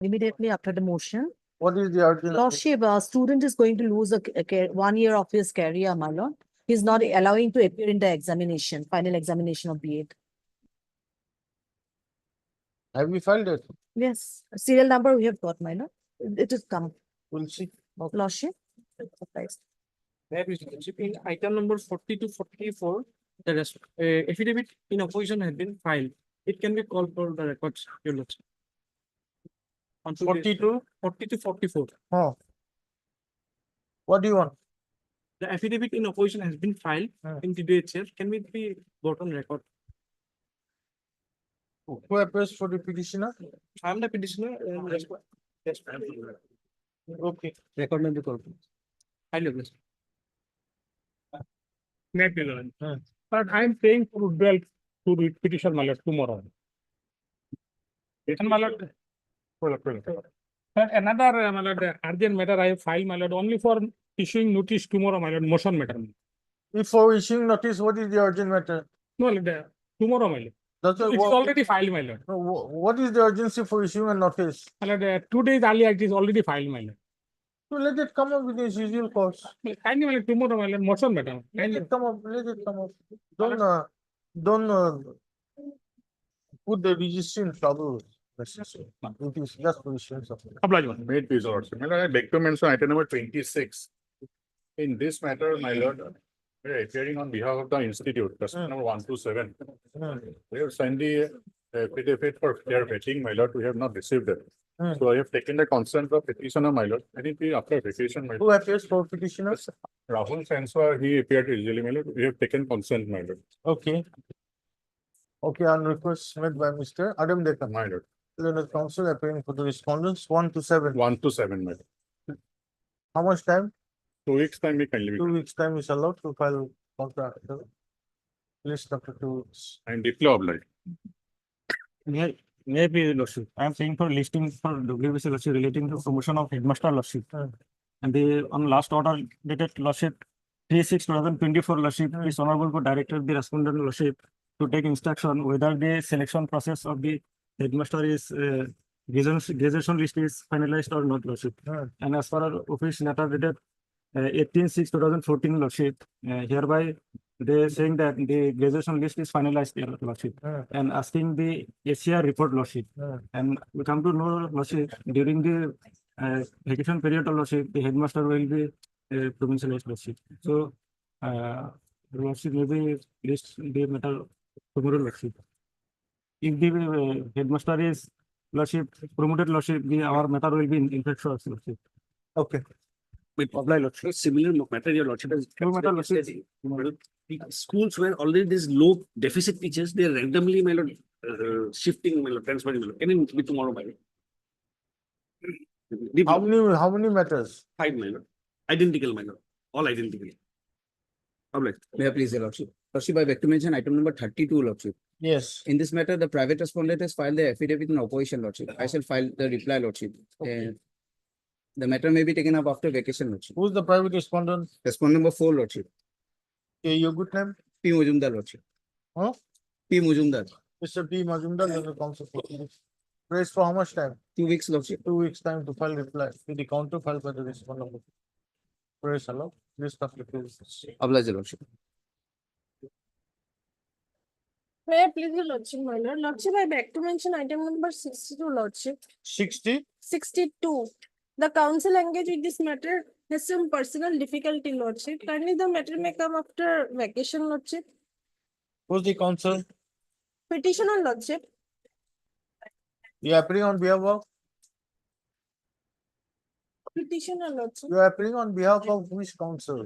Immediately after the motion, What is the urgent? Lordship, a student is going to lose 1 year of his career, my lord. He's not allowing to appear in the examination, final examination of B.Ed. Have we filed it? Yes, serial number we have got, my lord. It is come. We'll see. Okay. Lordship. In item number 40 to 44, the affidavit in opposition has been filed. It can be called for the records, Your Lordship. On 42? 40 to 44. Oh. What do you want? The affidavit in opposition has been filed in today's chair. Can it be got on record? Who appears for the petitioner? I am the petitioner. Yes. Okay. Record may be called. Highly obliged. But I am paying for dual to the petition, my lord, tomorrow. Petition, my lord. But another, my lord, urgent matter I have filed, my lord, only for issuing notice tomorrow, my lord, motion matter. If for issuing notice, what is the urgent matter? No, my lord, tomorrow, my lord. That's It's already filed, my lord. What is the urgency for issuing a notice? My lord, 2 days earlier, it is already filed, my lord. So let it come up with its usual course. Kindly, my lord, tomorrow, my lord, motion matter. Let Kindly. it come up. Let it come up. Don't put the registry in trouble. It is just for issuance of. Obligement. Made these orders. My lord, I beg to mention item number 26. In this matter, my lord, we are appearing on behalf of the institute, customer number 127. We have signed the affidavit for their vetting, my lord. We have not received it. So I have taken the consent of petitioner, my lord. I think after vacation, my lord. Who appears for petitioner? Rahul Sanswa, he appeared easily, my lord. We have taken consent, my lord. Okay. Okay, on request made by Mr. Adam Dekar. My lord. Learned counsel appearing for the respondents 1 to 7. 1 to 7, my lord. How much time? 2 weeks time, we kindly. 2 weeks time is allowed to file contract. List after 2 weeks. And deeply obliged. Maybe, Lordship. I am saying for listing for WBC Lordship relating to promotion of Headmaster Lordship. And the on last order dated Lordship 3/6/2024 Lordship is honorable for director the respondent Lordship to take instruction whether the selection process of the Headmaster is graduation list is finalized or not, Lordship. And as far as office letter dated 18/6/2014 Lordship, hereby they saying that the graduation list is finalized, Your Lordship, and asking the ACR report, Lordship. And we come to know, Lordship, during the vacation period of Lordship, the Headmaster will be provincialized, Lordship. So, Lordship maybe list the matter tomorrow, Lordship. If the Headmaster is Lordship promoted, Lordship, our matter will be infectious, Lordship. Okay. With similar matter, Your Lordship has schools where already there's low deficit teachers, they are randomly, my lord, shifting, my lord, transferring, my lord. Can it be tomorrow, my lord? How many matters? 5, my lord. Identical, my lord. All identical. May I please, Your Lordship? Lordship, I beg to mention item number 32, Lordship. Yes. In this matter, the private respondent has filed the affidavit in opposition, Lordship. I shall file the reply, Lordship. Okay. The matter may be taken up after vacation, Lordship. Who's the private respondent? Respondent number 4, Lordship. Okay, your good name? P. Mujumdar, Lordship. Huh? P. Mujumdar. Mr. P. Majumdar, learned counsel for praise for how much time? 2 weeks, Lordship. 2 weeks time to file reply to the counter filed by the respondent. Praise allowed. List after 2 weeks. Oblige, Your Lordship. May I please, Your Lordship, my lord? Lordship, I beg to mention item number 62, Lordship. 60? 62. The council engaged with this matter has some personal difficulty, Lordship. Kindly the matter may come after vacation, Lordship. Who's the counsel? Petitioner, Lordship. You are appearing on behalf of? Petitioner, Lordship. You are appearing on behalf of which council?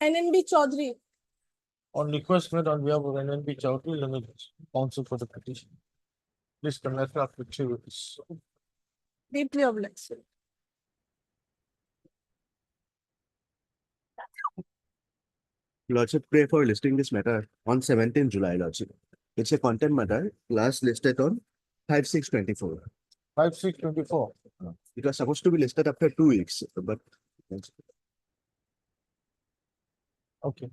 NNB Chaudhary. On request made on behalf of NNB Chaudhary, learned counsel for the petition. List the matter after 2 weeks. Deeply obliged. Lordship, pray for listing this matter on 17th July, Lordship. It's a content matter, last listed on 5/6/24. 5/6/24. It was supposed to be listed after 2 weeks, but. Okay.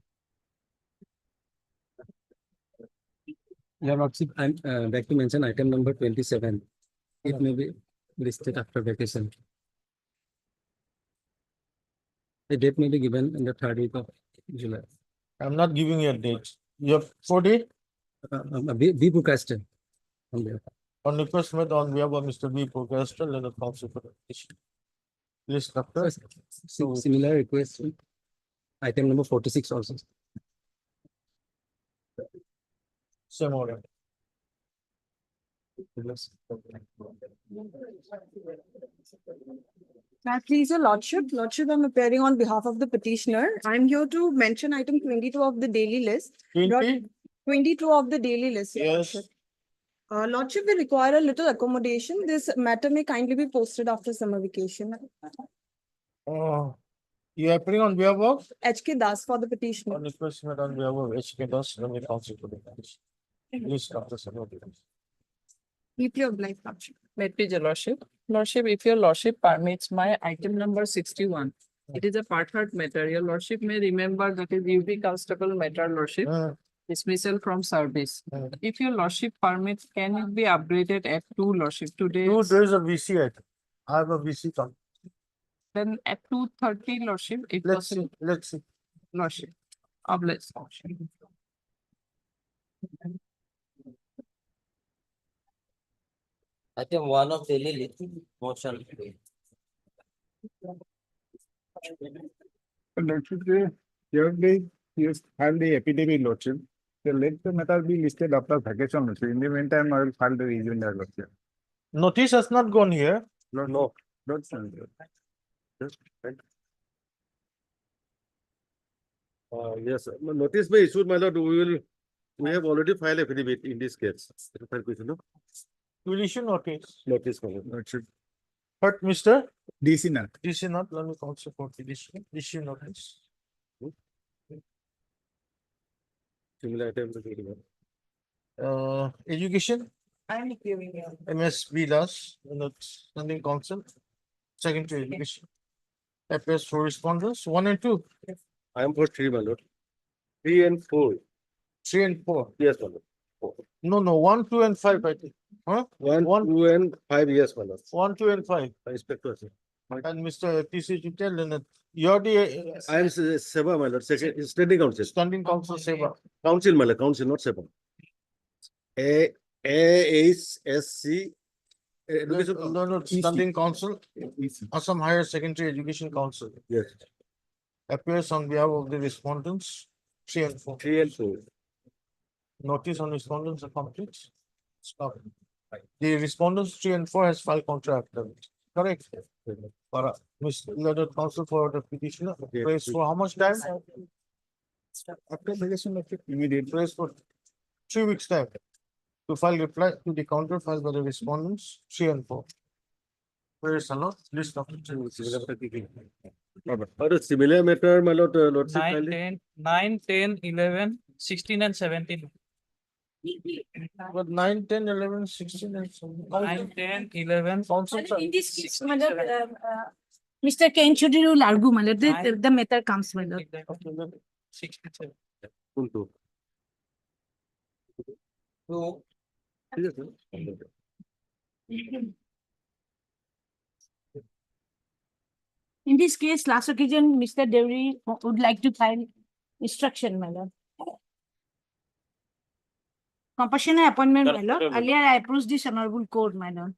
Your Lordship, I'm back to mention item number 27. It may be listed after vacation. The date may be given in the 3rd week of July. I'm not giving you a date. You have 40 Be procrastinated. On there. on request made on behalf of Mr. B. Procastel and the council for the petition. List after. Similar request. Item number 46 also. Same order. Please, your lordship, I'm appearing on behalf of the petitioner. I'm here to mention item 22 of the daily list. 20? 22 of the daily list. Your Yes. lordship. Lordship, we require a little accommodation. This matter may kindly be posted after summer vacation. You are appearing on behalf of? HK Das for the petitioner. On request made on behalf of HK Das and the council for the petition. List after some. Deeply obliged, lordship. May it please your lordship. Lordship, if your lordship permits my item number 61, it is a part-heart matter. Your lordship may remember that is UP constable matter, lordship. Dismissal from service. If your lordship permits, can it be upgraded at 2, lordship? Today, No, there is a VC item. I have a VC come. then at 2:30, lordship, it Let's was see, let's see. lordship. Obliged. Item 1 of daily list, motion. Lordship, here you file the epidemic lordship. Let the matter be listed after vacation. Lordship. In the meantime, I will file the rejoinder lordship. Notice has not gone here. No. Yes, notice by issued, my lord, we have already filed affidavit in this case. You will issue notice. Notice, my lord. Lordship. But Mr. DC not. DC not, let me counsel for petition. Issue notice. Similar item. Education, I'm appearing here. MSB Das, standing council. Secondary education. Appears for respondents, 1 and 2, I am for 3, my lord. 3 and 4. 3 and 4. Yes, my lord. No, 1, 2 and 5, I think. Huh? 1, One. 2 and 5, yes, my lord. 1, 2 and 5. Inspector, sir. And Mr. TC to tell that you're the I am Seva, my lord, second, standing council. standing council Seva. Council, my lord, council, not Seva. AHSC. No, standing council, Assam Higher Secondary Education Council. Yes, Appears on behalf of the respondents, 3 and 4. 3 and 4. Notice on respondents are complete. Stop. The respondents 3 and 4 has filed counter affidavit. Correct? For Mr. Letter counsel for the petitioner, Yes. prays for how much time? After vacation, Immediate prays for 3 weeks time. To file reply to the counter filed by the respondents, 3 and 4. Where is a lot? List of. Or a similar matter, my lord, lordship. 9, 10, 11, 16 and 17. But 9, 10, 11, 16 and 17. 9, 10, 11. Council, In this case, Mr. Ken Choudhury will argue, my lord, the matter comes, my lord. 67. In this case, last occasion, Mr. Devi would like to file instruction, my lord. Compassionate appointment, my lord. Earlier, I approached this honorable court, my lord.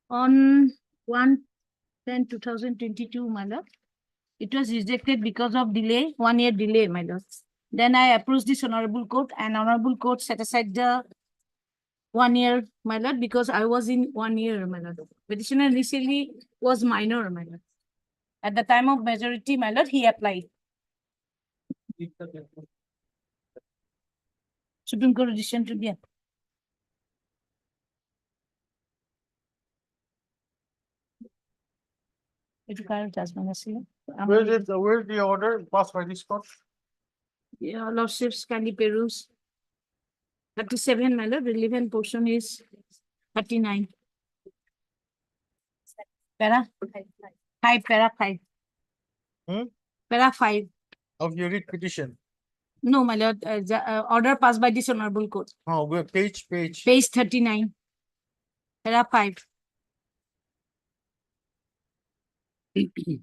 On 1/10/2022, my lord. It was rejected because of delay, 1 year delay, my lord. Then I approached this honorable court and honorable court set aside the 1 year, my lord, because I was in 1 year, my lord. Petitioner initially was minor, my lord. At the time of majority, my lord, he applied. Supreme Court decision to be. Educated judgment, where's the order passed by this court? Yeah, lordships kindly peruse. 37, my lord, relevant portion is 39. Para 5, para 5. Hmm? Para 5. Of your writ petition. No, my lord, order passed by this honorable court. Oh, where page. Page 39. Para 5.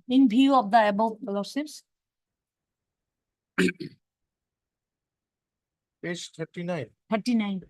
In view of the above lawsuits, Page 39. 39.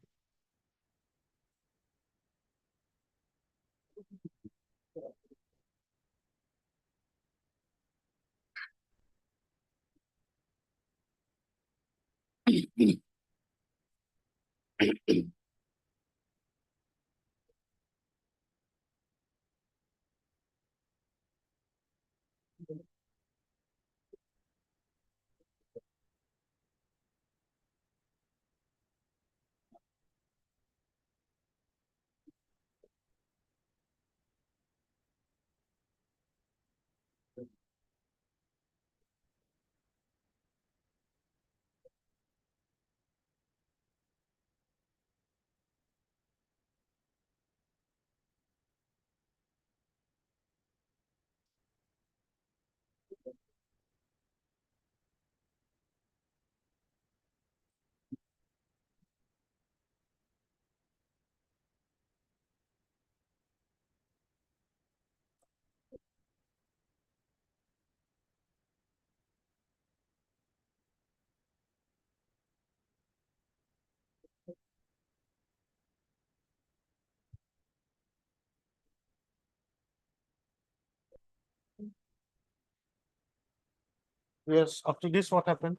Yes, after this, what happened?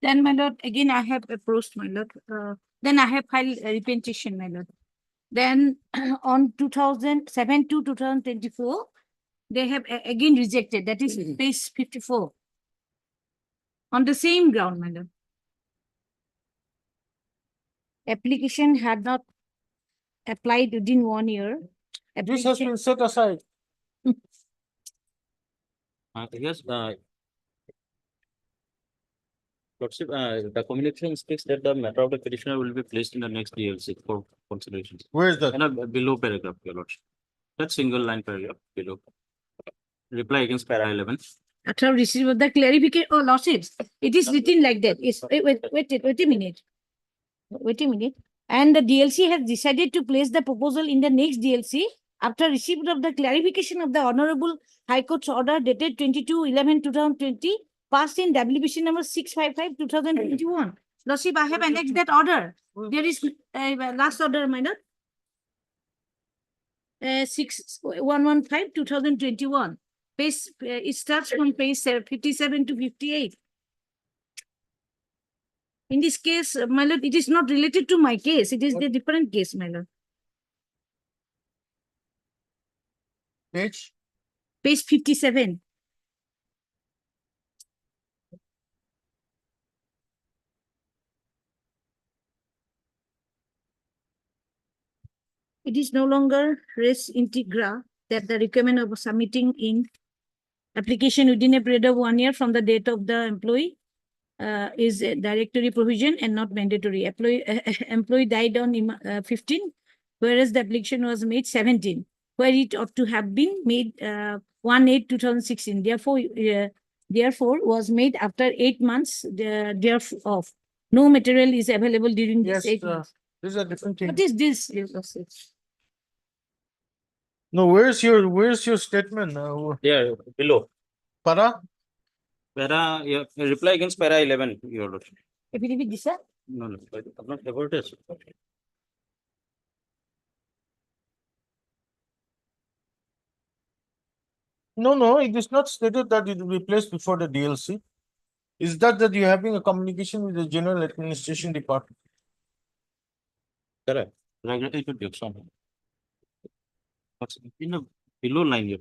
Then, my lord, again, I have approached, my lord. Then I have filed a repetition, my lord. Then on 2007 to 2024, they have again rejected. That is page 54. On the same ground, my lord. Application had not applied within 1 year. This has been set aside. Yes, Lordship, the communication states that the matter of the petitioner will be placed in the next DLC for consideration. Where is that? And below paragraph, your Lordship. That single line paragraph below. Reply against para 11. After receipt of the clarification, oh, lordships, it is written like that. It's, wait a minute. Wait a minute. And the DLC has decided to place the proposal in the next DLC after receipt of the clarification of the Honorable High Court's order dated 22/11/2020, passed in WBC number 655/2021. Lordship, I have annexed that order. There is last order, my lord. 6115/2021. Page, it starts from page 57 to 58. In this case, my lord, it is not related to my case. It is the different case, my lord. Page? Page 57. It is no longer res integra that the requirement of submitting in application within a period of 1 year from the date of the employee is a directory provision and not mandatory. Employee died on 15, whereas the application was made 17, where it ought to have been made 1/8/2016. Therefore, was made after 8 months thereof. No material is available during this Yes, 8 months. this is a different thing. What is this? No, where's your statement? Yeah, below. Para? Para, yeah, reply against para 11, your Lordship. Affidavit, this, sir? No, I'm not about this. No, it is not stated that it will be placed before the DLC. Is that you're having a communication with the General Administration Department? Correct. Regulatory to do something. What's in the below line here?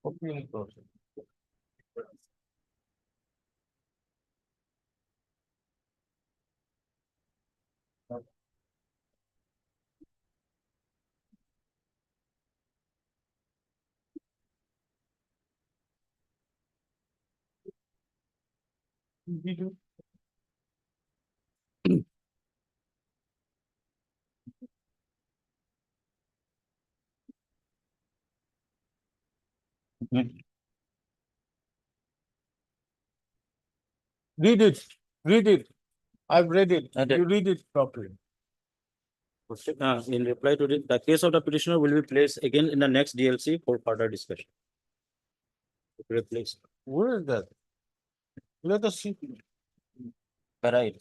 Okay, Mhm. Read it, read it. I've read it. Okay. You read it properly. In reply to the case of the petitioner will be placed again in the next DLC for further discussion. Replace. Where is that? Let us see. Right.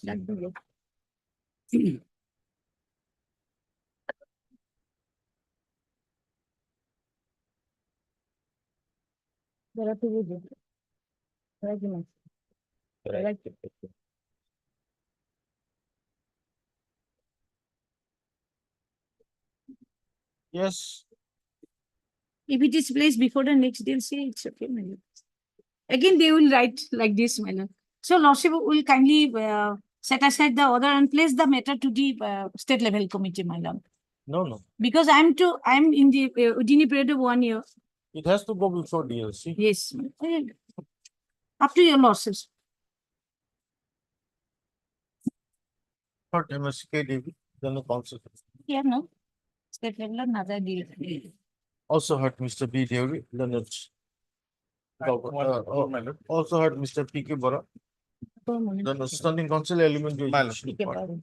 There are two arguments. Right. Yes, If it is placed before the next DLC, it's okay, my lord. Again, they will write like this, my lord. So Lordship will kindly set aside the order and place the matter to the state level committee, my lord. no. Because I'm in the within a period of 1 year. It has to go before DLC. Yes. Up to your losses. Not MSK David, then the council. Yeah, no. State level, another deal. Also heard Mr. B. Deori, then it's. Also heard Mr. P.K. Bora, then the standing council elementary education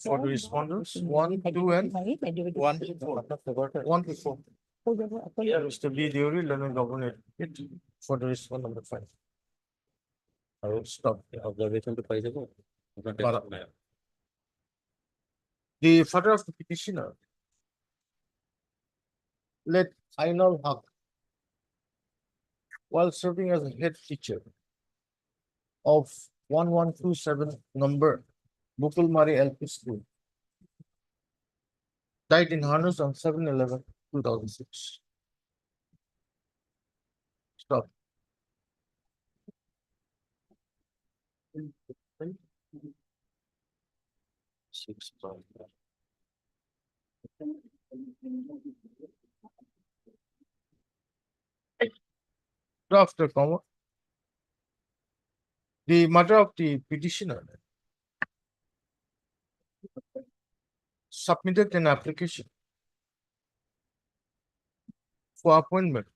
for the respondents, 1, 2, and 1 to 4. 1 to 4. Mr. B. Deori, Learning Governor, for the respondent number 5. I will stop. Observation to 5 ago. The father of the petitioner, let Ainul Haq, while serving as a head teacher of 1127 number Bukulmari LP School, died in harness on 7/11/2006. Stop. After comma, the mother of the petitioner submitted an application for appointment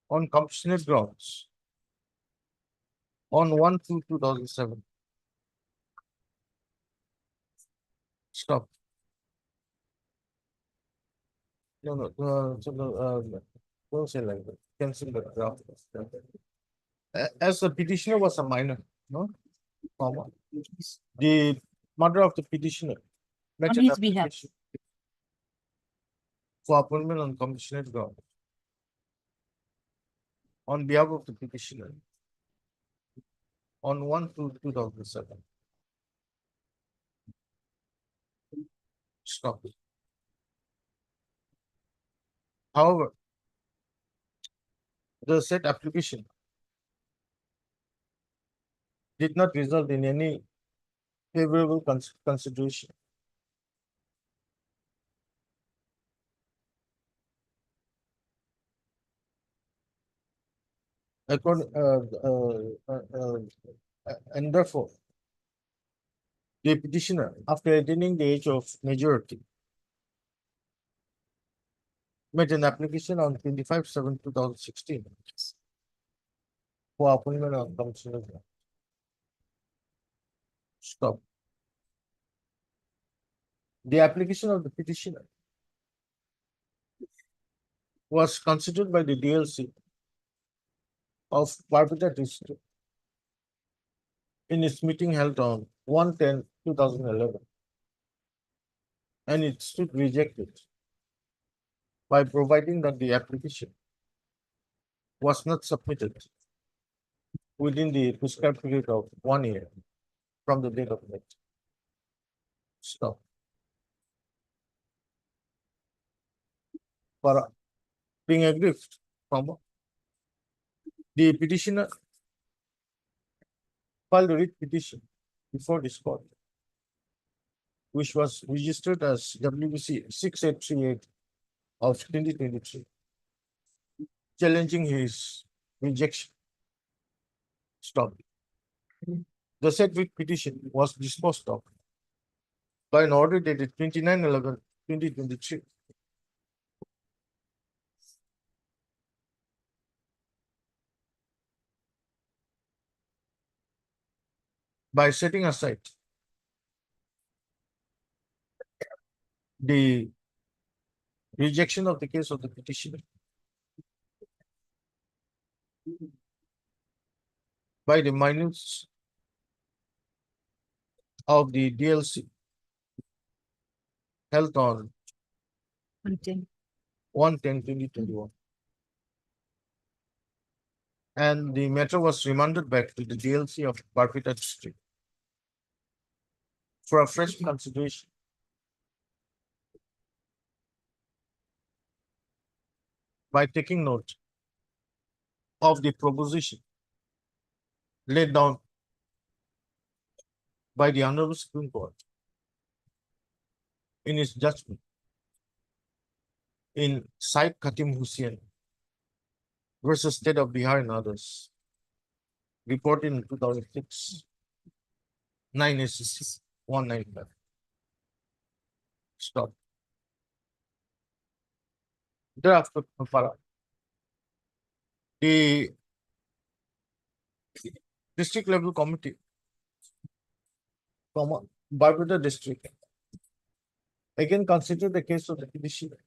on compassionate grounds on 1/2/2007. Stop. No, don't say like that. Cancel the draft. As the petitioner was a minor, no? Comma. The mother of the petitioner. made On an his behalf. application for appointment on compassionate ground on behalf of the petitioner on 1/2/2007. Stop. However, the said application did not result in any favorable consideration. According, and therefore, the petitioner, after attaining the age of majority, made an application on 25/7/2016 for appointment on compassionate ground. Stop. The application of the petitioner was considered by the DLC of Barbata District in its meeting held on 1/10/2011, and it stood rejected by providing that the application was not submitted within the prescribed period of 1 year from the date of it. Stop. For being aggrieved, comma, the petitioner filed a writ petition before this court, which was registered as WBC 6838 of 2023, challenging his rejection. Stop. The said writ petition was disposed of by an order dated 29/11/2023. by setting aside the rejection of the case of the petitioner by the minutes of the DLC held on 1/10/2021. And the matter was remanded back to the DLC of Barpeta District for a fresh consideration. By taking note of the proposition laid down by the Honorable Supreme Court in its judgment in Said Khatim Hussain versus State of Bihar and others, reported in 2006, 9 SCC 195. Stop. Thereafter, the district level committee from Barpeta district again considered the case of the petitioner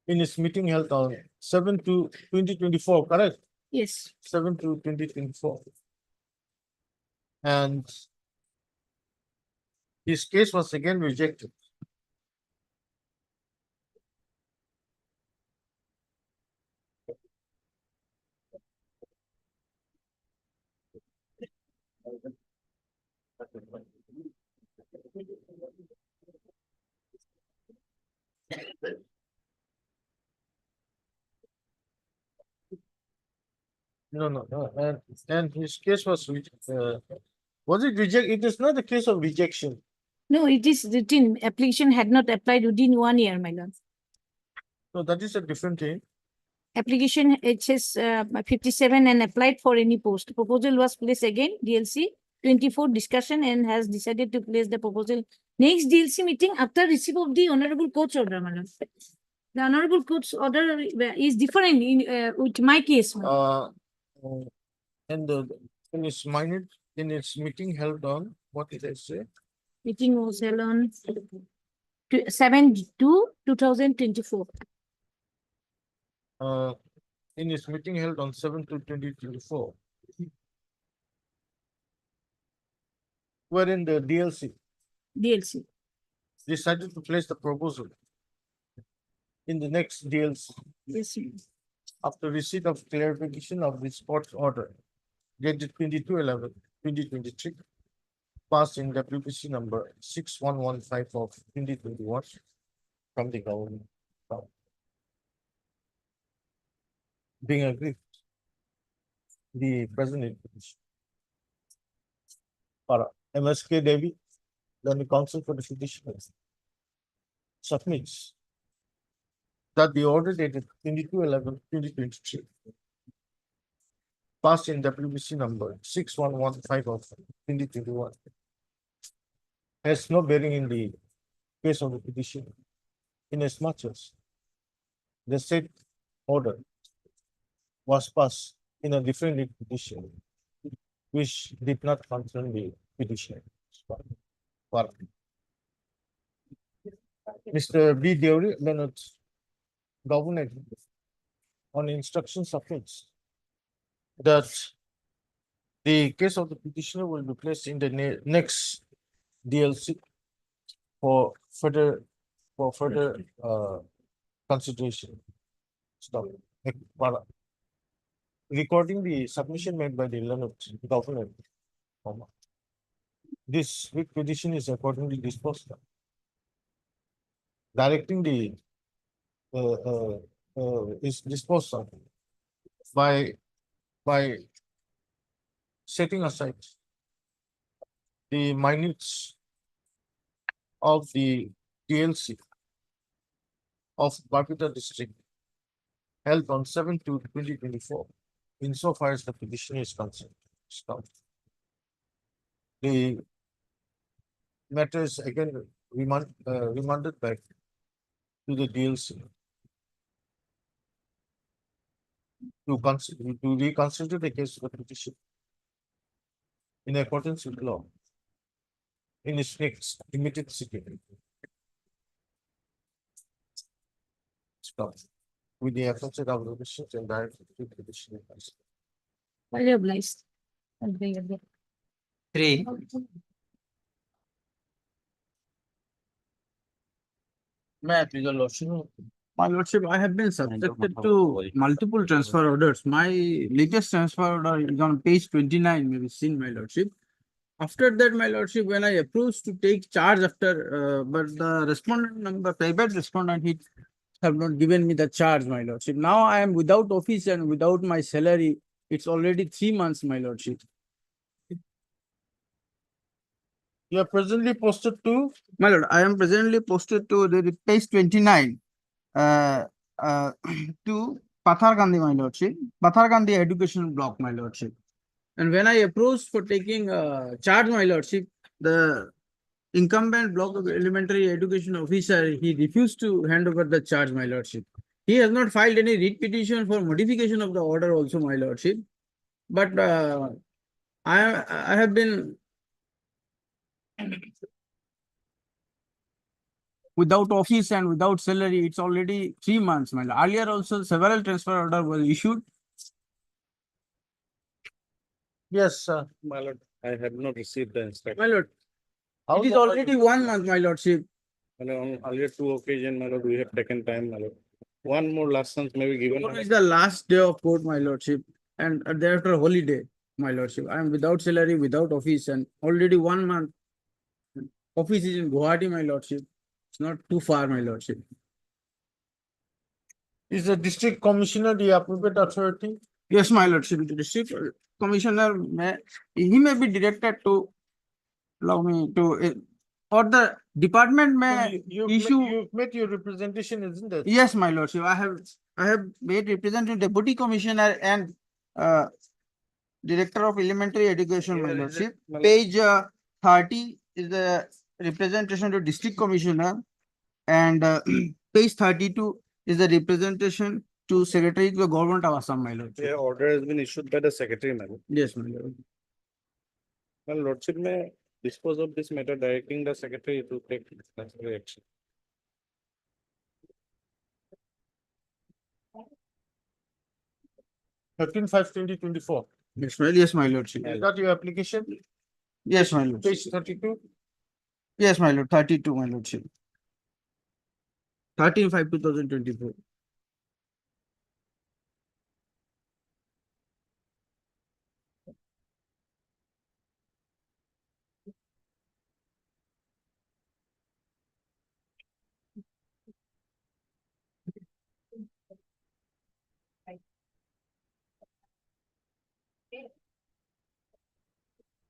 in its meeting held on 7/2/2024, correct? Yes. 7/2/2024. And his case was again rejected. No, and his case was it reject? It is not a case of rejection. No, it is written, application had not applied within 1 year, my lord. No, that is a different thing. Application, it says 57 and applied for any post. Proposal was placed again, DLC 24 discussion and has decided to place the proposal next DLC meeting after receipt of the honorable court's order, my lord. The honorable court's order is different in with my case. my lord. And in its meeting held on, what did I say? Meeting was held on 7/2/2024. In its meeting held on 7/2/2024, wherein the DLC DLC. decided to place the proposal in the next DLC Yes, after receipt of clarification of the sports order dated 22/11/2023, passed in WPC number 6115 of 2021 from the government. Being agreed, the present information. Para MSK Devi, then the counsel for the petitioners submits that the order dated 22/11/2023, passed in WBC number 6115 of 2021, has no bearing in the case of the petition, inasmuch as the said order was passed in a different lead petition, which did not concern the petition. Mr. B. Deori, Leonard, Governor, on instruction submits that the case of the petitioner will be placed in the next DLC for further consideration. Stop. Recording the submission made by the Leonard Governor. This writ petition is accordingly disposed of. Directing the is disposed of by setting aside the minutes of the DLC of Barpeta district held on 7/2/2024, insofar as the petition is concerned. Stop. The matter is again remanded back to the DLC to reconsider the case of the petition in accordance with law in its next limited security. Stop. With the aforesaid obligations and direct petition. Highly obliged. Agree, agree. 3. May I please, your lordship? My lordship, I have been subjected to multiple transfer orders. My latest transfer order is on page 29, maybe seen, my lordship. After that, my lordship, when I approached to take charge after, but the respondent number, private respondent, he have not given me the charge, my lordship. Now I am without office and without my salary. It's already 3 months, my lordship. You are presently posted to My lord, I am presently posted to the page 29, uh, to Pathargandhi, my lordship, Pathargandhi Education Block, my lordship. And when I approached for taking charge, my lordship, the incumbent block of elementary education officer, he refused to hand over the charge, my lordship. He has not filed any writ petition for modification of the order also, my lordship. But I have been without office and without salary. It's already 3 months, my lord. Earlier also several transfer order was issued. yes, sir. My lord, I have not received the instruction. My lord, How it is long are already you- 1 month, my lordship. My lord, on earlier 2 occasions, my lord, we have taken time, my lord. One more license may be given. Tomorrow is the last day of court, my lordship, and thereafter holiday, my lordship. I am without salary, without office, and already 1 month. Office is in Guwahati, my lordship. It's not too far, my lordship. Is the district commissioner the appropriate authority? Yes, my lordship, the district commissioner he may be directed to allow me to, or the department may issue. You've made your representation, isn't it? Yes, my lordship, I have made representing deputy commissioner and director of elementary education, my Here is it, lordship. my lord. Page 30 is the representation to district commissioner, and page 32 is the representation to secretary to the government of Assam, my lordship. Yeah, order has been issued by the secretary, my lord. Yes, my lord. My lordship may dispose of this matter, directing the secretary to take necessary action. 13/5/2024. Yes, my lordship. Is that your application? Yes, my lordship. Page 32. Yes, my lord, 32, my lordship. 13/5/2024.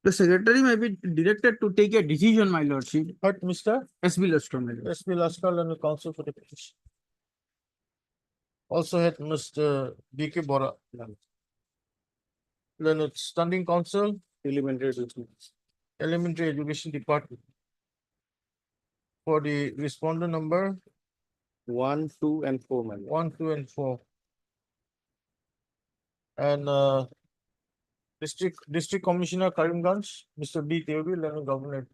The secretary may be directed to take a decision, my lordship. But Mr. SB Lustro, my lord. S. P. Laskar and counsel for the petition. Also had Mr. B. K. Bora. Learned standing counsel, Elementary education. elementary education department. For the respondent number 1, 2, and 4, my lord. 1, 2, and 4. And District Commissioner Karimganj, Mr. B. Theory, Learned Government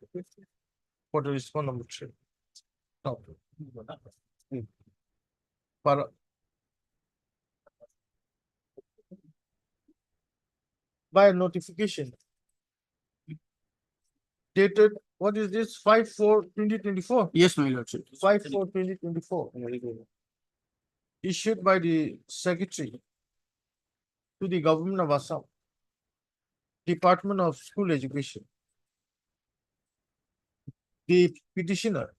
for the respondent number 3. No. Para. By notification. Dated, what is this? 5/4/2024. Yes, my lordship. 5/4/2024. Issued by the Secretary to the Government of Assam, Department of School Education. The petitioner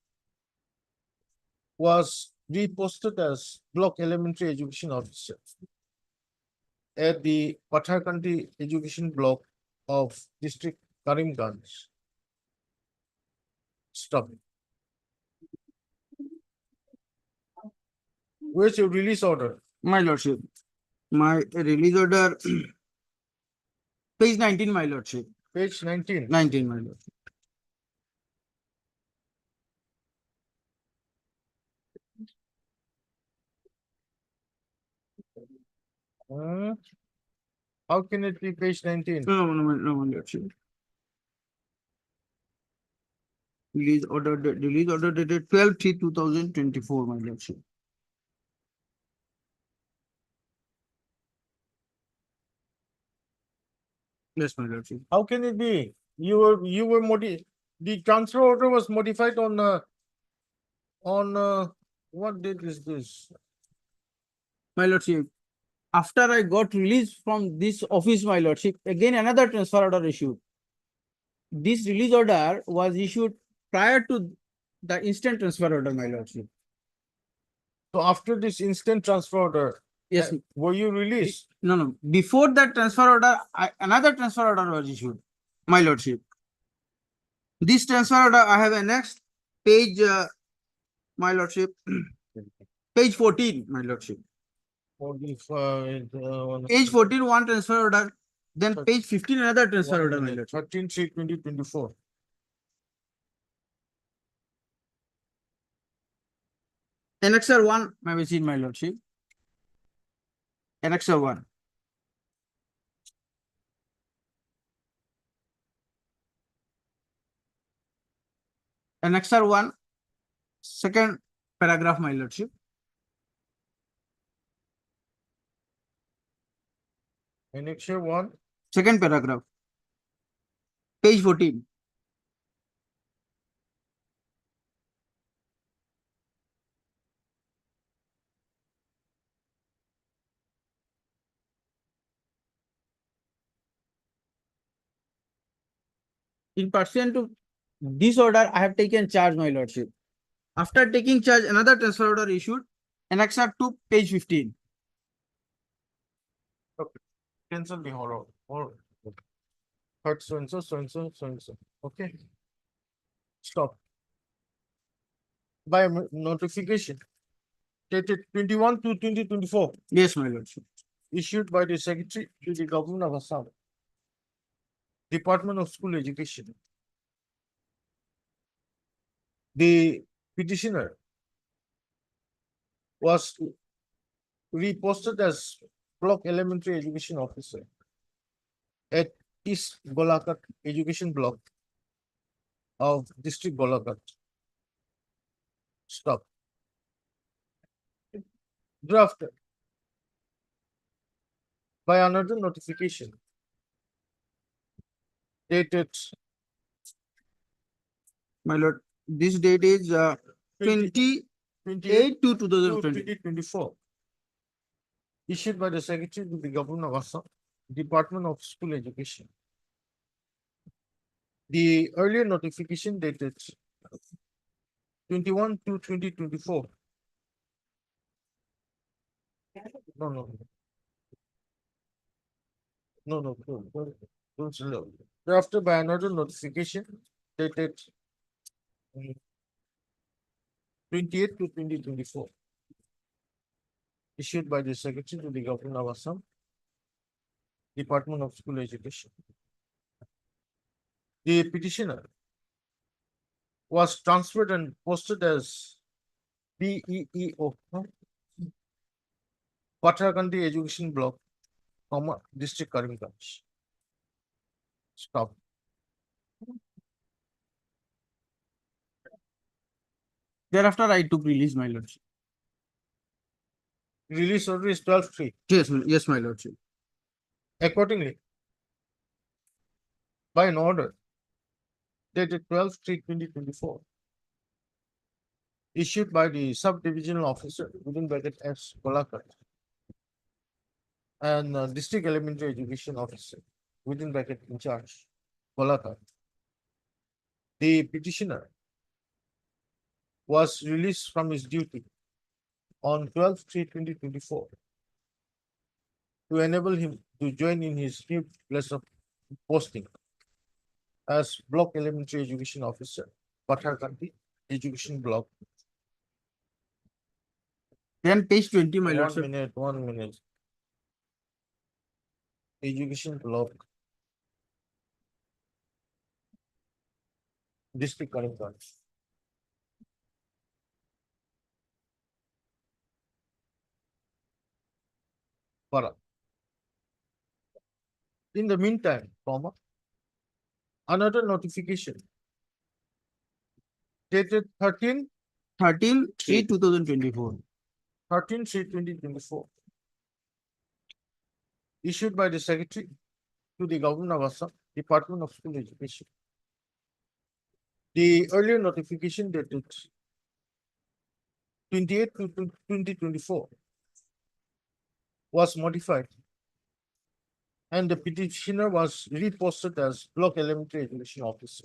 was reposted as Block Elementary Education Officer at the Pathargandhi Education Block of District Karimganj. Stop. Where's your release order? My lordship. My release order. Page 19, my lordship. Page 19. 19, my lord. How can it be page 19? No, my lordship. Release order dated 12/3/2024, my lordship. Yes, my lordship. How can it be? You were the transfer order was modified on what date is this? My lordship, after I got released from this office, my lordship, again another transfer order issued. This release order was issued prior to the instant transfer order, my lordship. So after this instant transfer order, Yes, were you released? no. Before that transfer order, another transfer order was issued, my lordship. This transfer order I have annexed page, my lordship, page 14, my lordship. 45, Page 14, one transfer order, then page 15, another transfer order, my lordship. 13/3/2024. Annexer 1, may be seen, my lordship. Annexer 1. Annexer 1, second paragraph, my lordship. Annexure 1. Second paragraph. Page 14. In pursuant to this order, I have taken charge, my lordship. After taking charge, another transfer order issued, annexer 2, page 15. Cancel the horror. Or hurt so and so, so and so, so and so. Okay. Stop. By notification dated 21/2/2024, Yes, my lordship. issued by the Secretary to the Government of Assam, Department of School Education. The petitioner was reposted as Block Elementary Education Officer at East Golakat Education Block of District Golakat. Stop. Drafted by another notification dated My lord, this date is 28 28 to 2020. 2024, issued by the Secretary to the Government of Assam, Department of School Education. The earlier notification dated 21/2/2024. No. Don't slow. Drafted by another notification dated 28 to 2024. Issued by the Secretary to the Government of Assam, Department of School Education. The petitioner was transferred and posted as BEEO, Patharkandi Education Block, District Karimganj. Stop. Thereafter, I took release, my lordship. Release order is 12/3. Yes, my lordship. Accordingly, by an order dated 12/3/2024, issued by the sub-divisional officer within bracket S Golakat and district elementary education officer within bracket in charge Golakat, the petitioner was released from his duty on 12/3/2024 to enable him to join in his new place of posting as Block Elementary Education Officer, Patharkandi Education Block. Then page 20, my lordship. 1 minute. Education Block. District Karimganj. Para. In the meantime, another notification dated 13/3/2024. 13/3/2024. Issued by the Secretary to the Government of Assam, Department of School Education. The earlier notification dated 28/2/2024 was modified and the petitioner was reposted as Block Elementary Education Officer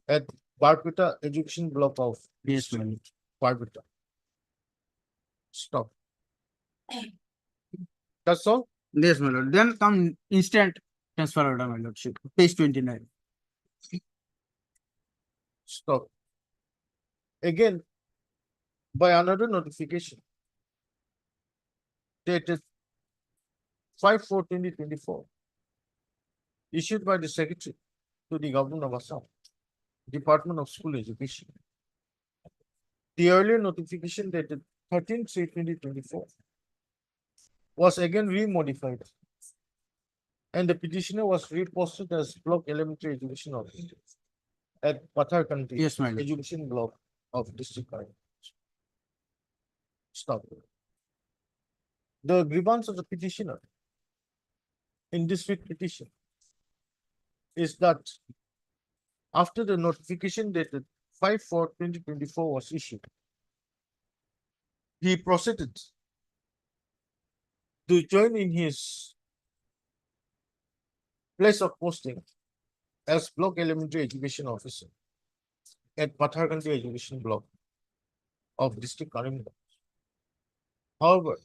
at Barpeta Education Block of Yes, my lord. Barpeta. Stop. That's all? Yes, my lord. Then come instant transfer order, my lordship, page 29. Stop. Again, by another notification dated 5/4/2024, issued by the Secretary to the Government of Assam, Department of School Education. The earlier notification dated 13/3/2024 was again remodified and the petitioner was reposted as Block Elementary Education Officer at Pathar Yes, my lord. Education Block of District Karnataka. Stop. The grievance of the petitioner in this writ petition is that after the notification dated 5/4/2024 was issued, he proceeded to join in his place of posting as Block Elementary Education Officer at Patharganti Education Block of District Karimganj. However,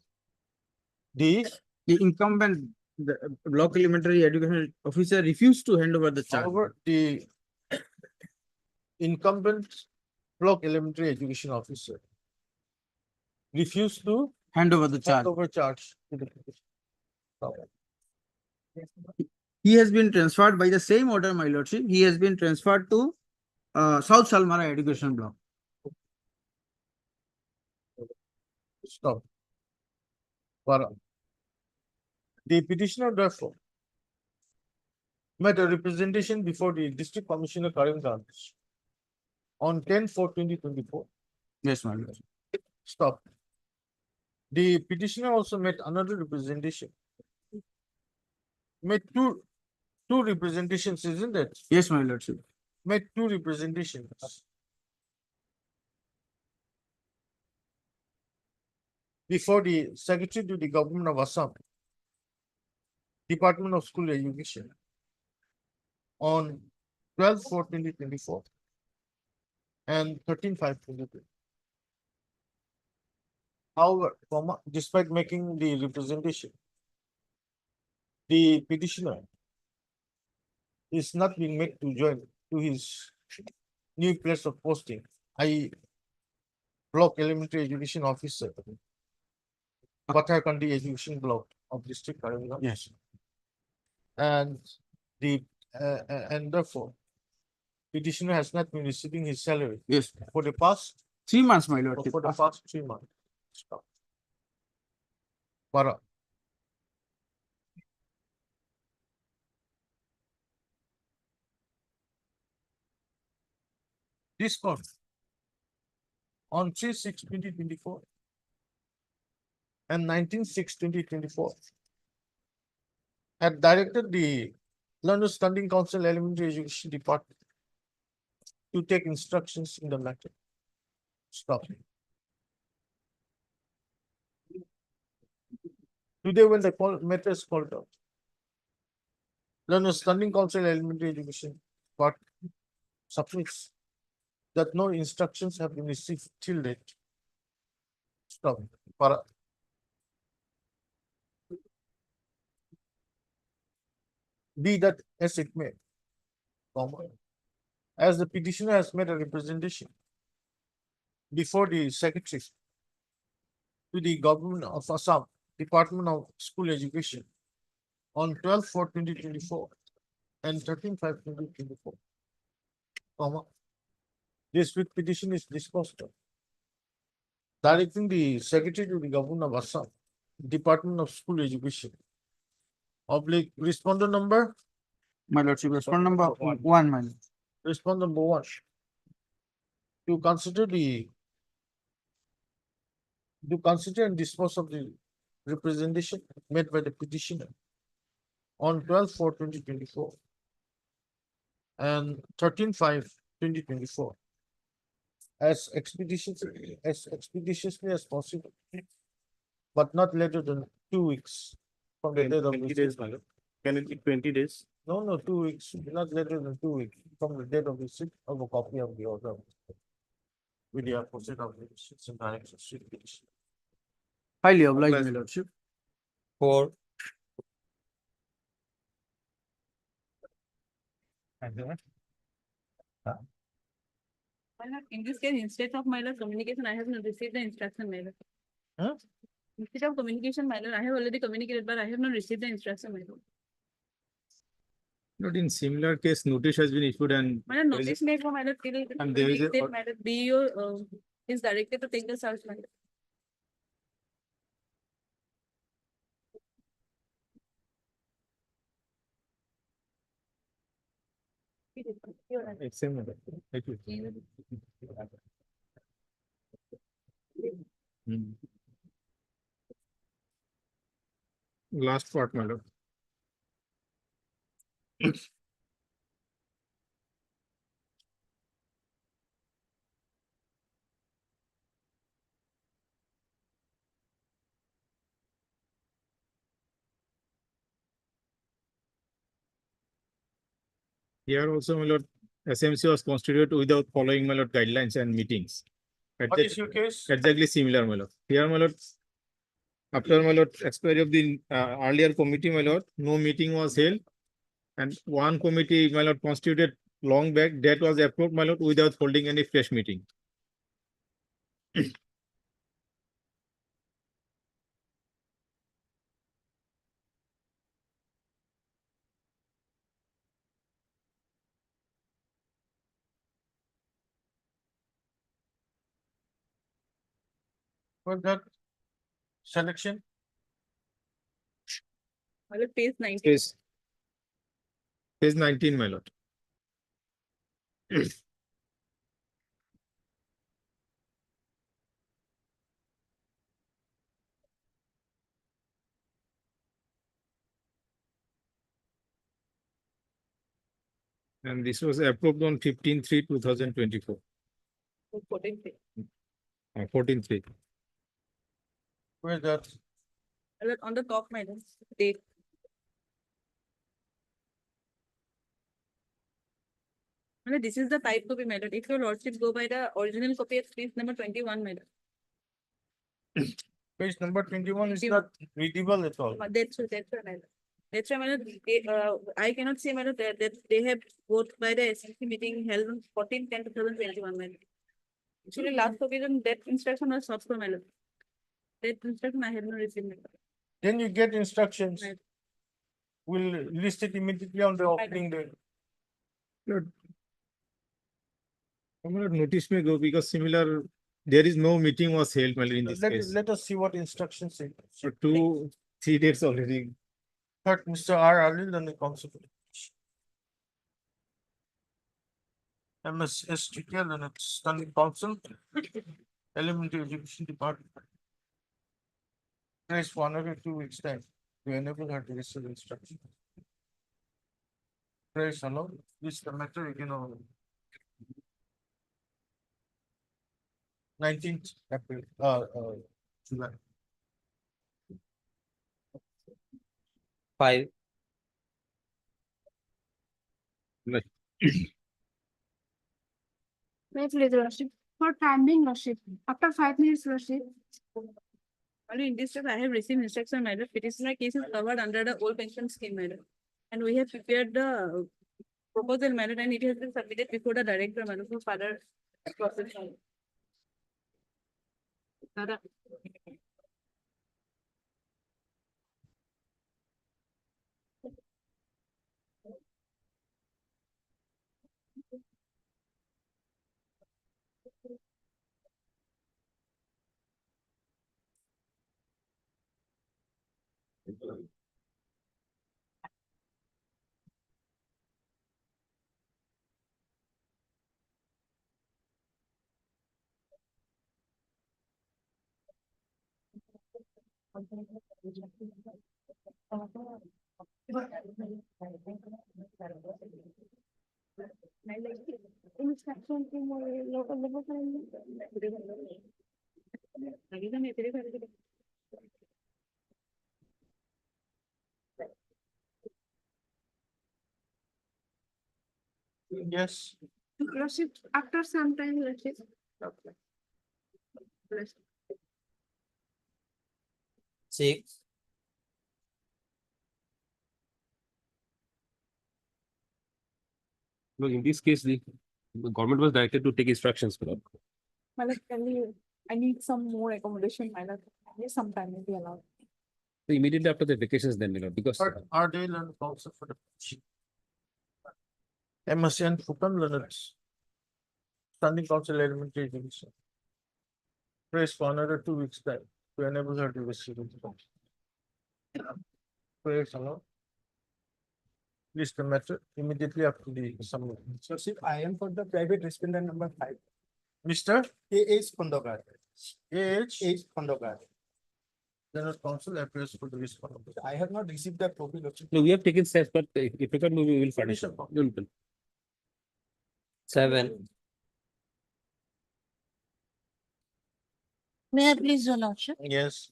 the The incumbent, the block elementary education officer refused to hand over the charge. However, the incumbent Block Elementary Education Officer refused to Hand over the hand charge. over charge to the petitioner. He has been transferred by the same order, my lordship. He has been transferred to South Salmara Education Block. Stop. Para. The petitioner therefore made a representation before the District Commissioner Karimganj on 10/4/2024. Yes, my lord. Stop. The petitioner also made another representation. Made two representations, isn't it? Yes, my lordship. Made two representations. Before the Secretary to the Government of Assam, Department of School Education on 12/4/2024 and 13/5/2024. However, despite making the representation, the petitioner is not being made to join to his new place of posting, i.e. Block Elementary Education Officer, Pathar Education Block of District Karimganj. Yes. And therefore, petitioner has not been receiving his salary Yes. for the past 3 months, my lordship. for the past 3 months. Stop. Para. This court on 3/6/2024 and 19/6/2024 had directed the Learners Standing Council Elementary Education Department to take instructions in the matter. Stop. Today, when the matter is called out, Learners Standing Council Elementary Education Department submits that no instructions have been received till date. Stop. Para. Be that as it may, as the petitioner has made a representation before the Secretary to the Government of Assam, Department of School Education on 12/4/2024 and 13/5/2024. This writ petition is disposed of, directing the Secretary to the Government of Assam, Department of School Education. Oblique respondent number, My lordship, respond number 1, my lord. respondent number 1. to consider and dispose of the representation made by the petitioner on 12/4/2024 and 13/5/2024 as expeditiously as possible, but not later than 2 weeks from the date of 20 receipt. days, my lord. Can it be 20 days? No, 2 weeks, not later than 2 weeks from the date of receipt of a copy of the order with the opposite of the receipts and directions to the petitioner. Highly obliged, my lordship. Four. My lord, in this case, instead of my lord communication, I have not received the instruction, my lord. Huh? Instead of communication, my lord, I have already communicated, but I have not received the instruction, my lord. Not in similar case, notice has been issued and My lord, notice made for my lord till And there is a- till my lord BEO is directed to take the search, my lord. it's same. Thank you. Last part, my lord. Here also, my lord, SMC was constituted without following my lord guidelines and meetings. What is your case? Exactly similar, my lord. Here, my lord, after my lord expiry of the earlier committee, my lord, no meeting was held. And one committee, my lord, constituted long back, that was approved, my lord, without holding any fresh meeting. For that selection, My lord, page 19. Page 19, my lord. And this was approved on 15/3/2024, 14 page. 14/3. where that My lord, on the top, my lord, date. My lord, this is the type copy, my lord. If your lordship go by the original copy, it's page number 21, my lord. page number 21 is 21. not readable at all. That's right, my lord. That's why, my lord, I cannot say, my lord, that they have voted by the SMC meeting held on 14/10/2021, my lord. Actually, last occasion, that instruction was sought for, my lord. That instruction I have not received, my lord. Then you get instructions. Right. We'll list it immediately on the opening day. Lord, my lord, notice may go because similar, there is no meeting was held, my lord, in this case. Let us see what instructions say. So 2-3 dates already. Third, Mr. R. Alil and the council. MS TTL and its standing council. Elementary Education Department. Grace for another 2 weeks time to enable her to receive instruction. Grace alone, this the matter again on 19th April, July. 5. Wait, please, lordship. For timing, lordship. After 5 minutes, lordship. Only in this case, I have received instruction, my lord. Petitioner case is covered under the old pension scheme, my lord. And we have prepared the proposal, my lord, and it has been submitted before the director, my lord, for further process. Further- Yes. Lordship, after some time, Lordship. Six. No, in this case, the government was directed to take instructions for that. I need some more accommodation, my lord. Some time will be allowed. So immediately after the vacations, then, because Are they learned also for the MSc and Fukan learners? Standing Council Elementary Education. Praise for another 2 weeks time to enable her to receive it. Praise alone. List the matter immediately after the summary. Lordship, I am for the private respondent number 5. Mr. A.H. Kondokar. A.H. H. Kondokar. General Counsel appears for the respondent. I have not received that copy, Lordship. no, we have taken steps, but if you can, we will furnish. Seven. May I please, your Lordship? Yes.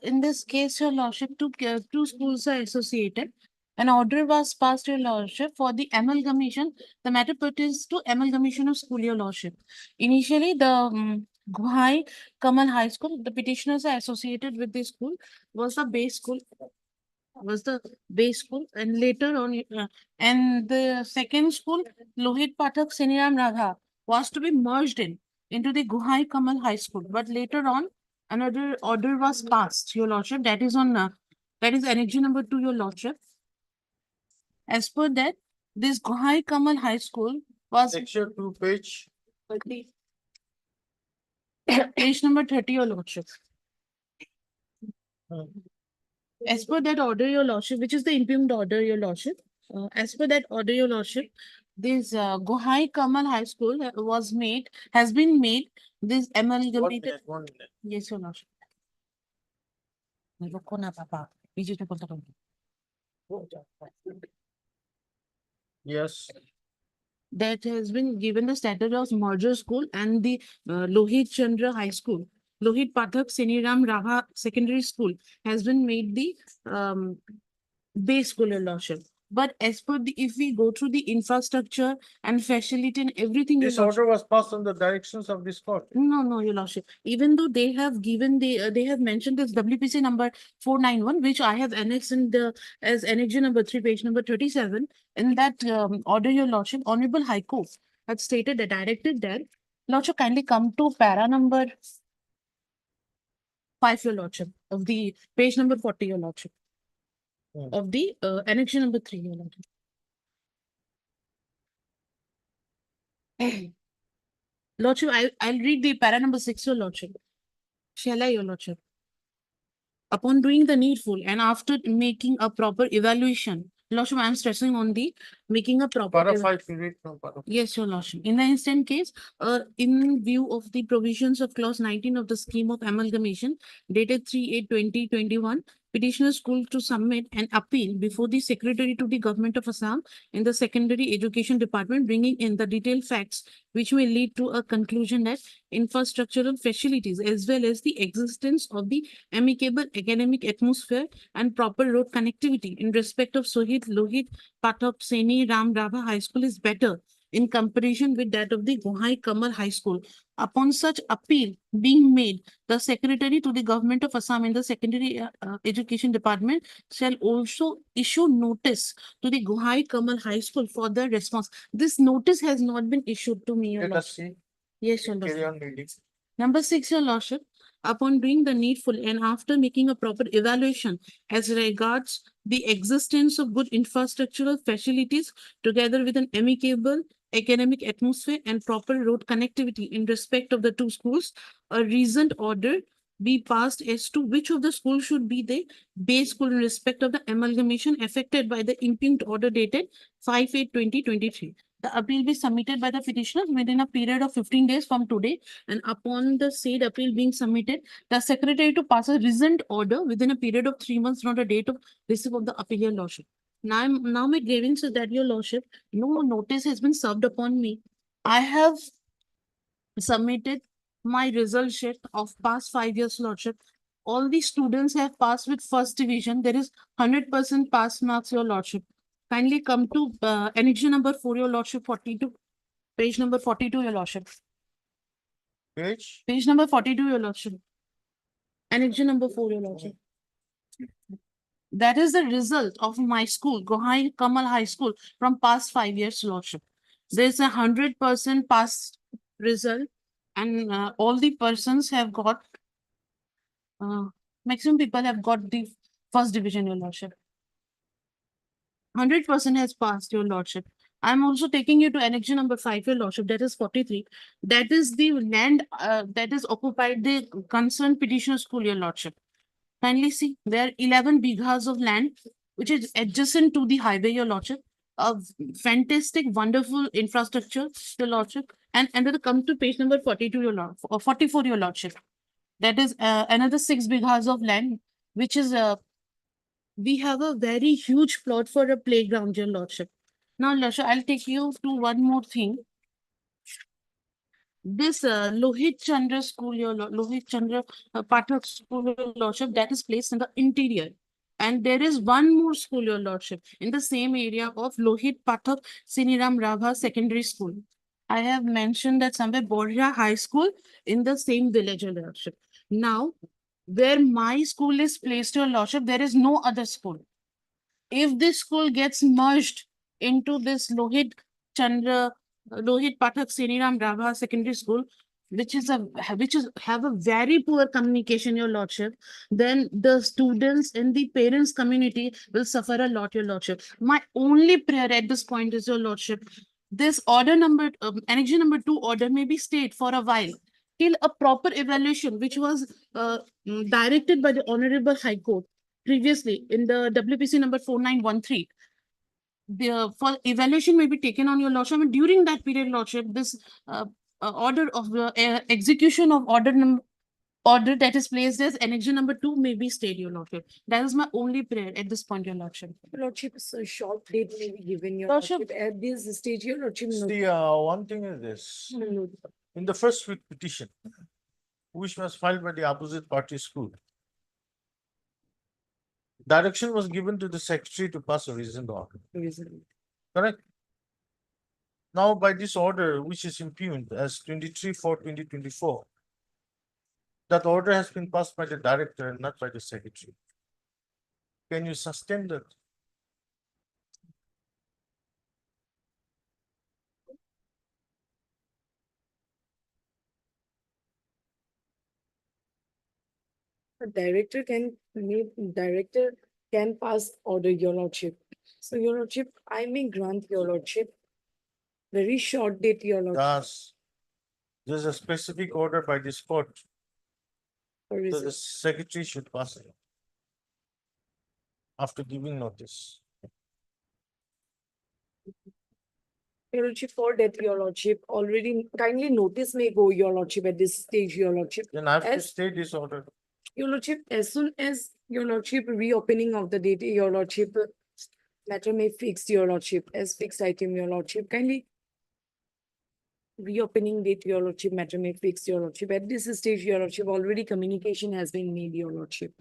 In this case, your Lordship, two schools are associated. An order was passed, your Lordship, for the amalgamation. The matter pertains to amalgamation of school, your Lordship. Initially, the Guhai Kamal High School, the petitioners are associated with this school, was the base school. And later on, and the second school, Lohit Pathak Seniram Radha, was to be merged into the Guhai Kamal High School. But later on, another order was passed, your Lordship. That is on that is annex number 2, your Lordship. As per that, this Guhai Kamal High School was Section 2, page. page number 30, your Lordship. Hmm. As per that order, your Lordship, which is the impugned order, your Lordship. As per that order, your Lordship, this Guhai Kamal High School has been made this amalgamated. 1 minute. Yes, your Lordship. रुको ना पापा, बीच में बोलता रहूं। Yes. That has been given the status of merger school and the Lohit Chandra High School. Lohit Pathak Seniram Rava Secondary School has been made the base school, your Lordship. But as per the, if we go through the infrastructure and facility and everything, your This Lordship. order was passed on the directions of this court. No, your Lordship. Even though they have given they have mentioned this WPC number 491, which I have annexed in the as annex number 3, page number 37. In that order, your Lordship, Honorable High Court had stated that directed that Lordship kindly come to para number 5, your Lordship, of the page number 40, your Lordship. Of the annex number 3, your Lordship. Lordship, I'll read the para number 6, your Lordship. Shall I, your Lordship? Upon doing the needful and after making a proper evaluation, Lordship, I am stressing on the making a proper. Para 5, you read from para. Yes, your Lordship. In the instant case, in view of the provisions of clause 19 of the scheme of amalgamation dated 3/8/2021, petitioner school to submit an appeal before the secretary to the government of Assam in the secondary education department, bringing in the detailed facts which may lead to a conclusion that infrastructural facilities as well as the existence of the amicable academic atmosphere and proper road connectivity in respect of Lohit Pathak Seni Ram Rava High School is better in comparison with that of the Guhai Kamal High School. Upon such appeal being made, the secretary to the government of Assam in the secondary education department shall also issue notice to the Guhai Kamal High School for the response. This notice has not been issued to me, your Let us Lordship. see. Yes, your Carry Lordship. on reading. Number 6, your Lordship, upon doing the needful and after making a proper evaluation as regards the existence of good infrastructural facilities together with an amicable academic atmosphere and proper road connectivity in respect of the two schools, a reasoned order be passed as to which of the schools should be the base school in respect of the amalgamation affected by the impugned order dated 5/8/2023. the appeal be submitted by the petitioner within a period of 15 days from today. And upon the said appeal being submitted, the secretary to pass a resent order within a period of 3 months from the date of receipt of the appeal, your lordship. Now my grievance is that, your lordship, no notice has been served upon me. I have submitted my result sheet of past 5 years, lordship. All the students have passed with first division. There is 100% pass marks, your lordship. Kindly come to annexure number 4, your lordship, 42, page number 42, your lordship. Page? Page number 42, your lordship. Annexure number 4, your lordship. That is the result of my school, Gohai Kamal High School, from past 5 years, lordship. There's 100% pass result, and all the persons have got, maximum people have got the first division, your lordship. 100% has passed, your lordship. I'm also taking you to annexure number 5, your lordship, that is 43. That is the land that is occupied the concerned petitioner school, your lordship. Kindly see, there are 11 bighas of land which is adjacent to the highway, your lordship. A fantastic, wonderful infrastructure, your lordship. And another, come to page number 42, your lord, or 44, your lordship. That is another 6 bighas of land, which is we have a very huge plot for a playground, your lordship. Now, lordship, I'll take you to one more thing. This Lohit Chandra school, your Lohit Chandra Pathak school, your lordship, that is placed in the interior. And there is one more school, your lordship, in the same area of Lohit Pathak Siniram Rabha Secondary School. I have mentioned that somewhere Borja High School in the same village, your lordship. Now, where my school is placed, your lordship, there is no other school. If this school gets merged into this Lohit Pathak Seniram Rabha Secondary School, which have a very poor communication, your lordship, then the students and the parents community will suffer a lot, your lordship. My only prayer at this point is, your lordship, this order number, annexure number 2 order may be stayed for a while till a proper evaluation, which was directed by the Honorable High Court previously in the WPC number 4913. The for evaluation may be taken on, your lordship, and during that period, lordship, this order of execution of order that is placed as annexure number 2 may be stayed, your lordship. That is my only prayer at this point, your lordship. Lordship, so short date may be given, your Lordship. lordship, at this stage, your lordship. No. See, one thing is this, No. in the first petition, which was filed by the opposite party school, direction was given to the secretary to pass a reasoned order, Reason. correct? Now, by this order, which is impugned as 23/4/2024, that order has been passed by the director and not by the secretary. Can you sustain that? The director can pass order, your lordship. So, your lordship, I may grant, your lordship, very short date, your lordship. Thus, there's a specific order by this court for that reason. the secretary should pass it after giving notice. Your lordship, for that, your lordship, already kindly notice may go, your lordship, at this stage, your lordship. Then I have to As- stay this order. Your lordship, as soon as your lordship reopening of the date, your lordship, matter may fix, your lordship, as fixed item, your lordship, kindly reopening date, your lordship, matter may fix, your lordship. At this stage, your lordship, already communication has been made, your lordship.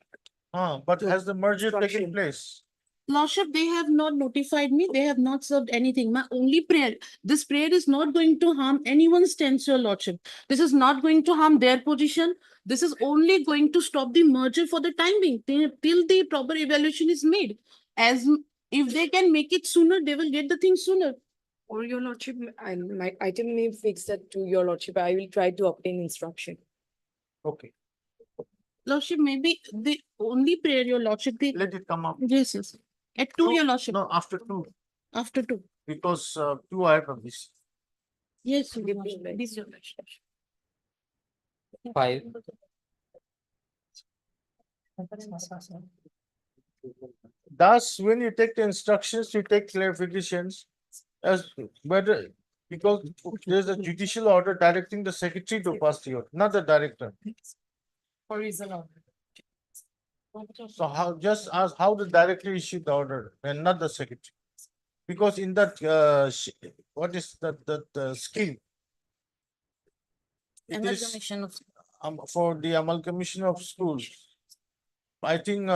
But So, has the merger taken instruction. place? Lordship, they have not notified me. They have not served anything. My only prayer, this prayer is not going to harm anyone's stance, your lordship. This is not going to harm their position. This is only going to stop the merger for the time being till the proper evaluation is made. As if they can make it sooner, they will get the thing sooner. Or your lordship, my item may fix that to your lordship. I will try to obtain instruction. Okay, Lordship, maybe the only prayer, your lordship, the let it come up. yes, yes. At 2, your lordship, No, after 2, after 2. because 2 I have a visit. Yes, your lordship. This your lordship. 5. Thus, when you take the instructions, you take clarifications, As better, because there's a judicial order directing the secretary to pass the order, not the director. For reason of. So how, just ask how the director issued the order and not the secretary. Because in that, what is that scheme? It is Amalgamation of for the amalgamation of schools. I think,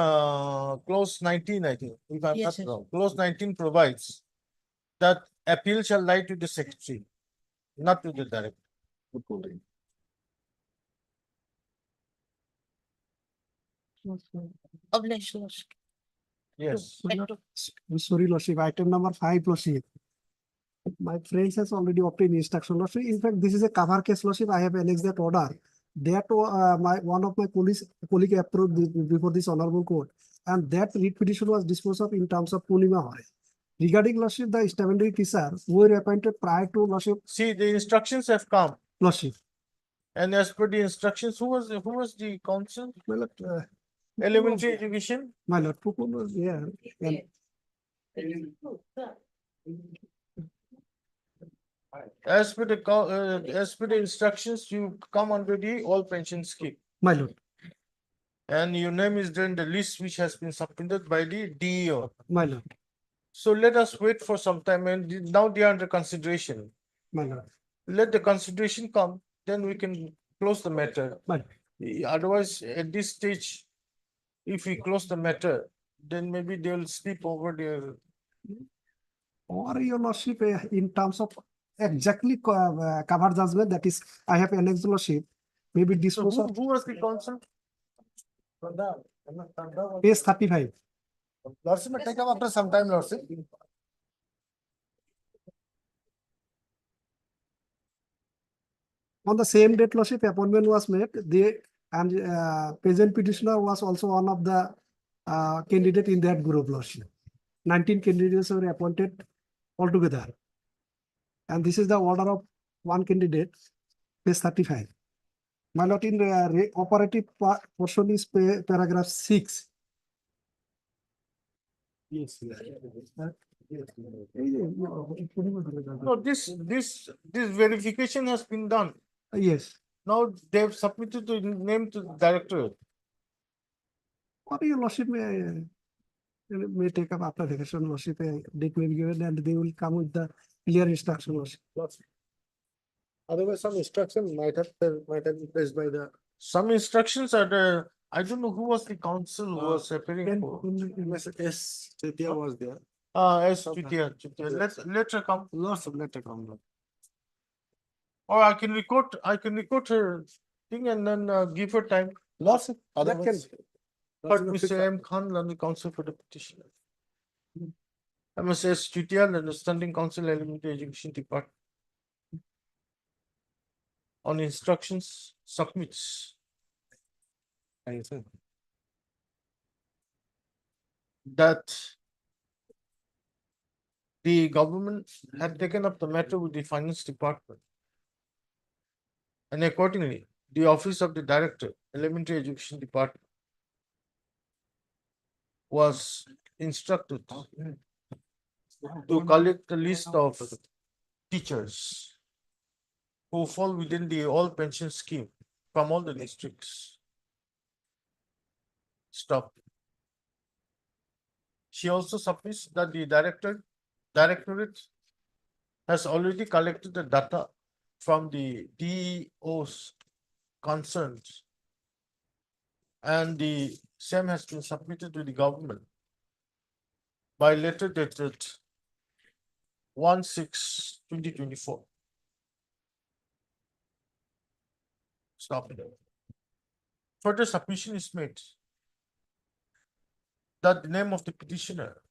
clause 19, I think, if I'm Yes, not yes. wrong, clause 19 provides that appeal shall lie to the secretary, not to the director. obligation. Yes. Sorry, Lordship, item number 5, Lordship. My friends has already obtained instruction, Lordship. In fact, this is a cover case, Lordship. I have annexed that order. That one of my colleague approved before this honorable court, and that writ petition was disposed of in terms of Punima Hore. Regarding Lordship, the statutory teacher were appointed prior to Lordship. See, the instructions have come, Lordship. and as per the instructions, who was the counsel? My lord, Elementary education? my lord, Pupul was there. And As per the instructions, you come under the all pension scheme. my lord, And your name is there in the list which has been submitted by the DEO. my lord, So let us wait for some time, and now they are under consideration. my lord, Let the consideration come, then we can close the matter. my Otherwise, at this stage, if we close the matter, then maybe they will sleep over their. or your lordship, in terms of exactly cover judgment, that is, I have annexed lordship, maybe So dispose of who was the counsel? page 35. Lordship may take up after some time, Lordship. On the same date, lordship, appointment was made, and present petitioner was also one of the candidate in that group, lordship. 19 candidates were appointed altogether. And this is the order of one candidate, page 35. My lord, in the operative portion is paragraph 6. Yes. No, this verification has been done. Yes. Now they have submitted the name to the director. Or your lordship may take up after vacation, lordship, date may be given, and they will come with the clear instruction, lordship. Otherwise, some instruction might have been placed by the. Some instructions are there. I don't know who was the counsel who was appearing for. Yes, Chaitya was there. Yes, Chitya. Let her come. Lots of letter come. Or I can record her thing and then give her time. Lots of Otherwise, but Mr. M. Khan, the counsel for the petitioner. MSS Chitya, and the standing counsel, elementary education department. On instructions, submits. That the government had taken up the matter with the finance department. And accordingly, the office of the director, elementary education department, was instructed to collect a list of teachers who fall within the all pension scheme from all the districts. Stop. She also submits that the directorate has already collected the data from the DEOs concerned, and the same has been submitted to the government by letter dated 1/6/2024. Stop. Further submission is made that the name of the petitioner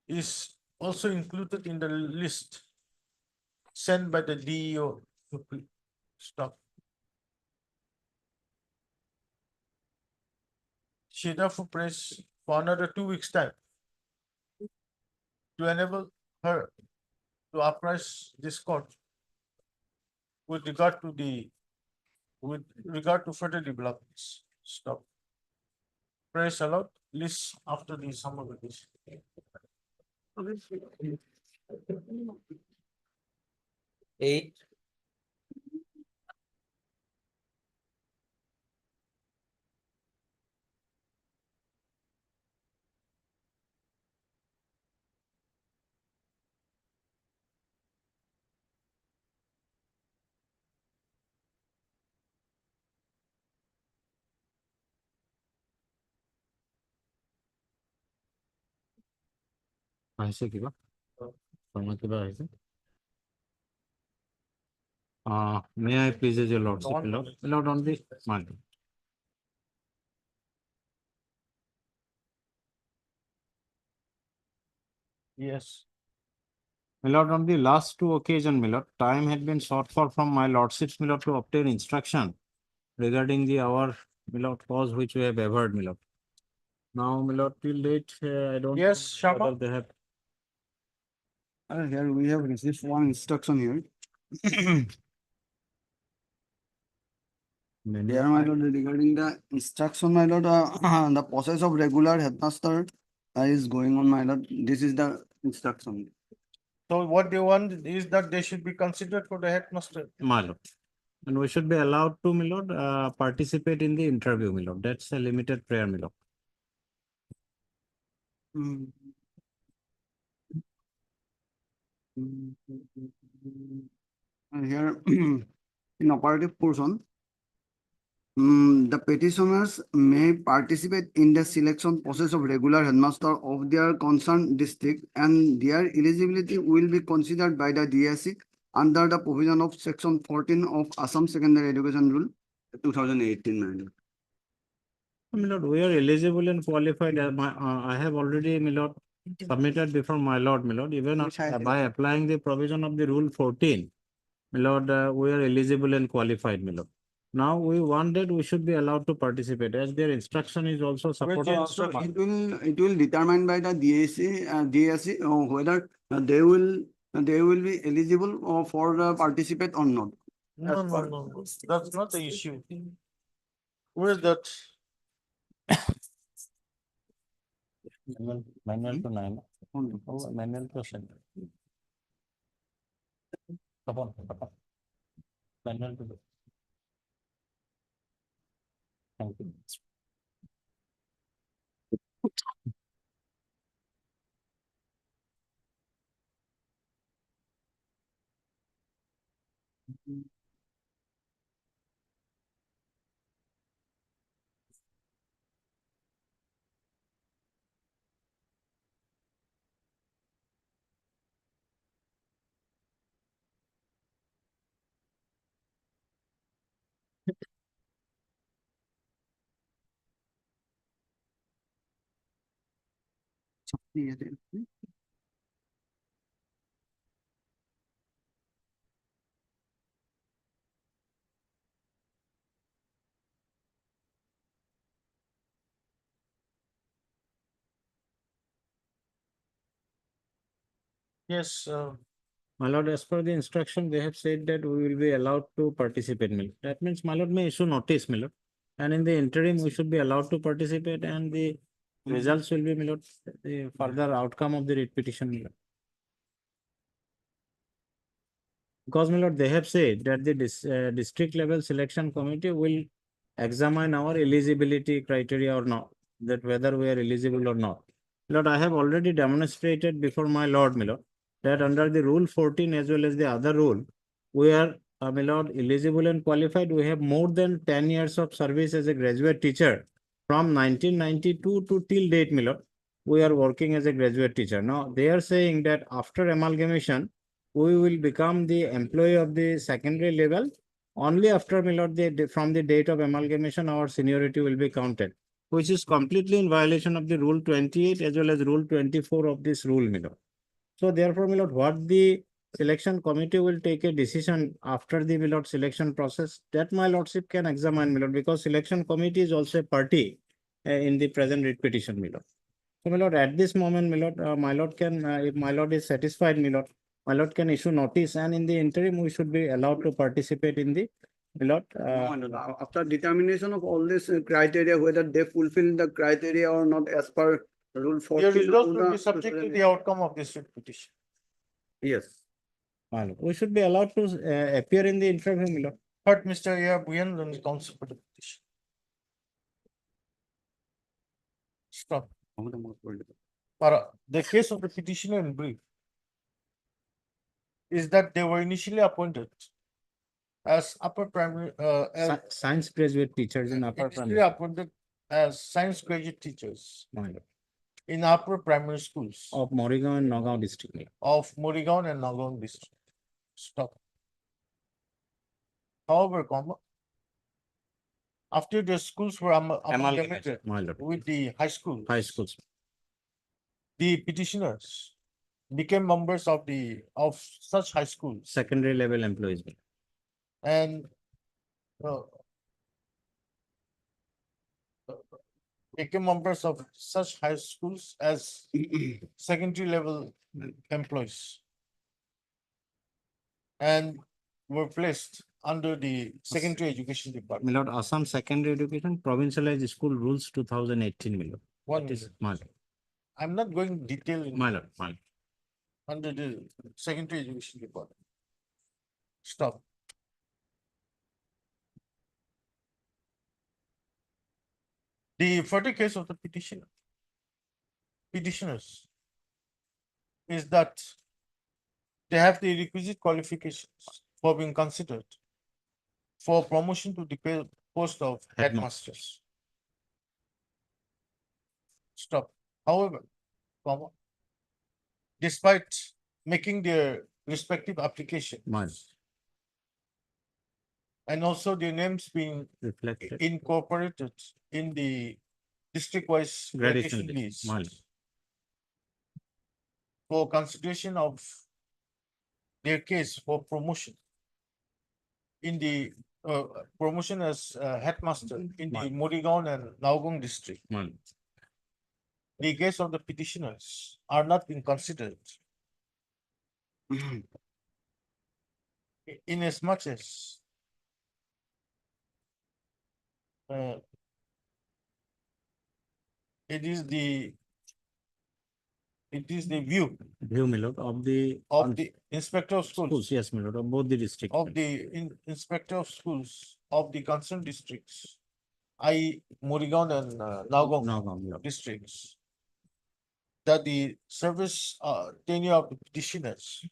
is also included in the list sent by the DEO to stop. She therefore prays for another 2 weeks' time to enable her to apprise this court with regard to further developments. Stop. Praise allowed, list after the summer vacation. 8, আহিছে কিবা ফৰ্মত কিবা আহিছে may I please as your lordship Lord on the matter. Yes. My lord, on the last two occasions, my lord, time had been sought for from my lordship's, my lord, to obtain instruction regarding the our, my lord, cause which we have averred, my lord. Now, my lord, till date, I don't. Yes, know whether Shama. They have. Here we have received one instruction here. Here, my lord, regarding the instruction, my lord, the process of regular headmaster is going on, my lord. This is the instruction. So what they want is that they should be considered for the headmaster. My lord. And we should be allowed to, my lord, participate in the interview, my lord. That's a limited prayer, my lord. Mm. And here, in operative portion, the petitioners may participate in the selection process of regular headmaster of their concerned district, and their eligibility will be considered by the DSC under the provision of section 14 of Assam Secondary Education Rule 2018. Madam. My lord, we are eligible and qualified. I have already, my lord, submitted before my lord, my lord, even by applying the provision of the rule 14. My lord, we are eligible and qualified, my lord. Now we want that we should be allowed to participate as their instruction is also supported. It will determine by the DSC whether they will be eligible for the participate or not. No. That's not the issue. Where's that? Manual to 9. Manual to 7. Manual to. Thank you. Yes, My lord, as per the instruction, they have said that we will be allowed to participate, my lord. That means my lord may issue notice, my lord. And in the interim, we should be allowed to participate and the results will be, my lord, the further outcome of the writ petition, my lord. Because, my lord, they have said that the district level selection committee will examine our eligibility criteria or not, that whether we are eligible or not. Lord, I have already demonstrated before my lord, my lord, that under the rule 14 as well as the other rule, we are, my lord, eligible and qualified. We have more than 10 years of service as a graduate teacher from 1992 to till date, my lord. We are working as a graduate teacher. Now, they are saying that after amalgamation, we will become the employee of the secondary level only after, my lord, from the date of amalgamation, our seniority will be counted, which is completely in violation of the rule 28 as well as rule 24 of this rule, my lord. So therefore, my lord, what the selection committee will take a decision after the, my lord, selection process, that my lordship can examine, my lord, because selection committee is also a party in the present writ petition, my lord. So, my lord, at this moment, my lord can, if my lord is satisfied, my lord can issue notice, and in the interim, we should be allowed to participate in the, my lord. After determination of all this criteria, whether they fulfill the criteria or not as per rule 14. your results will be subject to the outcome of this writ petition. Yes. My lord. We should be allowed to appear in the interview, my lord. But Mr. Yabuyan on the counsel for the petition. Stop. But the case of the petitioner in brief is that they were initially appointed as upper primary, Science graduate teachers in upper initially primary. appointed as science graduate teachers My lord. in upper primary schools Of Morigaon and Nagaon district. my lord. of Morigaon and Nagaon district. Stop. However, after the schools were amalgamated My lord. with the high schools, High schools. the petitioners became members of such high schools Secondary level employees. my and uh, became members of such high schools as secondary level employees and were placed under the secondary education My department. lord, Assam Secondary Education Provincialized School Rules 2018. My lord. One It is is, my lord. I'm not going detail in My lord. My lord. under the secondary education department. Stop. The further case of the petitioners is that they have the requisite qualifications for being considered for promotion to the post of headmasters. Stop. However, despite making their respective applications My lord. and also their names being Reflected. incorporated in the district-wise Gradation gradation list. My lord. list for consideration of their case for promotion in the promotion as headmaster in the Morigaon and Naugong district. My lord. The case of the petitioners are not being considered in as much as it is the view View, my lord, of the. of the inspector of Schools, schools, yes, my lord, of both the districts. of the inspector of schools of the concerned districts, i.e. Morigaon and Naugong Nagaon, my lord. districts, that the service tenure of the petitioners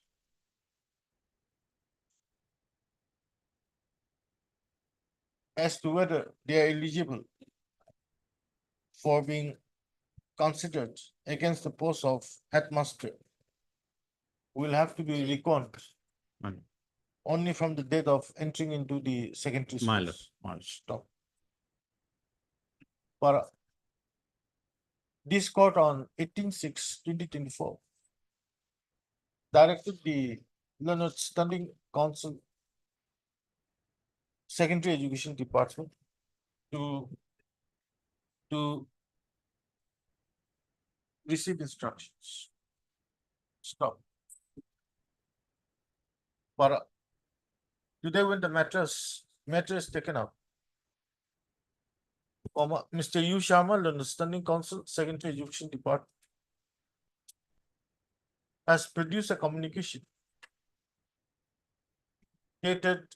as to whether they are eligible for being considered against the post of headmaster will have to be reckoned My lord. only from the date of entering into the secondary My lord. schools. My lord. Stop. But this court on 18/6/2024 directed the Learned Standing Council Secondary Education Department to receive instructions. Stop. But today when the matter is taken up, Mr. U. Sharma, Learned Standing Council Secondary Education Department has produced a communication dated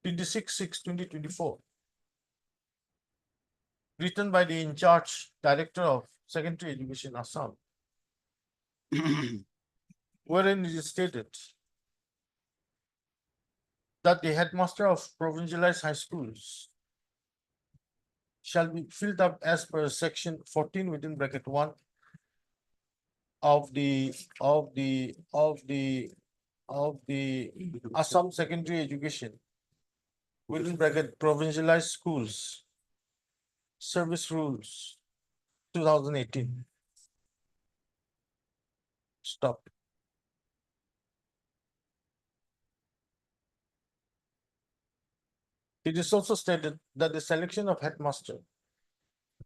26/6/2024, written by the in-charge Director of Secondary Education Assam, wherein it is stated that the headmaster of provincialized high schools shall be filled up as per section 14 within bracket 1 of the Assam Secondary Education within bracket provincialized schools service rules 2018. Stop. It is also stated that the selection of headmaster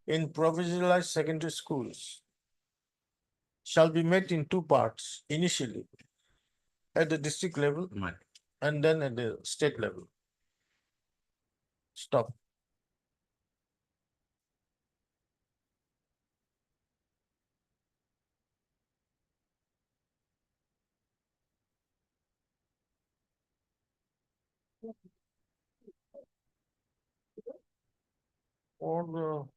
in provincialized secondary schools shall be made in two parts initially at the district level My lord. and then at the state level. Stop. or the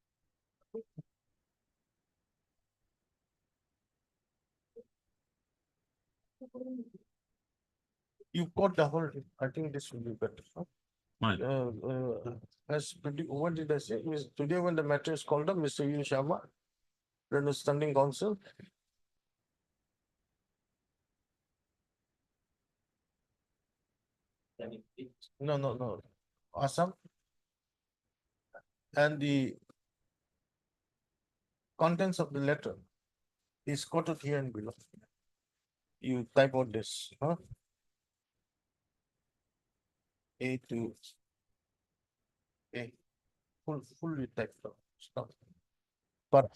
you've got double. I think this will be better. Huh? Fine. As what did I say? Today when the matter is called up, Mr. Yu Sharma, then the standing counsel. No. Assam. And the contents of the letter is quoted here and below. You type out this, huh? A to A. Fully typed out. Stop. But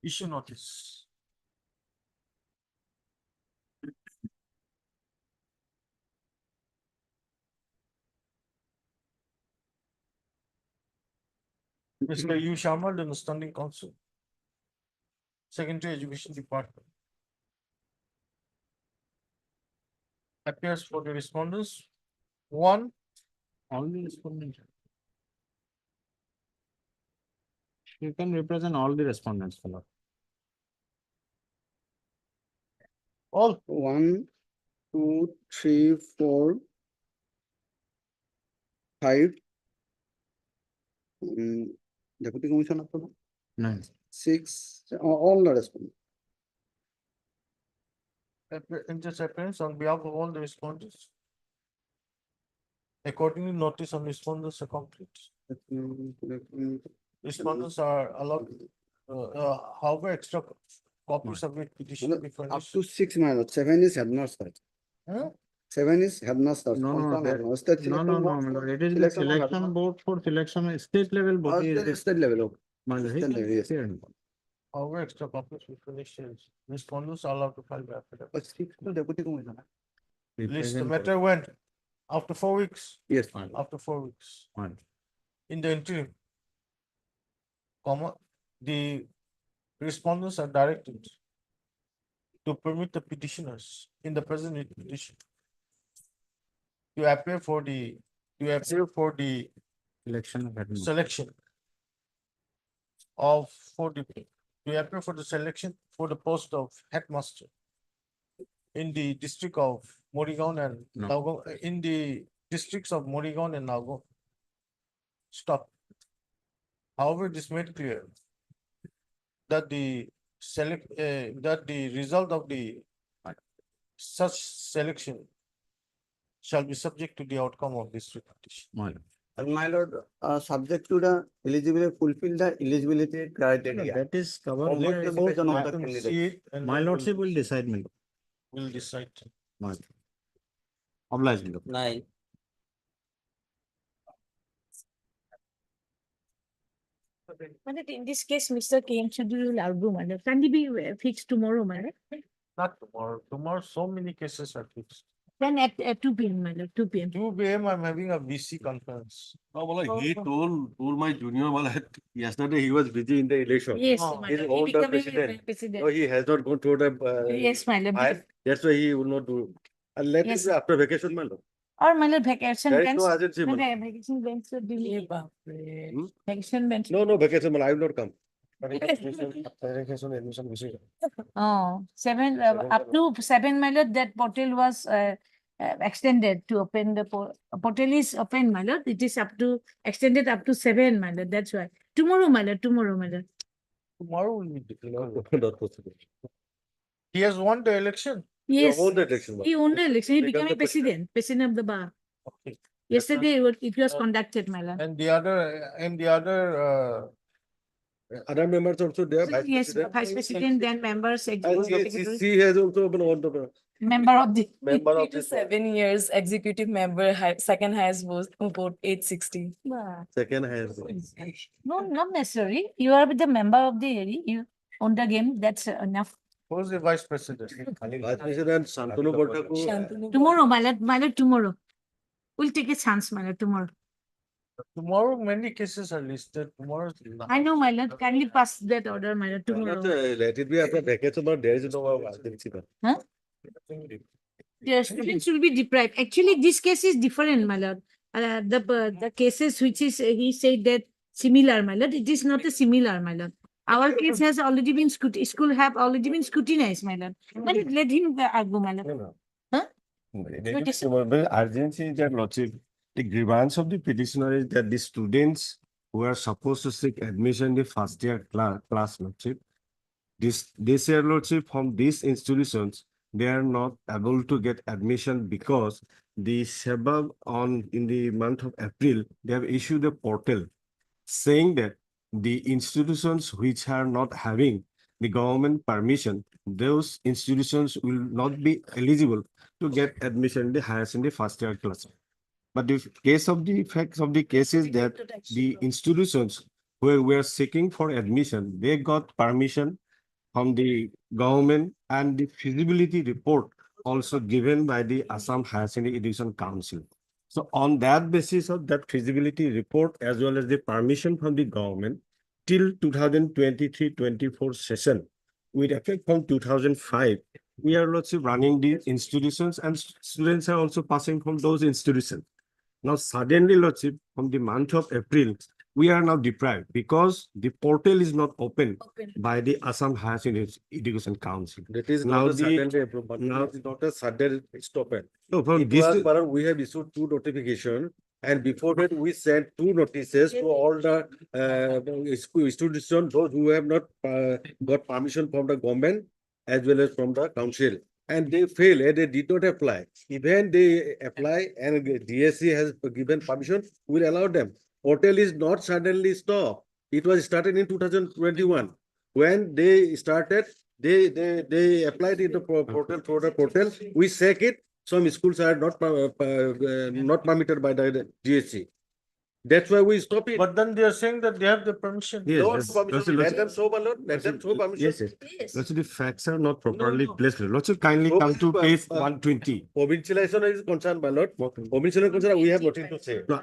issue notice. Mr. Yu Sharma, the standing counsel. Secondary Education Department. Appears for the respondents. One, All the respondents. You can represent all the respondents, fellow. all, 1, 2, 3, 4, 5. Deputy Commissioner, No. 6, all the respondents. appearance on behalf of all the respondents. Accordingly, notice on respondents are complete. Respondents are allowed, however, extra copies of the petition be Up furnished. to 6 minutes. 7 is headmaster. Huh? 7 is headmaster. No, Confirm that- headmaster. No, Selection no, board my for lord. It is the selection of selection headmaster. board for selection, state level body is this. State level. Okay. My lord, he State can level, yes. appear. However, extra copies be furnished. Respondents are allowed to file the affidavit. But 6 to deputy commissioner. List the Represent- matter when? After 4 weeks? Yes. My lord. After 4 weeks. My lord. In the interim, the respondents are directed to permit the petitioners in the present petition to appear for the Election of headmaster. selection of to appear for the selection for the post of headmaster in the district of Morigaon and No. Nagaon, in the districts of Morigaon and Nagaon. Stop. However, it is made clear that the result of the such selection shall be subject to the outcome of this petition. My lord. And my lord, subject to the eligibility, fulfill the eligibility criteria. That is covered. Of there. the based on Let the them candidate. see it and My then lordship will decide, my lord. will decide. My lord. Oblige, my lord. 9. But in this case, Mr. King should will argue, madam. Can it be fixed tomorrow, madam? Not tomorrow. Tomorrow, so many cases are fixed. Then at 2 p.m., madam, 2 p.m. 2 p.m. I'm having a VC conference. No, well, he Oh. told my junior, well, yesterday he was busy in the election. Yes, Oh, madam. he's owned the becoming a president. president. No, he has not gone through the. Yes, madam. file. That's why he will not do. And let Yes. it be after vacation, my lord. Or madam, vacation There is bench. no urgency, my lord. Madam, vacation bench should be. Hmm? Vacation bench. No, vacation, my lord, I will not come. Oh, 7, up to 7, my lord, that portal was extended to open the portal is open, my lord. It is up to extended up to 7, my lord. That's why. Tomorrow, my lord, tomorrow, my lord. Tomorrow will be difficult. Not possible. He has won the election. Yes, won the election, my he won the election. He Become became a the president. president of the bar. Okay. Yesterday, it was conducted, my lord. And the other, Other members also there. So, vice yes, president. vice president, then members, And executive she secretary, has also been one of the member of the. member 3 of to this 7 years, executive member, second highest vote 860. Wow. second highest. No, not necessary. You are with the member of the area. You own the game. That's enough. who's the vice president? Vice President Santanu Bortaku. Shantanu. Tomorrow, my lord, tomorrow. We'll take a chance, my lord, tomorrow. Tomorrow, many cases are listed. Tomorrow. I know, my lord. Kindly pass that order, my lord, tomorrow. Let it be after vacation, but there is no urgency. The students will be deprived. Actually, this case is different, my lord. the cases which is, he said that similar, my lord, it is not a similar, my lord. Our case has already been school have already been scrutinized, my lord. But let him argue, my lord. Huh? What is- The urgency is that lordship, the grievance of the petitioner is that the students who are supposed to seek admission in the first year class lordship, this year lordship from these institutions, they are not able to get admission because the SEBA in the month of April, they have issued a portal saying that the institutions which are not having the government permission, those institutions will not be eligible to get admission in the higher secondary first year class. But the case of the facts of the case is that the institutions where we are seeking for admission, they got permission from the government and the feasibility report also given by the Assam Higher Secondary Education Council. So on that basis of that feasibility report as well as the permission from the government till 2023-24 session, with effect from 2005, we are also running the institutions and students are also passing from those institutions. Now suddenly, lordship, from the month of April, we are now deprived because the portal is not open by the Assam Higher Secondary Education Council. That is Now not a the- sudden approval, now- it is not a sudden stop. No, from It this, was, Bharat, we have issued 2 notification, and before that, we sent 2 notices to all the institutions, those who have not got permission from the government as well as from the council. And they fail, and they did not apply. Even they apply and DSC has given permission, we'll allow them. Portal is not suddenly stopped. It was started in 2021. When they started, they applied in the portal, through the portal. We check it. Some schools are not permitted by the GSC. That's why we stop it. But then they are saying that they have the permission. yes, No yes, permission. lordship, Let them show, my lord. Let them show permission. yes, yes. Yes. Lordship, the facts are not properly no. placed. Lordship, kindly So, come to page uh, 120. Provincialization is concerned, my lord. Provincialization concerned, we have nothing to say. No,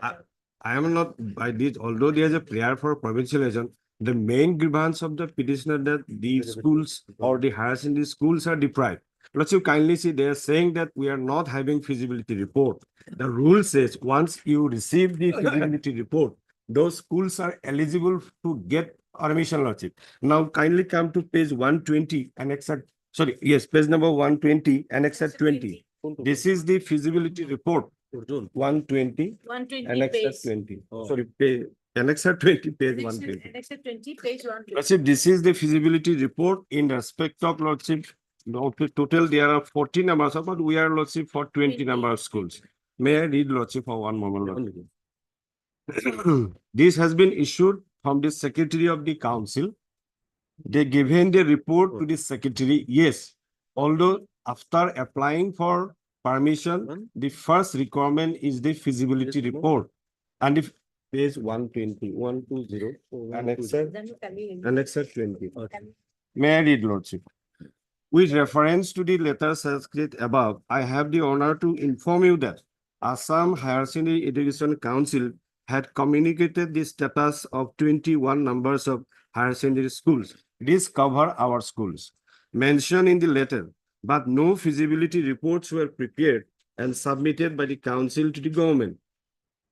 I am not by this, although there is a prayer for provincialization, the main grievance of the petitioner that the schools or the higher secondary schools are deprived. Let's you kindly see, they are saying that we are not having feasibility report. The rule says once you receive the feasibility report, those schools are eligible to get admission, lordship. Now kindly come to page 120 and accept, sorry, yes, page number 120 and accept 20. This is the feasibility report. 120 120 and page. accept 20. Sorry, page, annexure 20, page Annexure 120. annexure 20, page 120. Lordship, this is the feasibility report in respect of lordship. Total, there are 40 numbers, but we are lordship for 20 number of schools. May I read lordship for one moment? Lordship? This has been issued from the Secretary of the Council. They given the report to the Secretary. Yes, although after applying for permission, the first requirement is the feasibility report. And if page 120, 120, annexure 20. May I read, lordship? With reference to the letter subscript above, I have the honor to inform you that Assam Higher Secondary Education Council had communicated the status of 21 numbers of higher secondary schools. These cover our schools mentioned in the letter, but no feasibility reports were prepared and submitted by the council to the government.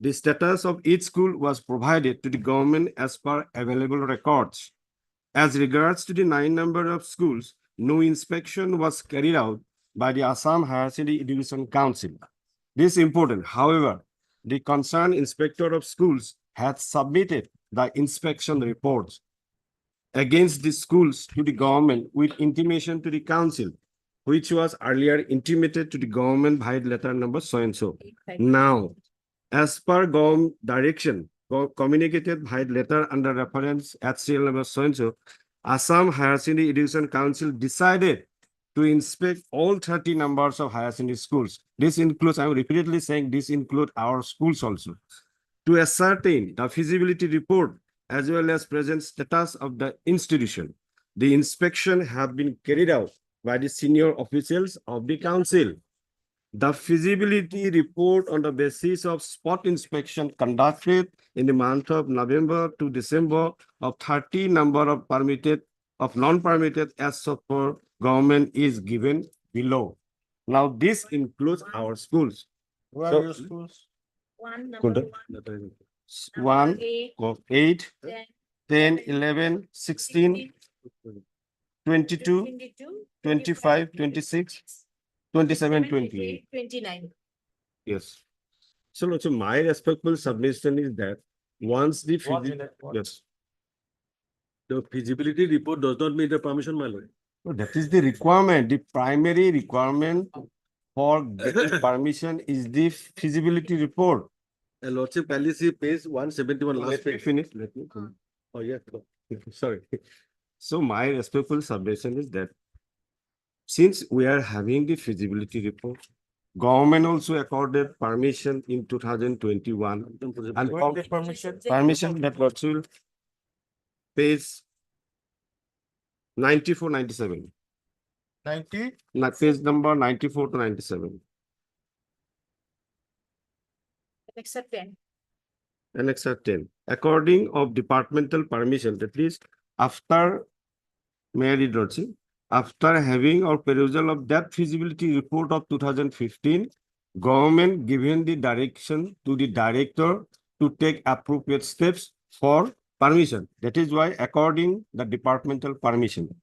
The status of each school was provided to the government as per available records. As regards to the 9 number of schools, no inspection was carried out by the Assam Higher Secondary Education Council. This is important. However, the concerned inspector of schools had submitted the inspection reports against the schools to the government with intimation to the council, which was earlier intimated to the government by letter number so and so. Now, as per government direction communicated by letter under reference at serial number so and so, Assam Higher Secondary Education Council decided to inspect all 30 numbers of higher secondary schools. This includes, I'm repeatedly saying, this includes our schools also, to ascertain the feasibility report as well as present status of the institution. The inspection have been carried out by the senior officials of the council. The feasibility report on the basis of spot inspection conducted in the month of November to December of 30 number of permitted, of non-permitted as so for government is given below. Now, this includes our schools. Where So- are your schools? One, Good. number one. One, Eight, 8, 10, 10, 11, 16, 22, 22, 25, 26, 27, 28. 29. Yes. So my respectful submission is that once the yes, The feasibility report does not meet the permission, my lord. so that is the requirement. The primary requirement for getting permission is the feasibility report. A lordship policy page 171 last Let me page. finish. Let me finish. Oh, yeah. Sorry. So my respectful submission is that since we are having the feasibility report, government also accorded permission in 2021 and What the permission? permission that was to page 94, 97. 90? Page number 94 to 97. Except 10. Annex 10. According of departmental permission, that is after Mary Lordship, after having or perusal of that feasibility report of 2015, government given the direction to the director to take appropriate steps for permission. That is why according the departmental permission.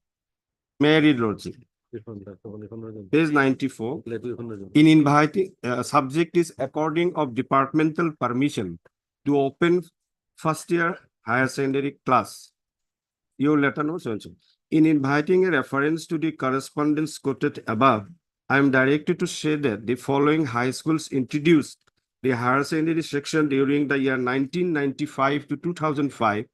Mary Lordship, page 94. In inviting, subject is according of departmental permission to open first year higher secondary class. Your letter notes also. In inviting a reference to the correspondence quoted above, I am directed to say that the following high schools introduced the higher secondary section during the year 1995 to 2005,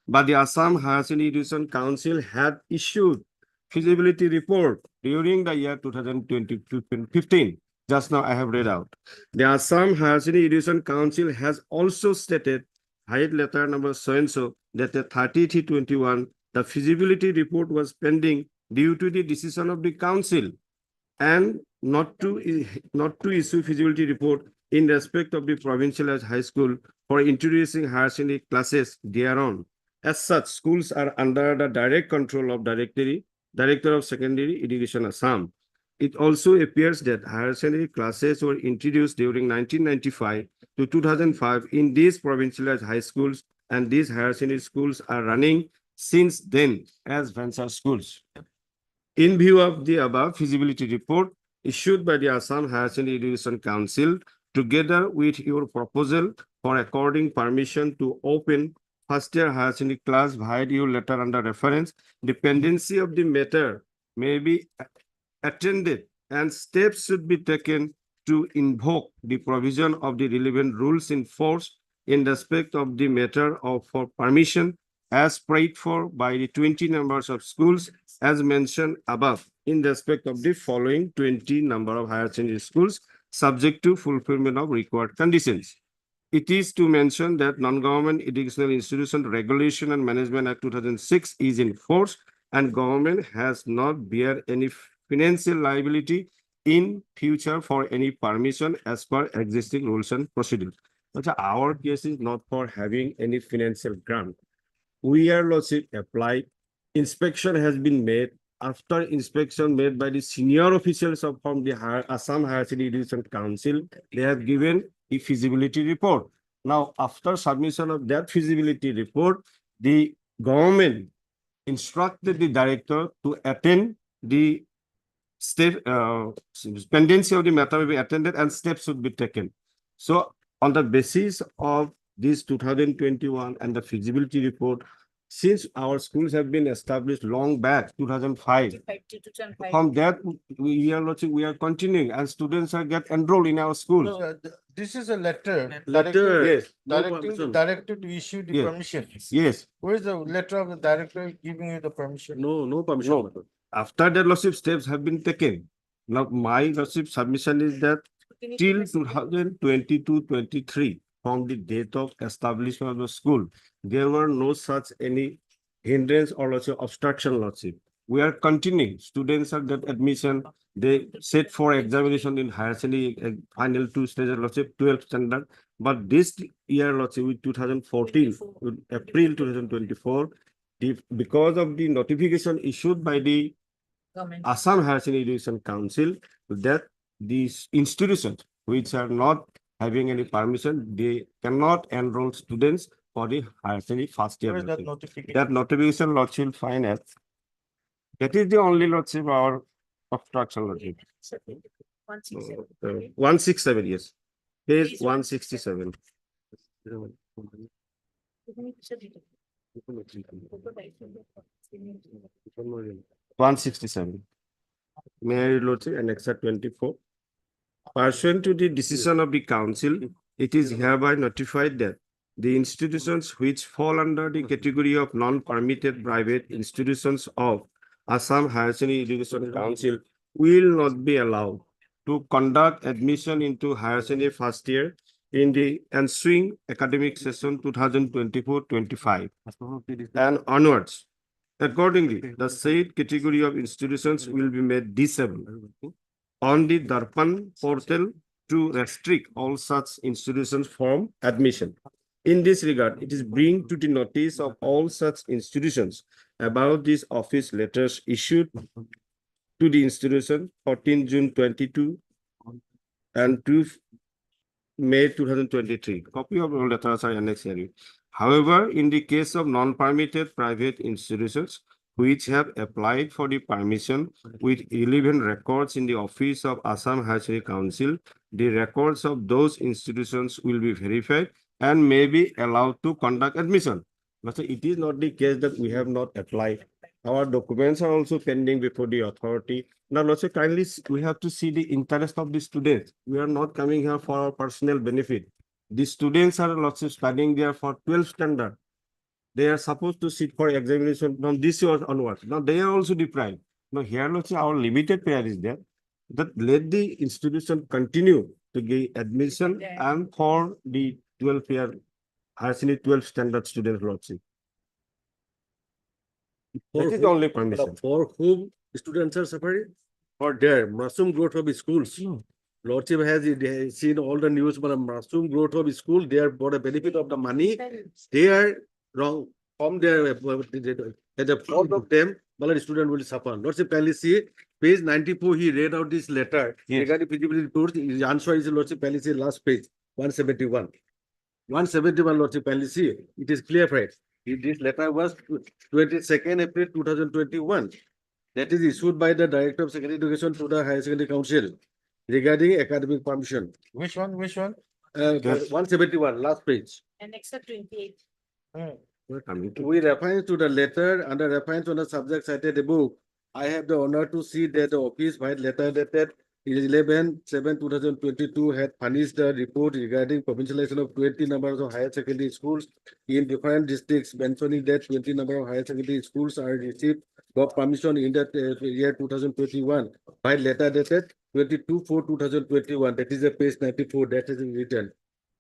but the Assam Higher Secondary Education Council had issued feasibility report during the year 2015. Just now I have read out. The Assam Higher Secondary Education Council has also stated, high letter number so-and-so, that the 30/21, the feasibility report was pending due to the decision of the council and not to issue feasibility report in respect of the provincial high school for introducing higher secondary classes thereon. As such, schools are under the direct control of Director of Secondary Education Assam. It also appears that higher secondary classes were introduced during 1995 to 2005 in these provincial high schools, and these higher secondary schools are running since then as venture schools. In view of the above feasibility report issued by the Assam Higher Secondary Education Council, together with your proposal for according permission to open first year higher secondary class via your letter under reference, dependency of the matter may be attended and steps should be taken to invoke the provision of the relevant rules in force in respect of the matter of for permission as prayed for by the 20 numbers of schools as mentioned above in respect of the following 20 number of higher secondary schools subject to fulfillment of required conditions. It is to mention that Non-Government Educational Institution Regulation and Management Act 2006 is in force and government has not bear any financial liability in future for any permission as per existing rules and procedures. But our case is not for having any financial grant. We are lordship applied. Inspection has been made. After inspection made by the senior officials of from the Assam Higher Secondary Education Council, they have given a feasibility report. Now, after submission of that feasibility report, the government instructed the director to attend the step, pendency of the matter will be attended and steps should be taken. So on the basis of this 2021 and the feasibility report, since our schools have been established long back, 2005, from that we are continuing and students are get enrolled in our schools. No, this is a letter. Letter. Yes. Directing the director to issue the Yes. permission. Yes. Where's the letter of the director giving you the permission? No permission. No. After that lordship steps have been taken. Now my lordship submission is that till 2022-23, from the date of establishment of the school, there were no such any hindrance or lordship obstruction lordship. We are continuing. Students are get admission. They set for examination in higher secondary final 2 stages lordship 12th standard. But this year lordship with 2014, with April 2024, because of the notification issued by the Assam Higher Secondary Education Council, that these institutions which are not having any permission, they cannot enroll students for the higher secondary first year. Where is that lordship. notification? That notification lordship will find as that is the only lordship our obstruction lordship. 167, yes. Page 167. 167. May I read lordship Annex 24? Pursuant to the decision of the council, it is hereby notified that the institutions which fall under the category of non-permitted private institutions of Assam Higher Secondary Education Council will not be allowed to conduct admission into higher secondary first year in the ensuing academic session 2024-25 and onwards. Accordingly, the said category of institutions will be made disabled on the Darpan portal to restrict all such institutions from admission. In this regard, it is bring to the notice of all such institutions about these office letters issued to the institution 14 June 22 and 2 May 2023. Copy of all letters are annexed here. However, in the case of non-permitted private institutions which have applied for the permission with 11 records in the office of Assam Higher Secondary Council, the records of those institutions will be verified and may be allowed to conduct admission. But it is not the case that we have not applied. Our documents are also pending before the authority. Now, also kindly, we have to see the interest of the students. We are not coming here for our personal benefit. The students are lots of studying there for 12th standard. They are supposed to sit for examination from this year onwards. Now, they are also deprived. Now, here also our limited prayer is there that let the institution continue to give admission and for the 12th year, higher secondary 12th standard students, lordship. That is the only permission. For whom students are suffering? For their mushroom growth of schools. Lordship has seen all the news about mushroom growth of school. They are for the benefit of the money. They are wrong from their at the fault of them. But the student will suffer. Lordship kindly see page 94. He read out this letter regarding feasibility report. His answer is Lordship kindly see last page 171. 171 Lordship kindly see. It is clear, right? This letter was 22nd April 2021. That is issued by the Director of Secondary Education to the Higher Secondary Council regarding academic permission. Which one? Which one? 171, last page. Annex 28. We reference to the letter under reference on the subject cited above. I have the honor to see that the office by letter dated 11/7/2022 had furnished the report regarding provincialization of 20 numbers of higher secondary schools in different districts, mentioning that 20 number of higher secondary schools are received got permission in that year 2021 by letter dated 22/4/2021. That is the page 94 that is written.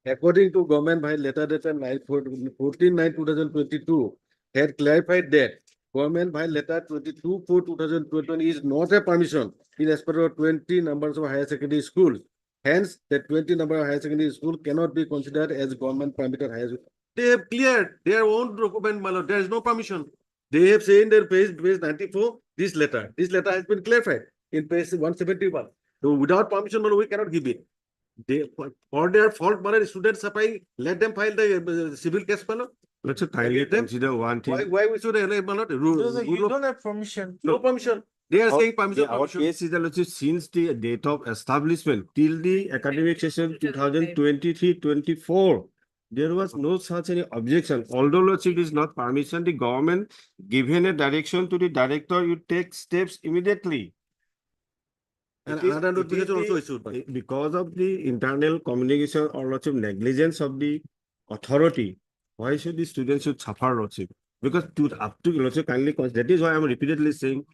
According to government by letter dated 14/9/2022 had clarified that government by letter 22/4/2021 is not a permission in respect of 20 numbers of higher secondary schools. Hence, the 20 number of higher secondary school cannot be considered as government permitted higher school. They have cleared their own document, my lord. There is no permission. They have said in their page 94, this letter has been clarified in page 171. So without permission, my lord, we cannot give it. They, for their fault, my lord, students supplying, let them file the civil case, my lord. Let's kindly consider one thing. Why we should, my lord, You don't have permission. no permission. They are saying permission. Our case is that since the date of establishment till the academic session 2023-24, there was no such any objection. Although it is not permission, the government given a direction to the director, you take steps immediately. And It is- another it is notification also the- issued. Because of the internal communication or lots of negligence of the authority, why should the students should suffer lordship? Because up to lordship kindly, that is why I'm repeatedly saying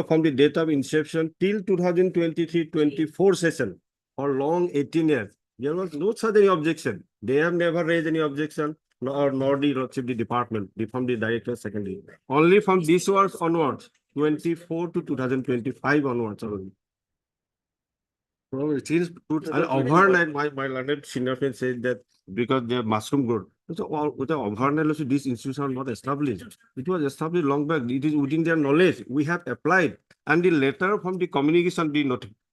from the date of inception till 2023-24 session for long 18 years, there was no such any objection. They have never raised any objection, nor the lordship the department, from the director secondary. Only from this years onwards, 24 to 2025 onwards only. Well, since And overnight, my learned senior friend said that because they have mushroom growth. So with the overnight, also, these institutions are not established. It was established long back. It is within their knowledge. We have applied. And the letter from the communication,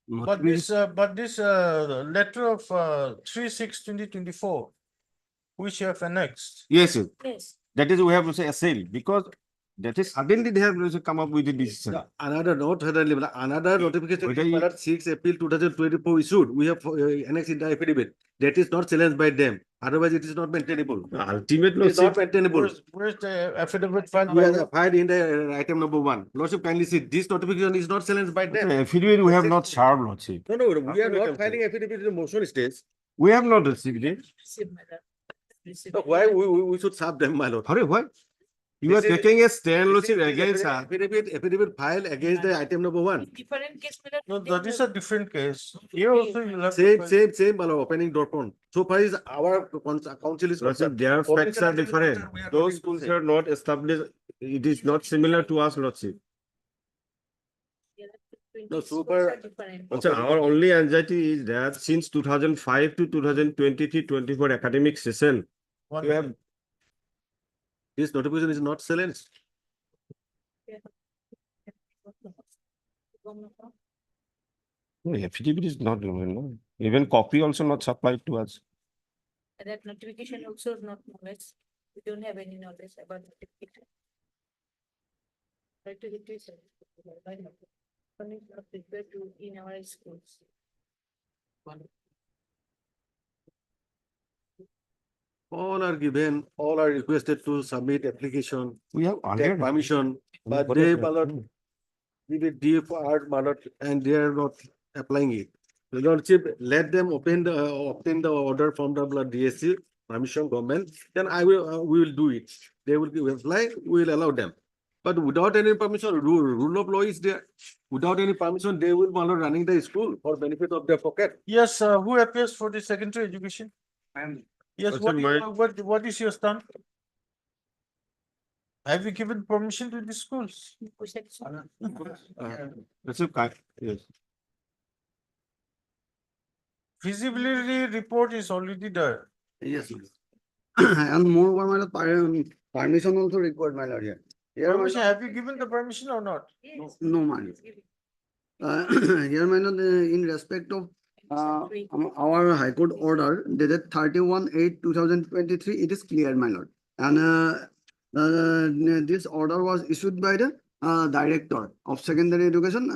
But this letter of 3/6/2024, which you have annexed. Yes, yes. Yes. That is, we have to say a sale because that is suddenly they have also come up with a decision. Another note, another notification, Whether you- 6 April 2024 issued, we have annexed in the affidavit. That is not challenged by them. Otherwise, it is not maintainable. Ultimate It is not lordship, maintainable. Where's the affidavit filed We by? have filed in the item number 1. Lordship kindly see, this notification is not challenged by them. affidavit we have not served lordship. No, we are not filing affidavit in the motion stage. We have not received it. Receive, my lord. Receive. So why we should serve them, my lord? Hurry, what? You are This is- taking a stand This lordship is against us. affidavit filed against the item number 1. Different case, my No, lord. that is a different case. Here also you'll have. to Same, my lord, opening door point. So far is our council is Lordship, concerned. their facts are Official different. affidavit, we are Those going to schools say. are not established. It is not similar to us lordship. No, super- Also, our only anxiety is that since 2005 to 2023-24 academic session, One you have This notification is not challenged. no, affidavit is not, no. Even copy also not supplied to us. That notification also is not knowledge. We don't have any knowledge about notification. Try to hit this. One is not prepared to in our schools. All are given, all are requested to submit application, We have take already. permission, but What they, is that? my lord, give it deep art, my lord, and they are not applying it. The lordship, let them obtain the order from the DSC, permission government, then we will do it. They will apply, we will allow them. But without any permission, rule of law is there. Without any permission, they will, my lord, running the school for benefit of their pocket. Yes, who appears for the secondary education? Yes, That's what, in my- what is your stand? Have you given permission to the schools? That's a, yes. Feasibility report is already there. Yes. And moreover, my lord, permission also required, my lord, here. Here, my Permission, lord, have you given the permission or not? no, my lord. Here, my lord, in respect of our High Court order dated 31/8/2023, it is clear, my lord. And this order was issued by the Director of Secondary Education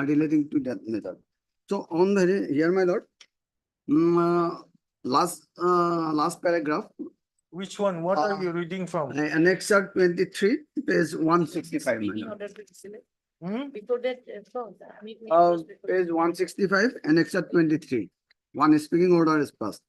relating to that matter. So on the here, my lord, last paragraph, Which one? What are you reading from? Annexure 23, page 165, my In lord. order to select. Hmm? Before that, Page 165, Annexure 23. One speaking order is passed.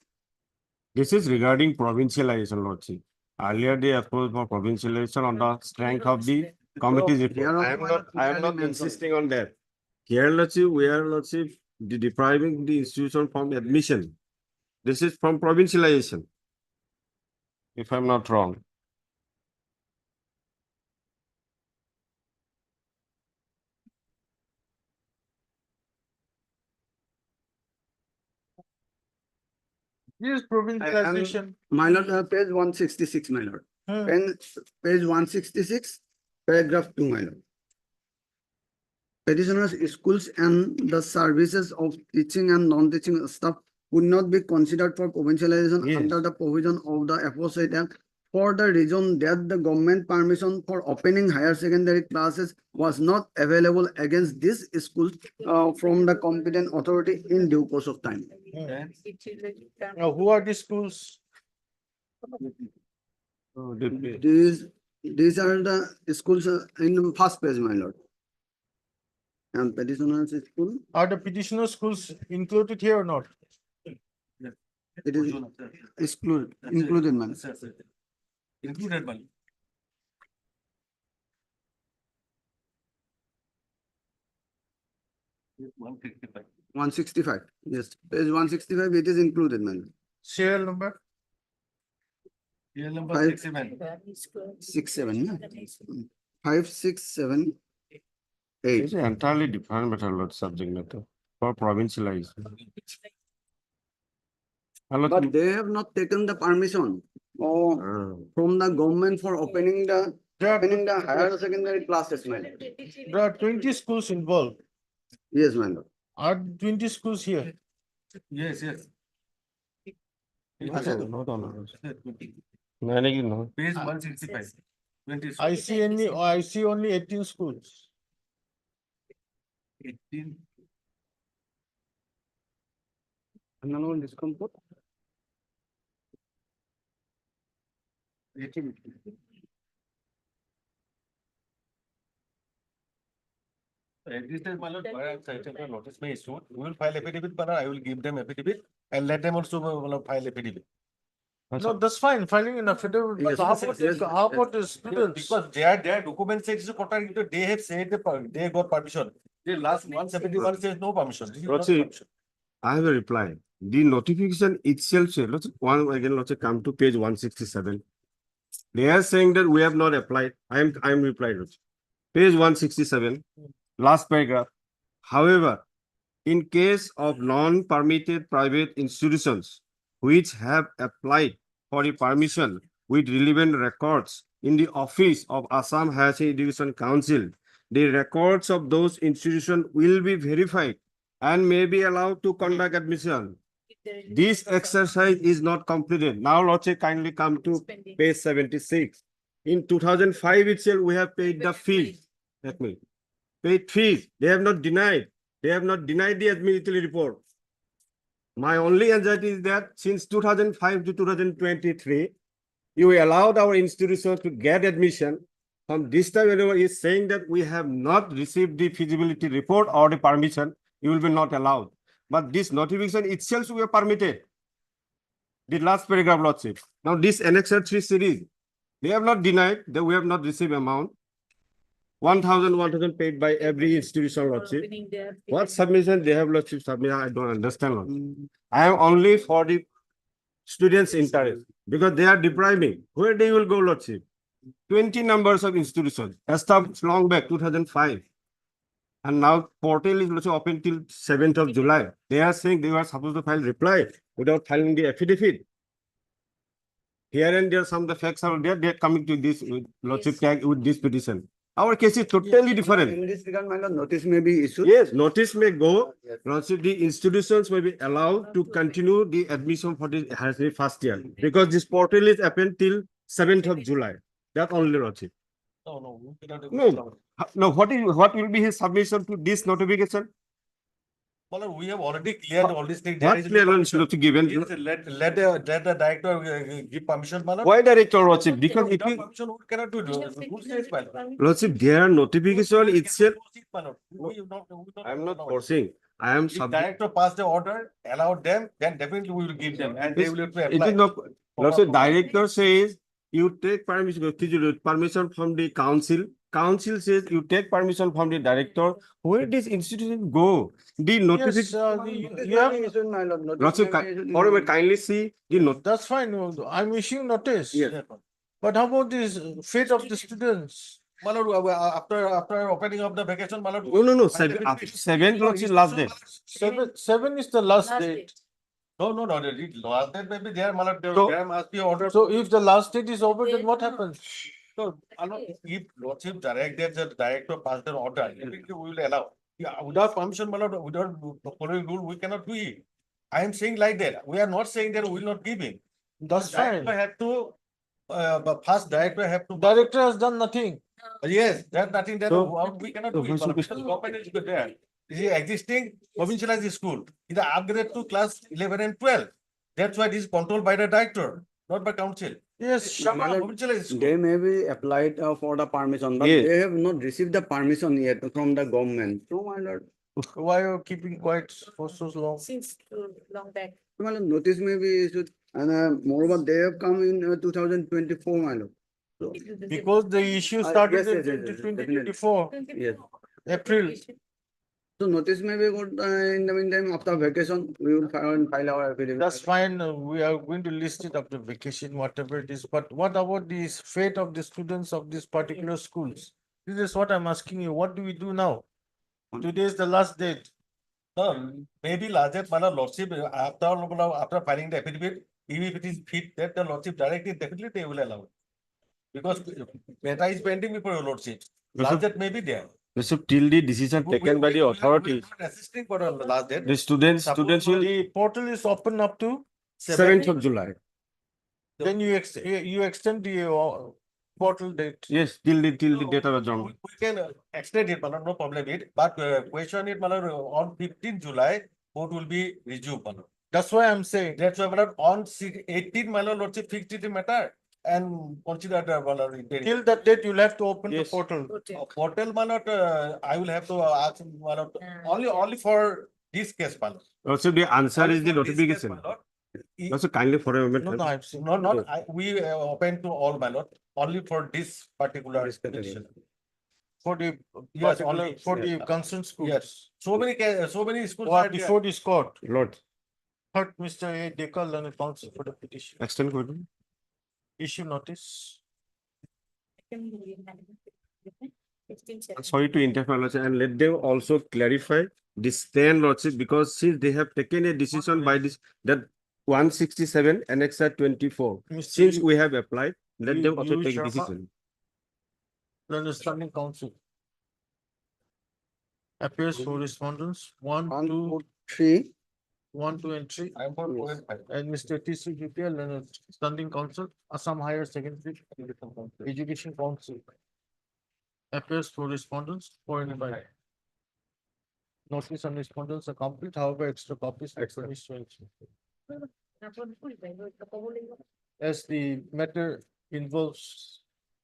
This is regarding provincialization, lordship. Earlier, they approached for provincialization on the strength of the committee's Here report. also, I am my not, lord, I am not clearly mentioned. insisting on that. Here, lordship, we are, lordship, depriving the institution from admission. This is from provincialization. If I'm not wrong. This is provincialization. My lord, page 166, my lord. Hmm. Page 166, paragraph 2, my lord. Petitioners, schools and the services of teaching and non-teaching staff would not be considered for provincialization Yes. under the provision of the aforesaid act for the reason that the government permission for opening higher secondary classes was not available against these schools from the competent authority in due course of time. Now, who are these schools? Oh, the- These are the schools in the first page, my lord. And petitioners school, Are the petitioner schools included here or not? it is included, my lord. Included money. One 165, yes, page 165, it is included, my lord. Serial number? Year number Five. 67. 67, no? 5, 6, 7, 8. It's an entirely different matter, Lord, subject matter for provincialization. Lord, But they have not taken the permission from the government for opening the higher secondary classes, my lord. There are 20 schools involved. Yes, my lord. Are 20 schools here? Yes, yes. Not on. No. Page 165. 20. I see only 18 schools. 18. No discomfort. 18. Existed, my lord, where I'm citing a notice may issue, we will file affidavit, but I will give them affidavit and let them also file affidavit. No, that's fine, filing an affidavit, but Yes, how yes, about, yes, how yes. about the students? Because their document says, they have said they got permission. The last 171 says no permission. This is not Rochi. permission. I have a reply. The notification itself says, let's come to page 167. They are saying that we have not applied. I am replied. Rochi. Page 167, last paragraph. However, in case of non-permitted private institutions which have applied for a permission with relevant records in the office of Assam Higher Education Council, the records of those institutions will be verified and may be allowed to conduct admission. This exercise is not completed. Now, let's kindly come to page 76. In 2005 itself, we have paid the fees. Let me paid fees. They have not denied. They have not denied the admittedly report. My only anxiety is that since 2005 to 2023, you allowed our institution to get admission. From this time, whenever is saying that we have not received the feasibility report or the permission, you will be not allowed. But this notification itself we are permitted. The last paragraph, Lordship. Now, this Annexure 3 series, they have not denied that we have not received amount. 1,000 paid by every institution, Lordship. What submission they have, Lordship, submit? I don't understand, Lordship. I am only for the students' interest because they are depriving. Where they will go, Lordship? 20 numbers of institutions established long back, 2005. And now portal is also open till 7th of July. They are saying they were supposed to file reply without filing the affidavit. Here and there, some of the facts are there. They are coming to this Lordship with this petition. Our case is totally different. In this regard, my lord, notice may be issued. Yes, notice may go. Lordship, the institutions may be allowed to continue the admission for the first year because this portal is open till 7th of July. That only, Lordship. No, we cannot. No, what will be his submission to this notification? Well, we have already cleared all these things. What clearance should be given? Yes, let the director give permission, Malad. Why director, Lordship? Because it Without will, permission, we cannot do it. Who says, Malad? Lordship, their notification itself. We not I am not forcing. I am If subject. director passed the order, allowed them, then definitely we will give them and they will have to It apply. is not, Lordship, director says you take permission from the council. Council says you take permission from the director. Where this institution go? The Yes, notification. you have, My lord, notice Lordship, may be issued in- or kindly see the note. that's fine, I'm issuing notice. Yes. But how about this fate of the students? Malad, after opening of the vacation, Malad. No. After 7th, Lordship, last day. 7 is the last date. No, the last date may be there, Malad. So- There must be order. So if the last date is over, then what happens? So, if Lordship directed the director passed an order, definitely we will allow. Yeah, without permission, Malad, without following rule, we cannot do it. I am saying like that. We are not saying that we will not give him. That's Director fine. have to, but first director have to. Director has done nothing. Yes, that nothing that So- we cannot so do we it. should be- Because government is good there. This is existing provincialized school. It is upgraded to class 11 and 12. That's why this is controlled by the director, not by council. Yes, Provincialized school. They may be applied for the permission, but Yes. they have not received the permission yet from the government. So, my lord, why are you keeping quiet for so long? Since long back. my lord, notice may be issued, and moreover, they have come in 2024, my lord. So, Because the issue yes, started yes, in yes, yes, definitely. 2024, yes. April. So notice may be good in the meantime, after vacation, we will file our affidavit. That's fine. We are going to list it after vacation, whatever it is. But what about the fate of the students of these particular schools? This is what I'm asking you. What do we do now? Today is the last date. No, maybe larger lordship after filing the affidavit, if it is fit that the lordship directly, definitely they will allow it. Because matter is pending before your lordship. Larger may be there. So till the decision taken by the authorities, Assisting for the last date. the students will The portal is open up to, 7th of July. then you extend the portal date. Yes, till the date of We adjournment. can extend it, no problem it, but question it, on 15th July, vote will be resumed. That's why I'm saying. That's why on 18th, lordship fixed it matter and consider the. Till that date, you'll have to open the Yes. portal. Portal, I will have to ask, only for this case, Also, the answer is the notification. Also, kindly for a moment. No, no, I've seen. No, not, we open to all, only for this particular petition. For the, Yes, particular, only- for the concerned schools. Yes, so many schools. Or are there. before this court, Lord, heard Mr. A. Dekal and counsel for the petition. extend question. Issue notice. Sorry to interfere, Lordship, and let them also clarify this stand, Lordship, because since they have taken a decision by this, that 167 annexer 24. Mr. Since You- we have applied, let them also you, take Sharma? decision. Understanding council. Appears for respondents, one, two, 3. 1, 2, and 3. I am for 4 and 5. And Mr. T.C. GPL and standing council, Assam Higher Secondary Education Council. Appears for respondents, 4 and 5. Notice and respondents are complete, however, extra copies. are furnished to ensure. As the matter involves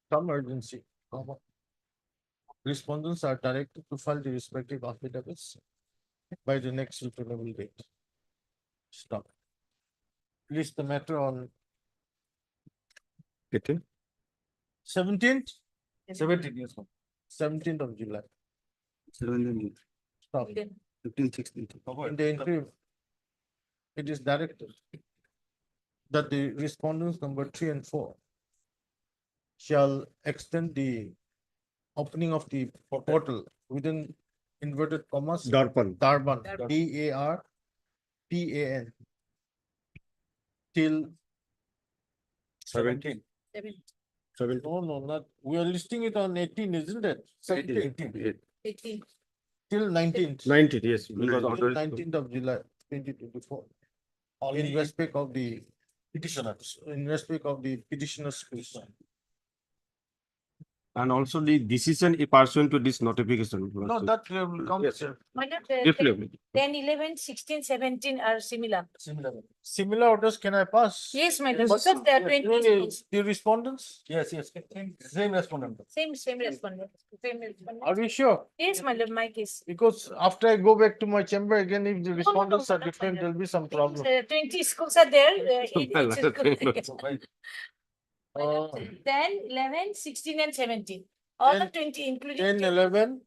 some urgency, respondents are directed to file the respective affidavits by the next returnable date. Stop. List the matter on Okay. 17th, 17 years. 17th of July. 7 Stop. 15, 16. In the interim, it is directed that the respondents number 3 and 4 shall extend the opening of the portal within inverted commas. Darpan. Darban, DARPAN. Till, 17. no, not, we are listing it on 18, isn't it? 17th. Till 19th. 19, yes. Till Because order is- 19th of July, 2024. In Only respect of the, petitioners. in respect of the petitioner's petition. And also the decision is pursuant to this notification. No, that will come. Yes. sir. Briefly. 10, 11, 16, 17 are similar. Similar. Similar orders can I pass? Yes, my lord, But because there are 20 schools. The respondents, Yes, same respondent. Same respondent. Same respondent. are we sure? Yes, my lord, my case. Because after I go back to my chamber again, if the no, respondents no, are not different, like there'll be some problem. 20 schools are there. Well, Uh, 10, 11, 16 and 17. All 10, are 20 including 10, 11,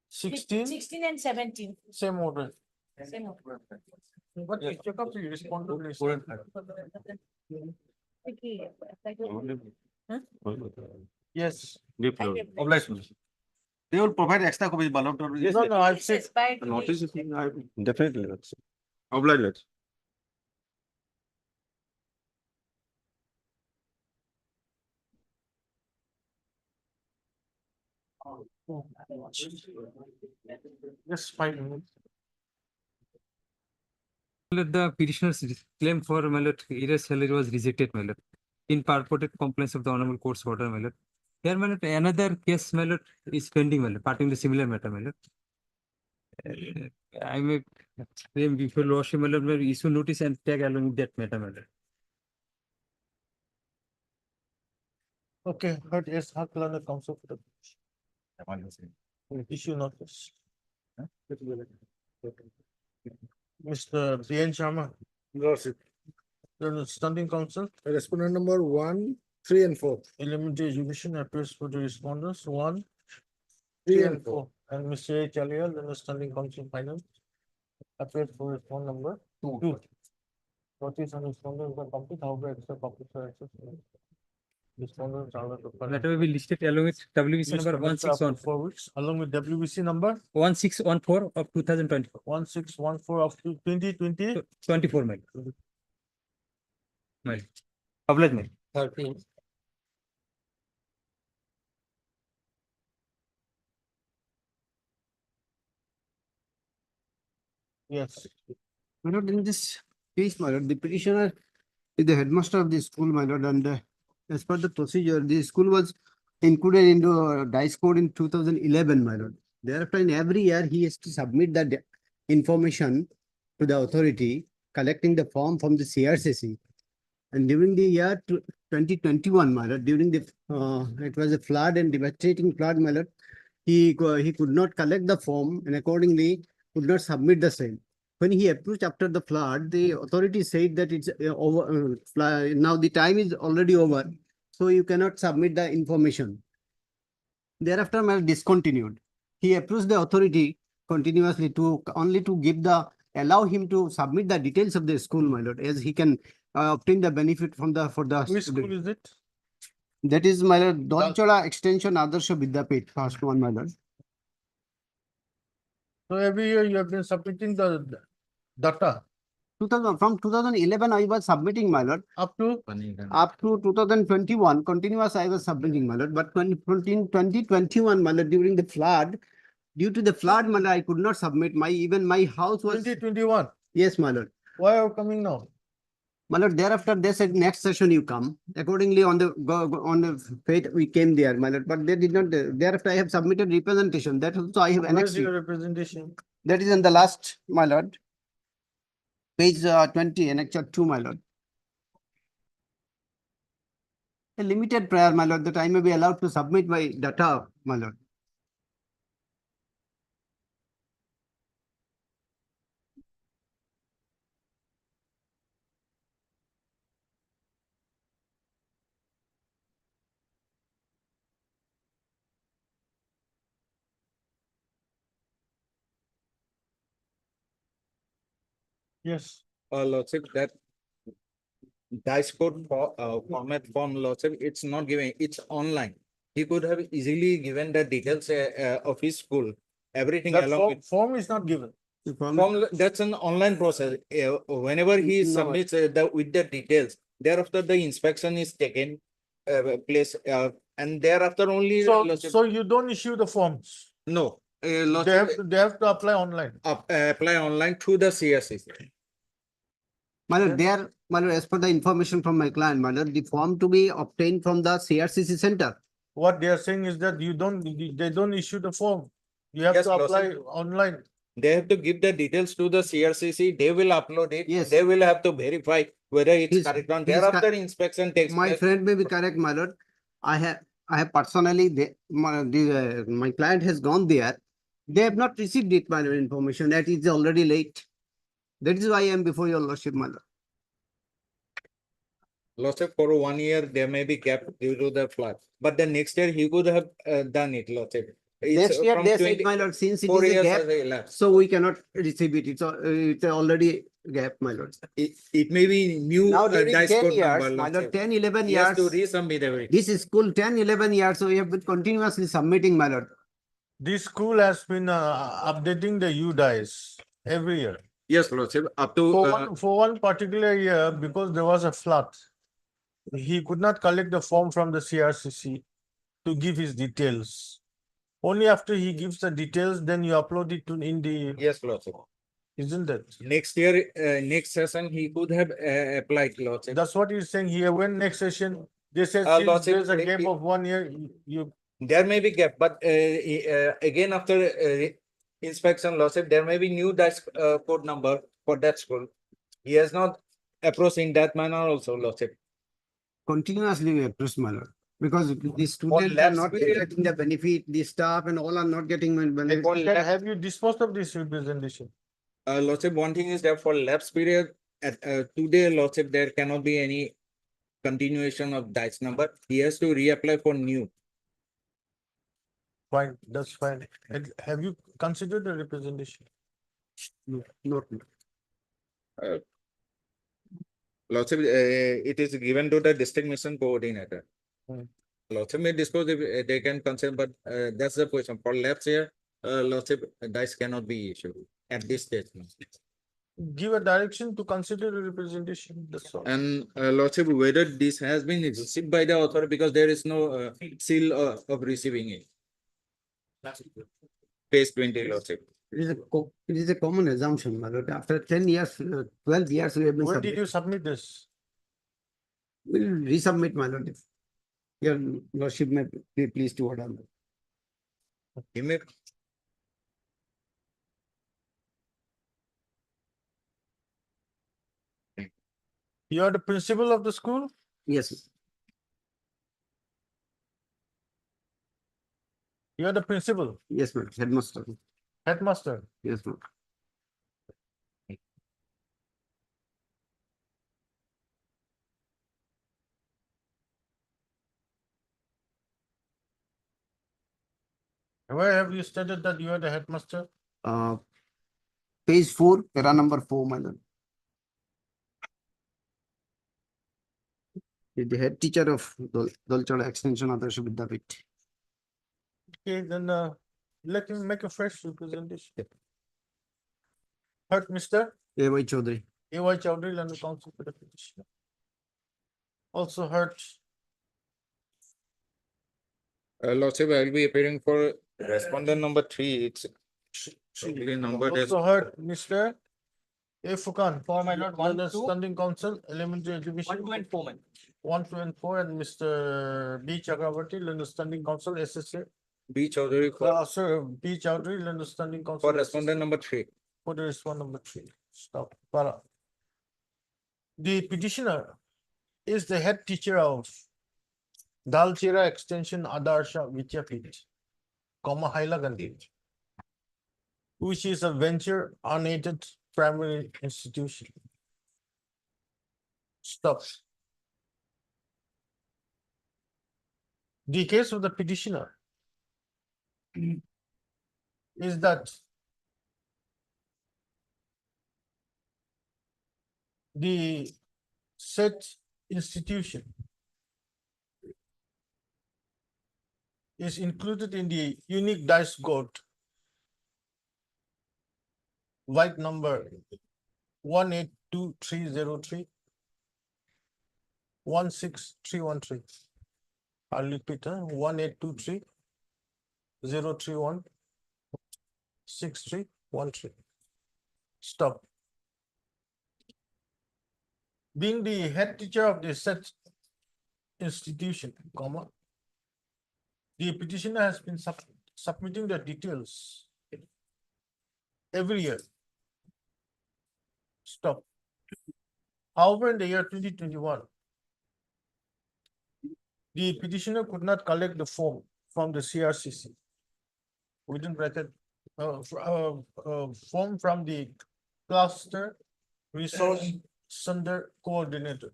16, 16 and 17. same order. Same order. But you check up the respondent list. 4 and 5. Okay. Yes. Briefly. Obliged. They will provide extra copies, ballot. Yes, No, no, I've said, Expired Notice is, definitely. That's obliged. Let's. just 5 minutes. The petitioner's claim for erased salary was rejected, my lord, in purported compliance of the honorable court's order, my lord. Here, my lord, another case, my lord, is pending, my lord, parting the similar matter, my lord. I may claim before lordship, my lord, may issue notice and tag along with that matter, my lord. Okay, heard yes, Hakalana council for the issue notice. Mr. B.N. Sharma, Lordship. the standing council, Respondent number 1, 3 and 4. elementary education appears for the respondents, 1, 3 3 and and 4. And Mr. A. Chalial, the standing council finance, appears for respondent number 2. Notice and respondents are complete, however, extra copies are accessible. Respondents are not. Matter will be listed along with WBC number 1614, 4 weeks, along with WBC number 1614 of 2024, 1614 of 2020. 24, my lord. My lord. Obliged, my lord. 13. Yes. My lord, in this case, my lord, the petitioner is the headmaster of the school, my lord, and as per the procedure, the school was included into dice code in 2011, my lord. Thereafter, in every year, he has to submit the information to the authority, collecting the form from the CRCC. And during the year 2021, my lord, during the it was a flood and devastating flood, my lord, he could not collect the form and accordingly could not submit the same. When he approached after the flood, the authority said that it's over. Now the time is already over, so you cannot submit the information. Thereafter, my lord, discontinued. He approached the authority continuously to only to give the allow him to submit the details of the school, my lord, as he can obtain the benefit from the for the Which school is it? that is my lord, Donchola Extension Adarsha Vidyapit, first one, my lord. So every year you have been submitting the data 2000, from 2011, I was submitting, my lord. up to Up to 2021, continuous I was submitting, my lord. But when 2021, my lord, during the flood, due to the flood, my lord, I could not submit. Even my house was. 2021. Yes, my lord. Why are you coming now? My lord, thereafter they said next session you come. Accordingly, on the fate we came there, my lord. But they did not. Thereafter, I have submitted representation. That also I have Where annexed is it. your representation? That is in the last, my lord. Page 20, annexure 2, my lord. A limited prayer, my lord, that I may be allowed to submit my data, my lord. Yes. Lordship, that dice code for format form, Lordship, it's not giving, it's online. He could have easily given the details of his school, everything That along with. form is not given. Form, that's an online process. Whenever he No. submits with the details, thereafter the inspection is taken place, and thereafter only. Lordship, So you don't issue the forms. no, They Lordship, have to apply online. apply online through the CSC. My lord, there, my lord, as per the information from my client, my lord, the form to be obtained from the CRCC center. What they are saying is that they don't issue the form. You have Yes, to apply Lordship. online. They have to give the details to the CRCC. They will upload it. Yes. They will have to verify whether it's His- correct. On his thereafter, inspection takes My place. friend may be correct, my lord. I have personally, my client has gone there. They have not received it, my lord, information. That is already late. That is why I am before your lordship, my lord. Lordship, for 1 year, there may be gap due to the flood. But the next year, he could have done it, Lordship. It's Next year, from they 20 said, my lord, since it 4 is a years gap, has elapsed. so we cannot receive it. It's already gap, my lord. It may be new Now during dice 10 code years, number, my lord, Lordship. 10, 11 He has years. to resubmit everything. This is school 10, 11 years, so we have been continuously submitting, my lord. This school has been updating the UDIs every year. Yes, Lordship, up to For one particular year, because there was a flood, he could not collect the form from the CRCC to give his details. Only after he gives the details, then you upload it in the, yes, Lordship. isn't it? Next year, next session, he could have applied, Lordship. That's what he's saying here. When next session, they said Lordship, there's a gap of 1 year, you There may be gap, but again, after inspection, Lordship, there may be new dice code number for that school. He has not approached in that manner also, Lordship. Continuously we approach, my lord. Because the students are lapse not period. getting the benefit, the staff and all are not getting benefit. have you disposed of this representation? Lordship, one thing is that for lapse period, at today, Lordship, there cannot be any continuation of dice number. He has to reapply for new. Fine, that's fine. And have you considered the representation? No, not. Lordship, it is given to the district mission coordinator. Hmm. Lordship may dispose if they can consider, but that's the question. For lapse here, Lordship, dice cannot be issued at this stage. Give a direction to consider the representation, that's all. And Lordship, whether this has been received by the authority, because there is no seal of receiving it. Page 20, Lordship. It is a common assumption, my lord. After 10 years, 12 years, we have been When did you submitted. submit this? We'll resubmit, my lord. If your lordship may be pleased to order. He may, You are the principal of the school? Yes, You are the principal, yes, ma'am. Headmaster. headmaster. Yes, ma'am. Where have you stated that you are the headmaster? Uh, Page 4, para number 4, my lord. The head teacher of Dolchada Extension Adarsh Vidyapit. Okay, then let him make a fresh representation. Heard Mr. A.Y. Chaudhary. A.Y. Chowdhury, London Council for the petition. Also heard Lordship, I will be appearing for respondent number 3. It's really numbered as also heard Mr. A. Fukan. For my lord, 1, London 2, Standing Council, Elementary Education. 1, 2 and 4, man. 1, 2 and 4 and Mr. B. Chakravarti, London Standing Council, SSA. B. Chaudhary Sir, B. Chowdhury, London Standing Council. for respondent number 3. For the respondent number 3. Stop. Para. The petitioner is the head teacher of Dalchira Extension Adarsha Vidyapit, Hailagandi, which is a venture unaided primary institution. Stop. The case of the petitioner is that the said institution is included in the unique dice code white number 182303 16313. I'll repeat 1823 031 6313. Stop. Being the head teacher of the said institution, comma, the petitioner has been submitting the details every year. Stop. However, in the year 2021, the petitioner could not collect the form from the CRCC. Within bracket, form from the cluster resource center coordinator.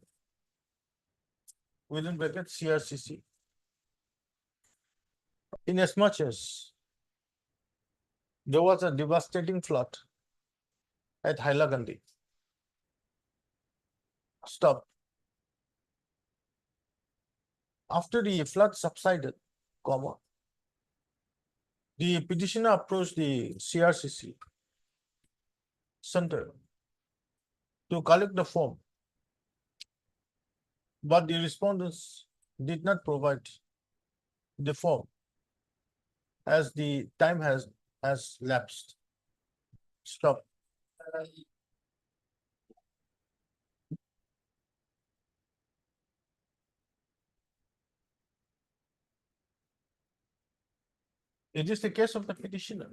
Within bracket CRCC. In as much as there was a devastating flood at Hailagandi. Stop. After the flood subsided, comma, the petitioner approached the CRCC center to collect the form, but the respondents did not provide the form as the time has lapsed. Stop. It is the case of the petitioner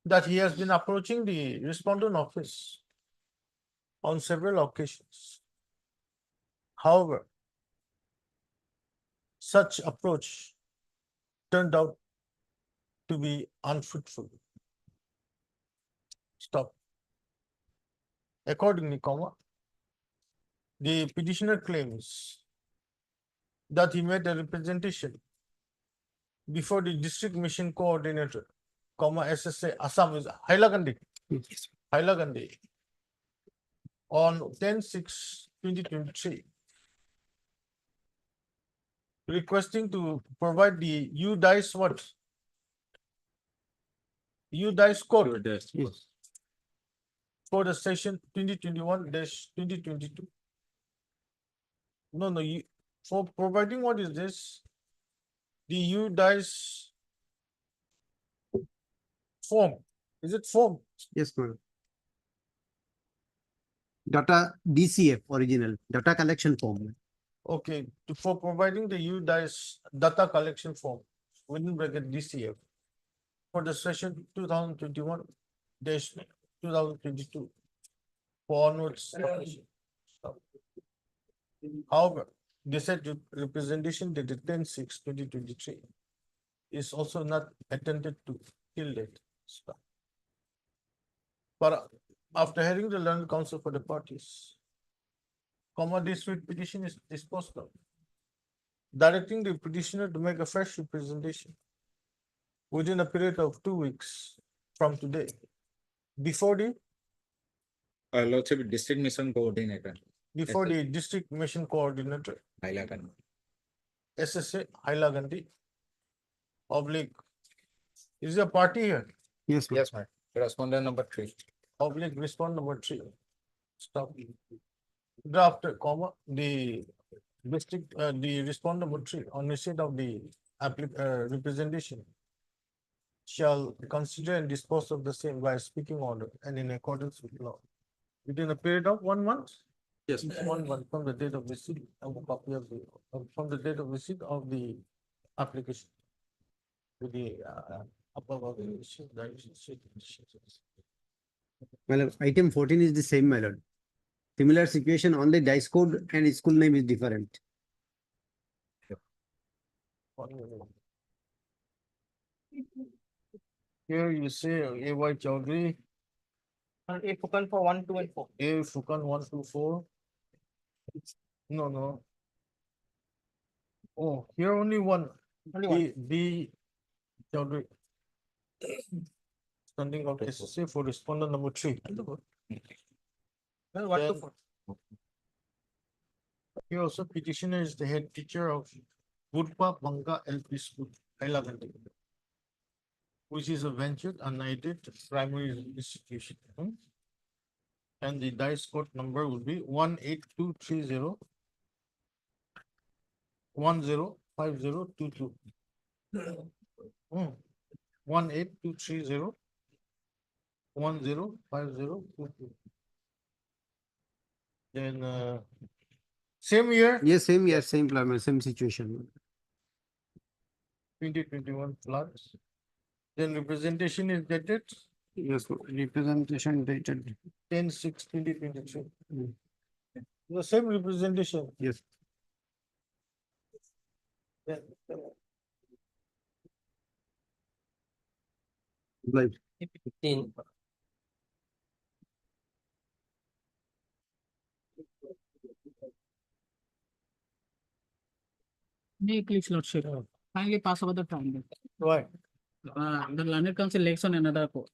that he has been approaching the respondent office on several occasions. However, such approach turned out to be unfruitful. Stop. Accordingly, comma, the petitioner claims that he made a representation before the district mission coordinator, comma, SSA Assam is Hailagandi, Hailagandi, on 10/6/2023, requesting to provide the U-DICE what? U-DICE code for the session 2021-2022. No, for providing what is this? The U-DICE Form. Is it form? Yes, madam. Data DCF original, data collection form. Okay, for providing the UDICE data collection form within bracket DCF for the session 2021-2022 for onwards. However, they said representation dated 10/6/2023 is also not attended to till date. But after hearing the learned counsel for the parties, this petition is disposed of, directing the petitioner to make a fresh representation within a period of 2 weeks from today, before the Lordship, District Mission Coordinator, district mission coordinator, Hailakan. SSA Hailagandi oblique. Is there a party here? Yes, Yes, ma'am. Respondent number 3. Oblique respond number 3. Stop. Draft, comma, the district, the respond number 3 on receipt of the representation shall consider and dispose of the same by speaking order and in accordance with law. Within a period of 1 month? Yes. 1 month from the date of receipt of a copy of the, from the date of receipt of the application. With the above of the issue, that is. Well, item 14 is the same, my lord. Similar situation, only dice code and school name is different. Here you say A.Y. Chaudhary, And A Fukan for 1, 2, and 4. A. Fukan 1, 2, 4. No. Oh, here only one. Only one. B. Chaudhary. Standing out SSA for respondent number 3. Well, 1 to Then- 4. Here also petitioner is the head teacher of Budpa Banga LP School, Hailagandi, which is a ventured unaided primary institution. And the dice code number will be 18230 105022. 18230 105022. Then same year, Yes, same year, same plan, same situation. 2021 plus. Then representation is dated Yes, representation dated. 10/6/2023. The same representation. Yes. Then, Like 15. May please lordship, kindly pass over the time. Why? The learned council elects on another court.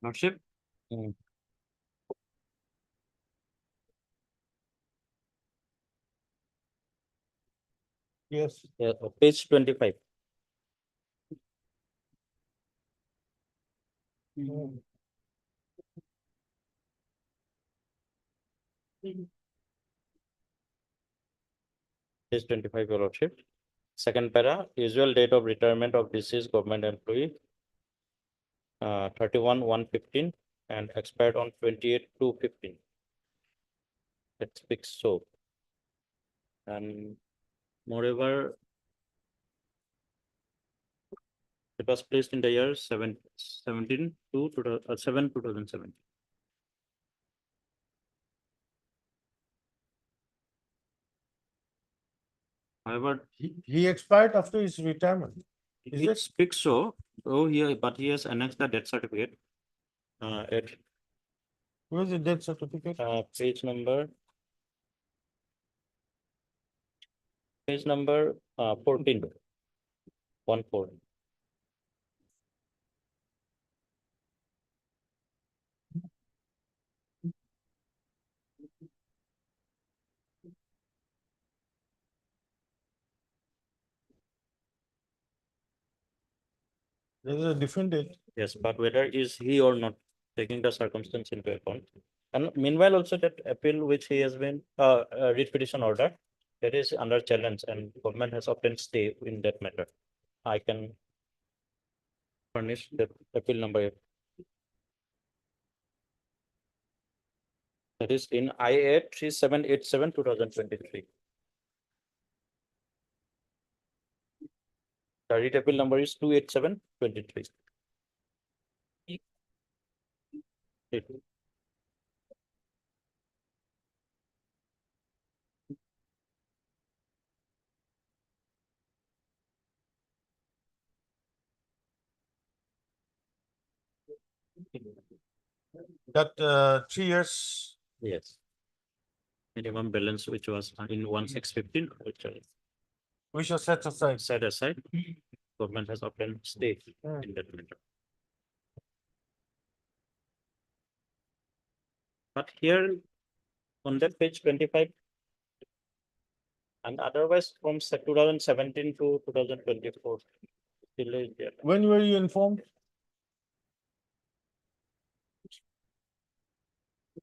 Lordship. Yes. Page 25. Page 25, your lordship. Second para, usual date of retirement of deceased government employee. 31/1/15 and expired on 28/2/15. That speaks so. And moreover, it was placed in the year 17 to 2017. However, He expired after his retirement. Is it it? speaks so. Oh, yeah, but he has annexed the death certificate. At Where's the death certificate? page number. Page number 14. 14. There is a different date. Yes, but whether is he or not, taking the circumstance into account. And meanwhile, also that appeal which he has been writ petition order, that is under challenge, and government has obtained stay in that matter. I can furnish the appeal number. That is in IA 3787/2023. The writ appeal number is 287/23. That 3 years. Yes. Minimum balance which was in 1615, We shall set aside. set aside. Government has obtained stay in that matter. But here on that page 25, and otherwise from 2017 to 2024. Still is there. When were you informed?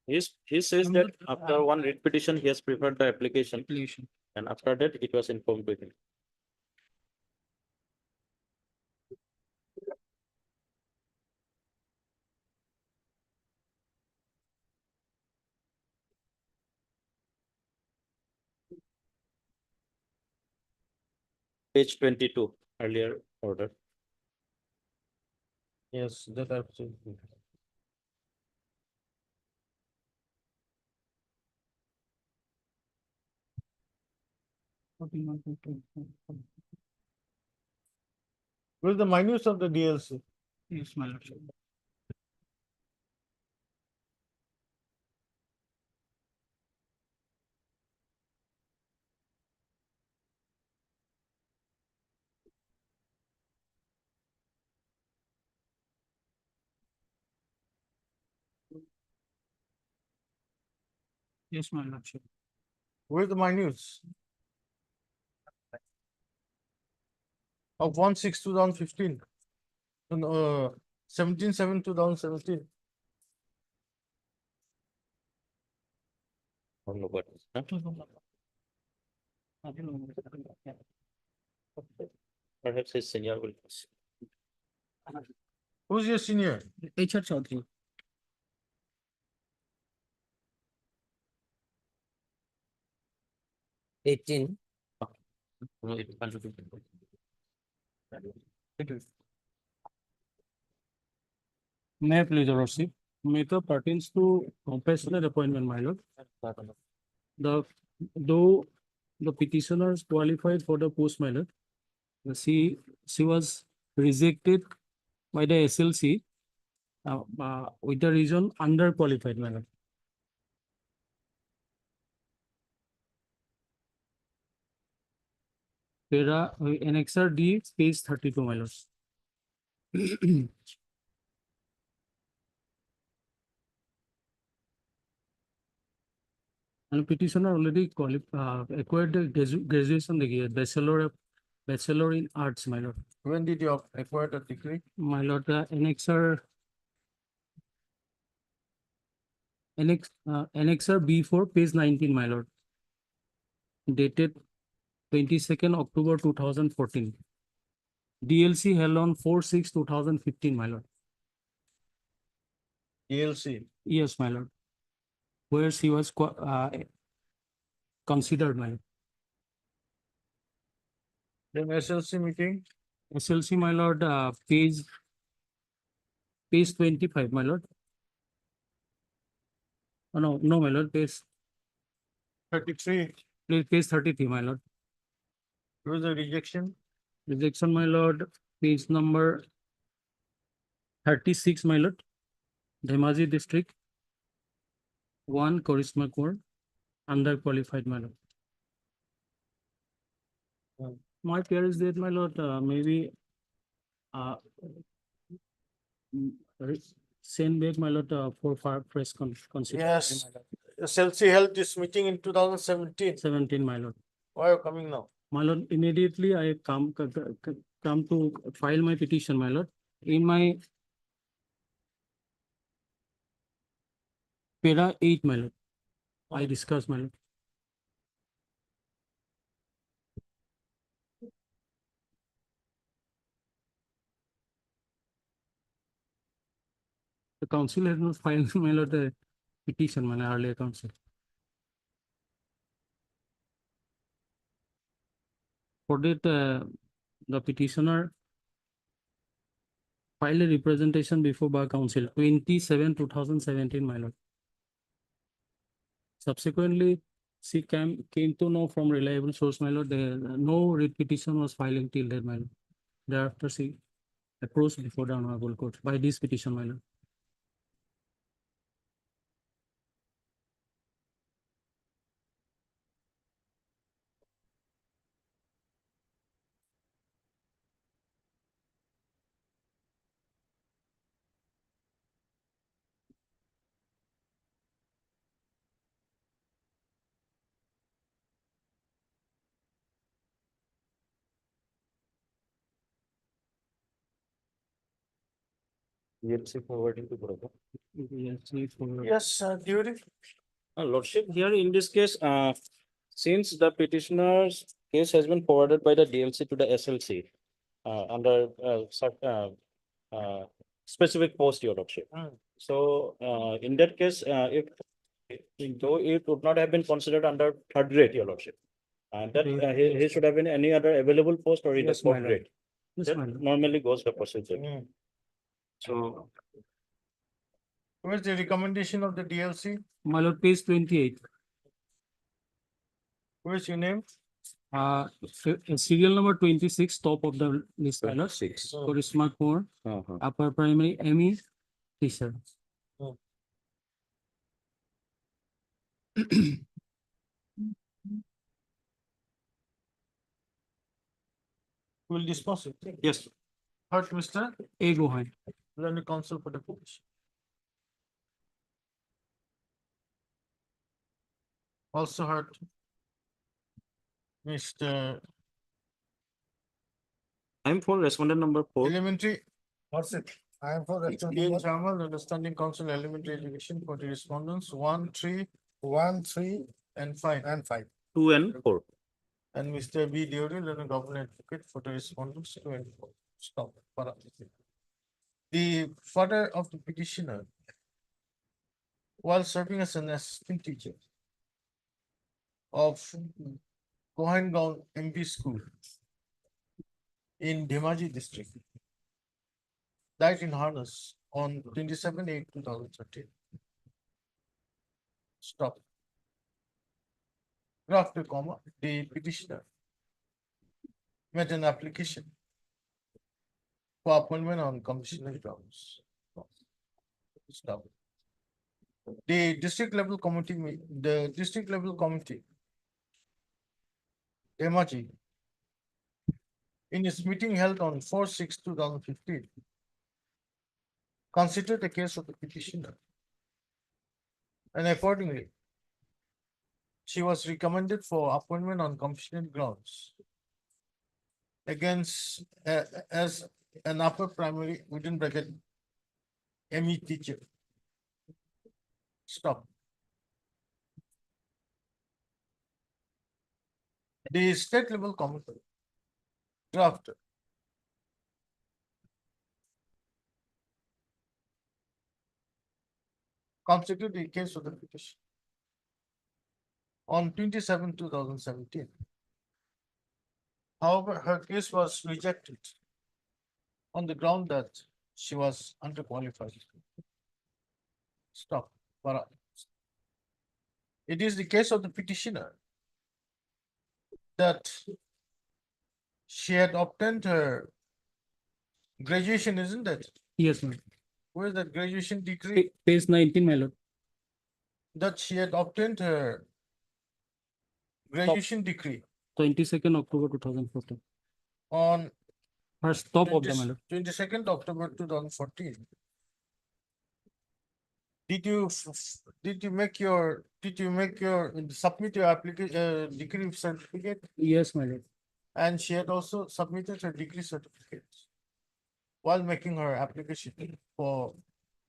He says that after one writ petition, he has prepared the application, and after that it was informed to him. Page 22, earlier order. Yes, that absolutely. Where's the minutes of the DLC? Yes, my lordship. Yes, my lordship. Where's the minutes? Of 1/6/2015. No, 17/7/2017. Perhaps his senior will. Who's your senior? HR Chaudhary. May I please, your lordship? Matter pertains to compassionate appointment, my lord. Though the petitioners qualified for the post, my lord, she was rejected by the SLC with the reason underqualified, my lord. Annexer D, page 32, my lord. And petitioner already acquired the graduation degree, bachelor in arts, my lord. When did you acquire the degree? My lord, the annexer B4, page 19, my lord. Dated 22nd October 2014. DLC held on 4/6/2015, my lord. DLC. Yes, my lord. Where she was considered, my lord. Then SLC meeting. SLC, my lord, page 25, my lord. Oh, no, my lord, page 33. page 33, my lord. There was a rejection. Rejection, my lord, page number 36, my lord. Dhemaji district. 1 Charisma Core, underqualified, my lord. My fear is that, my lord, maybe send back, my lord, for fresh consideration. Yes. SLC held this meeting in 2017. 17, my lord. Why are you coming now? My lord, immediately I come to file my petition, my lord. In my para 8, my lord, I discuss, my lord. The council has not filed, my lord, the petition, my earlier council. For that, the petitioner filed a representation before Bar Council 27/2017, my lord. Subsequently, she came to know from reliable source, my lord, no writ petition was filing till that, my lord. Thereafter, she approached before the honorable court by this petition, my lord. DLC forwarding to Borough. Yes, during. Lordship, here in this case, since the petitioner's case has been forwarded by the DLC to the SLC under specific post, your lordship. So in that case, if though it would not have been considered under third grade, your lordship, and that he should have been any other available post or in the Yes, my fourth lord. grade. Yes, That my lord. normally goes the procedure. So Where's the recommendation of the DLC? My lord, page 28. Where's your name? Serial number 26, top of the list, my lord. 6. Charisma Core, upper primary ME teacher. Will dispose it. Yes. Heard, Mr. A. Gohain. Learning Council for the petition. Also heard Mr. I'm for respondent number 4. Elementary. What's it? I am for respondent. Chairman, Understanding Council Elementary Education for the respondents 1, 3, 1, 3, and 5. 2 and 4. And Mr. B. Deori, Learning Government Advocate for the respondents 2 and 4. Stop. The father of the petitioner, while serving as an assistant teacher of Kohangaon MP School in Dhemaji district, died in harness on 27/8/2013. Stop. After comma, the petitioner made an application for appointment on commissioner grounds. Stop. The district level committee, Dhemaji, in its meeting held on 4/6/2015, considered the case of the petitioner, and accordingly, she was recommended for appointment on compassionate grounds against as an upper primary within bracket ME teacher. Stop. The state level committee draft constituted the case of the petition on 27/2017. However, her case was rejected on the ground that she was underqualified. Stop. Para. It is the case of the petitioner that she had obtained her graduation, isn't it? Yes, my lord. Where is that graduation degree? Page 19, my lord. That she had obtained her graduation degree 22nd October 2014. on First top of the my lord. 22nd October 2014. Did you make your submit your application degree certificate? Yes, my lord. And she had also submitted her degree certificate while making her application for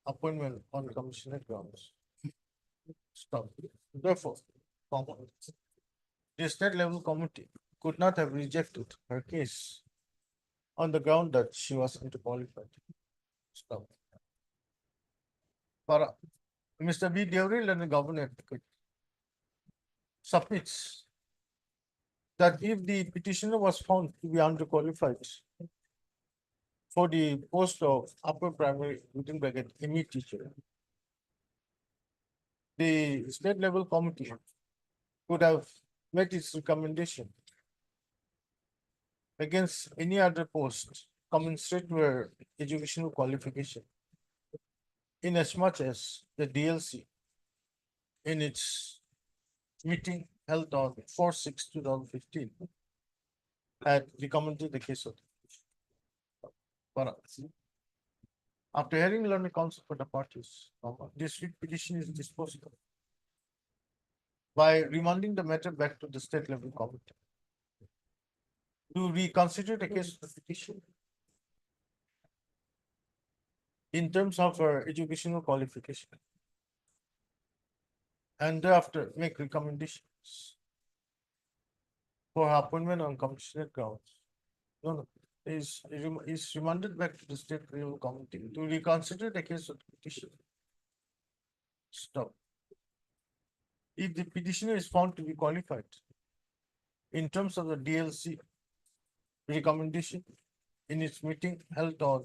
appointment on commissioner grounds. Stop. Therefore, comma, the state level committee could not have rejected her case on the ground that she was underqualified. Stop. Para, Mr. B. Devril and the governor advocate submits that if the petitioner was found to be underqualified for the post of upper primary within bracket ME teacher, the state level committee could have made its recommendation against any other post commensurate with her educational qualification, in as much as the DLC in its meeting held on 4/6/2015 had recommended the case of Para. After hearing learning counsel for the parties, this writ petition is disposed of by remanding the matter back to the state level committee to reconsider the case of the petition in terms of her educational qualification and thereafter make recommendations for her appointment on commissioner grounds. No, is remanded back to the state level committee to reconsider the case of the petition. Stop. If the petitioner is found to be qualified in terms of the DLC recommendation in its meeting held on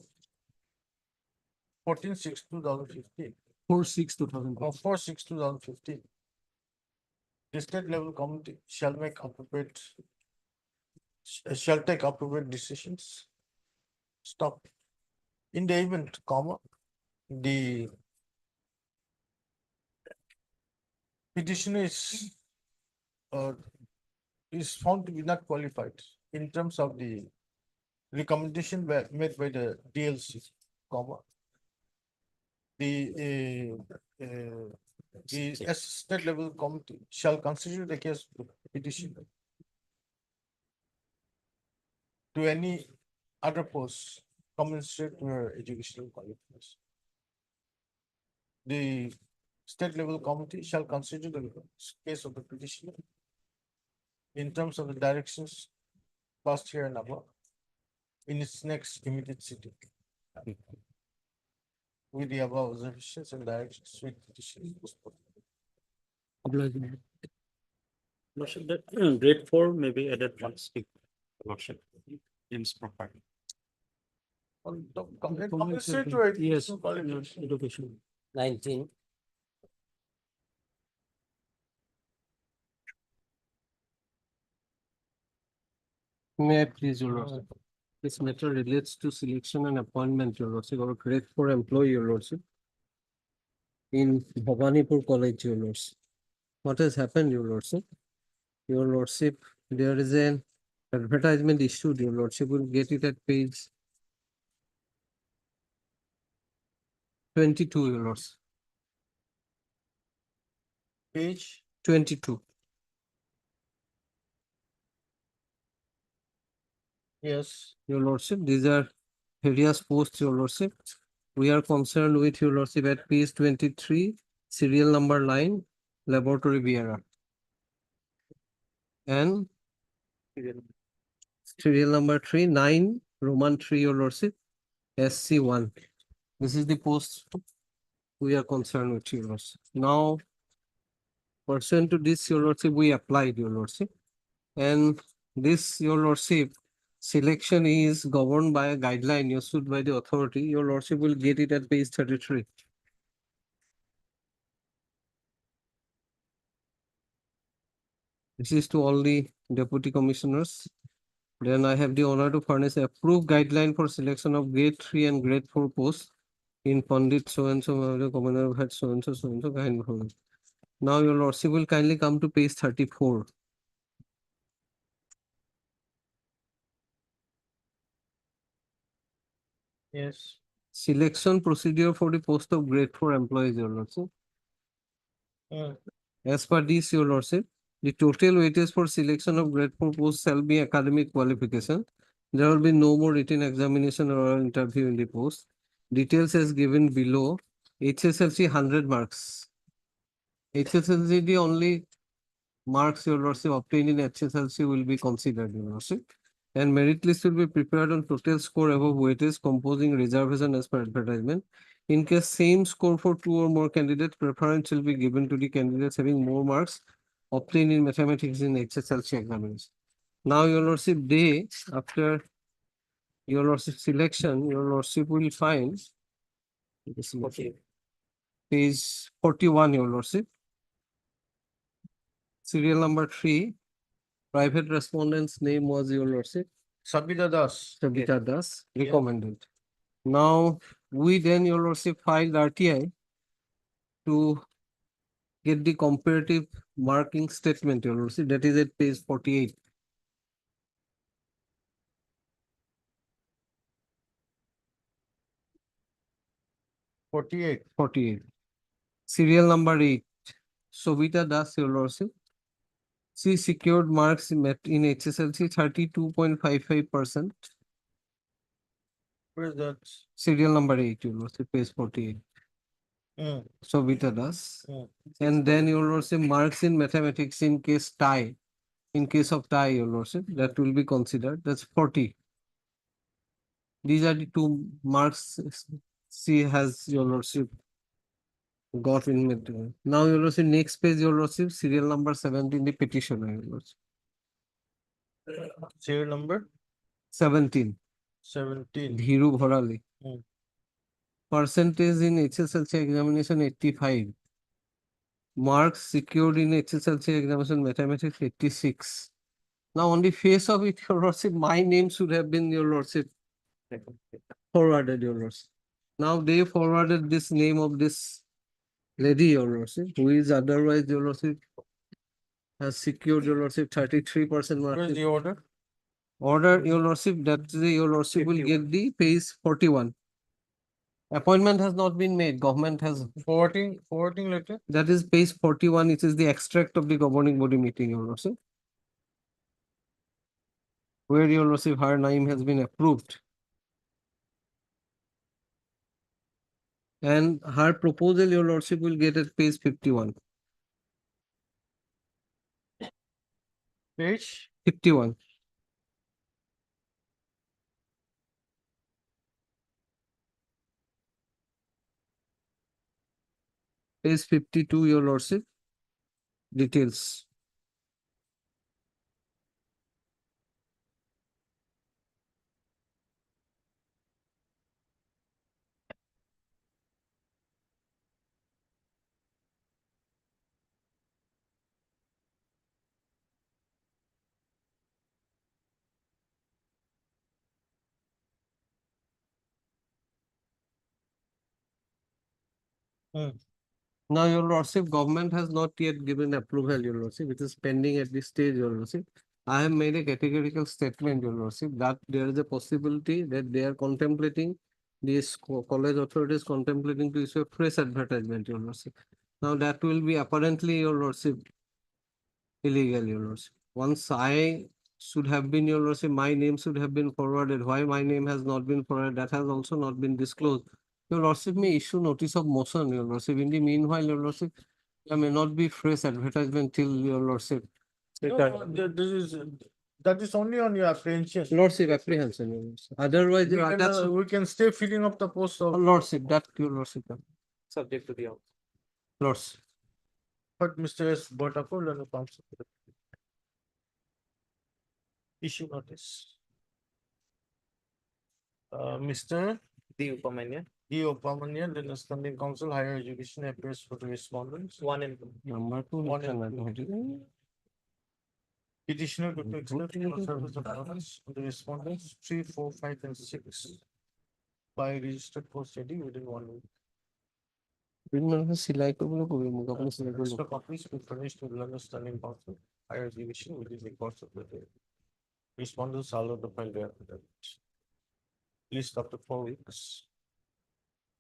14/6/2015 4/6/2015. or 4/6/2015, the state level committee shall make appropriate shall take appropriate decisions. Stop. In the event, comma, the petitioner is found to be not qualified in terms of the recommendation made by the DLC, comma. The state level committee shall consider the case of petition to any other post commensurate to her educational qualification. The state level committee shall consider the case of the petitioner in terms of the directions passed here and above in its next immediate sitting. With the above observations and directions, with petition. Lordship, that grade 4 may be added once the lordship deems proper. Commensurate to her Yes, educational qualification. education. 19. May I please, your lordship? This matter relates to selection and appointment, your lordship, of a grade 4 employee, your lordship, in Bhavanipur College, your lordship. What has happened, your lordship? Your lordship, there is an advertisement issued, your lordship will get it at page 22, your lordship. Page 22. Yes. Your lordship, these are various posts, your lordship. We are concerned with, your lordship, at page 23, serial number line, laboratory bearer. And serial number 3, 9, Roman 3, your lordship, SC1. This is the post we are concerned with, your lordship. Now, pursuant to this, your lordship, we applied, your lordship. And this, your lordship, selection is governed by a guideline issued by the authority. Your lordship will get it at page 33. This is to all the deputy commissioners. Then I have the honor to furnish approved guideline for selection of grade 3 and grade 4 posts in Pandit so-and-so, Commander of Head so-and-so, kind of. Now your lordship will kindly come to page 34. Yes. Selection procedure for the post of grade 4 employees, your lordship. As per this, your lordship, the total weightage for selection of grade 4 posts shall be academic qualification. There will be no more written examination or interview in the post. Details as given below. HSLC 100 marks. HSLC, the only marks your lordship obtained in HSLC will be considered, your lordship. And merit list will be prepared on total score above weightage composing reservation as per advertisement. In case same score for 2 or more candidates, preference will be given to the candidates having more marks obtained in mathematics in HSLC examination. Now, your lordship, day after your lordship selection, your lordship will find page 41, your lordship. Serial number 3, private respondent's name was your lordship. Sabita Das. Sabita Das, recommended. Now, we then, your lordship, filed RTI to get the comparative marking statement, your lordship, that is at page 48. Forty-eight. Serial number 8, Sobita Das, your lordship. She secured marks in HSLC 32.55%. Where is that? Serial number 8, your lordship, page 48. Sobita Das. And then your lordship, marks in mathematics in case tie. In case of tie, your lordship, that will be considered. That's 40. These are the 2 marks she has, your lordship, got in material. Now, your lordship, next page, your lordship, serial number 17, the petition, your lordship. Serial number 17. 17. Dhiru Bharali. Percentage in HSLC examination 85. Marks secured in HSLC examination mathematics 86. Now, on the face of it, your lordship, my name should have been, your lordship, forwarded, your lordship. Now they forwarded this name of this lady, your lordship, who is otherwise, your lordship, has secured, your lordship, 33% mark. Where's the order? Order, your lordship, that your lordship will get the page 41. Appointment has not been made. Government has. Forwarding letter? That is page 41. It is the extract of the governing body meeting, your lordship, where your lordship, her name has been approved. And her proposal, your lordship, will get at page 51. Page 51. Page 52, your lordship, details. Now, your lordship, government has not yet given approval, your lordship. It is pending at this stage, your lordship. I have made a categorical statement, your lordship, that there is a possibility that they are contemplating, this college authorities contemplating to issue a fresh advertisement, your lordship. Now, that will be apparently, your lordship, illegal, your lordship. Once I should have been, your lordship, my name should have been forwarded. Why my name has not been forwarded, that has also not been disclosed. Your lordship may issue notice of motion, your lordship. In the meanwhile, your lordship, there may not be fresh advertisement till your lordship. No, that is only on your apprehension. Lordship, apprehension, your lordship. Otherwise, We can stay filling up the post of. Lordship, that your lordship. subject to the house. Lords. But Mr. S. Botapur and the council. Issue notice. Mr. The Upamanya, D. Opamanian, then the standing council higher education appears for the respondents. one and two. Number two. One and two. Petitioner to explain the service of notice on the respondents 3, 4, 5, and 6 by registered post study within 1 week. Extra copies to be furnished to the London Standing Council higher education within the course of the day. Respondents are allowed to file their affidavit. List after 4 weeks.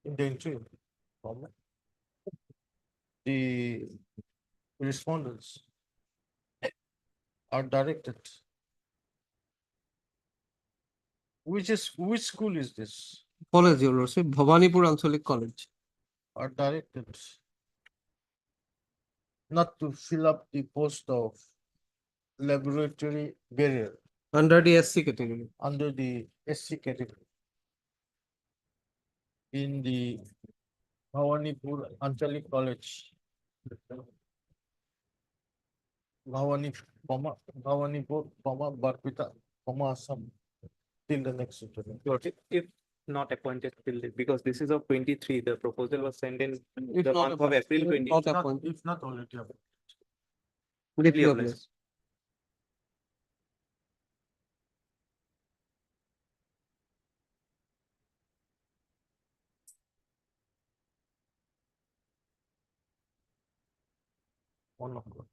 In the interim, the respondents are directed. Which school is this? College, Your Lordship, Bhavanipur Anchalik College. Are directed not to fill up the post of laboratory barrier Under the SC category. under the SC category in the Bhavanipur Anchalik College. Bhavanipur, Barpita, Assam, till the next interview. Lordship, if not appointed till, because this is of 23, the proposal was sent in If the not month of April 20. Not appointed. If not already appointed. Briefly, Your Please. Lordship. One of them.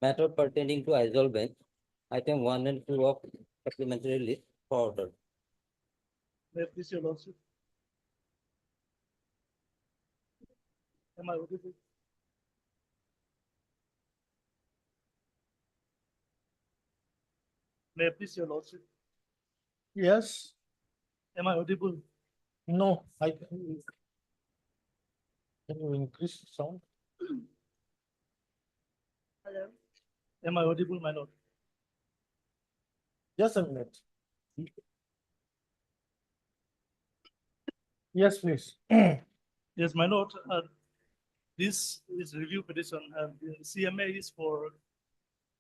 Matter pertaining to Isolvent, item 1 and 2 of supplementary list for order. May I please, Your Lordship? Am I audible? May I please, Your Lordship? Yes, Am I audible? no, can you increase the sound? Hello. Am I audible, my lord? Just a minute. Yes, please. Yes, my lord, this is review petition and the CMA is for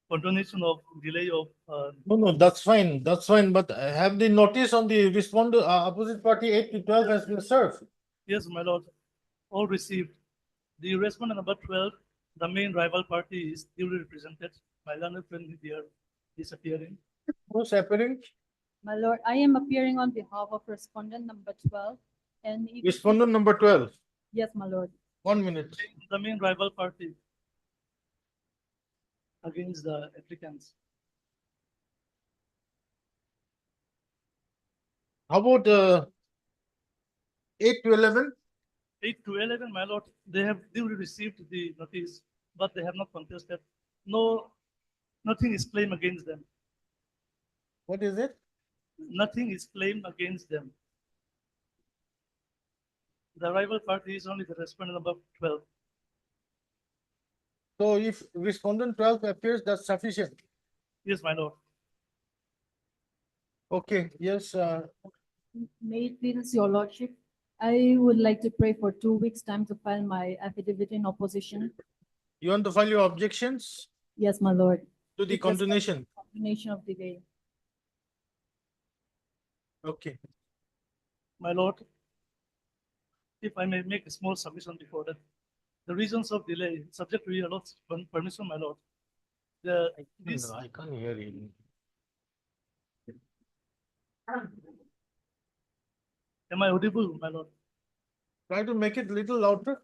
continuation of delay of, No, that's fine, but have the notice on the opposite party 8 to 12 has been served. yes, my lord, all received. The respondent number 12, the main rival party is duly represented. My learned friend here is appearing. Who's appearing? My lord, I am appearing on behalf of respondent number 12 and. Respondent number 12. Yes, my lord. 1 minute. The main rival party against the applicants. How about 8 to 11? 8 to 11, my lord, they have duly received the notice, but they have not contested. No, nothing is claimed against them. What is it? Nothing is claimed against them. The rival party is only the respondent number 12. So if respondent 12 appears, that's sufficient. Yes, my lord. Okay, yes, May it please your lordship, I would like to pray for 2 weeks' time to file my affidavit in opposition. you want to file your objections Yes, my lord. to the Request for continuation? Continuation of delay. Okay. My lord, if I may make a small submission before that, the reasons of delay, subject to your lord's permission, my lord. This, I can't hear you. am I audible, my lord? Try to make it little louder.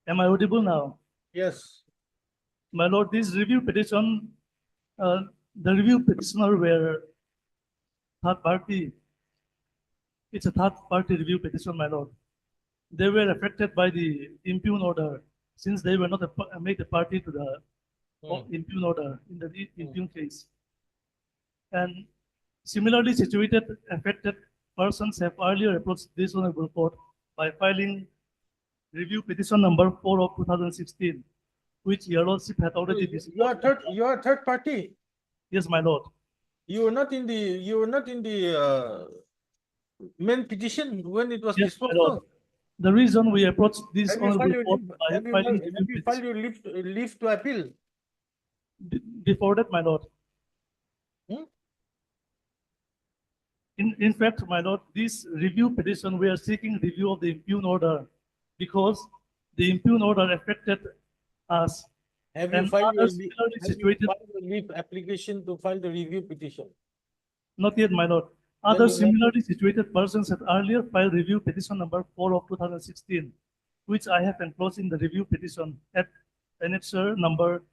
Am I audible now? Yes. My lord, this review petition, the review petitioner were third party. It's a third party review petition, my lord. They were affected by the impugn order since they were not made a party to the impugn order in the impugn case. And similarly situated affected persons have earlier approached this honorable court by filing review petition number 4 of 2016, which your lordship had already disposed. You are third party. Yes, my lord. You were not in the main petition when it was Yes, my disposed lord. of. The reason we approached this Have you filed honorable your court leave, by have you filing filed, review have you filed petition. your leave to appeal? Before that, my lord. Hmm? In fact, my lord, this review petition, we are seeking review of the impugned order because the impugned order affected us. Have you and filed your others leave, similarly have you situated, filed your leave application to file the review petition? not yet, my lord. Then Other you have to- similarly situated persons had earlier filed review petition number 4 of 2016, which I have enclosed in the review petition at annexure number.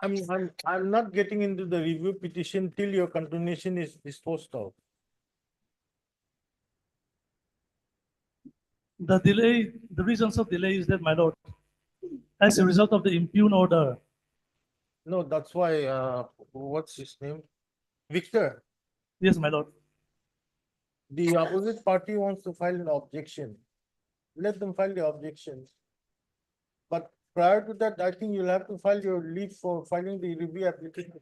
I'm not getting into the review petition till your continuation is disposed of. The delay, the reasons of delay is that, my lord, as a result of the impugned order. No, that's why, what's his name? Victor, Yes, my lord. the opposite party wants to file an objection. Let them file the objections. But prior to that, I think you'll have to file your leave for filing the review application.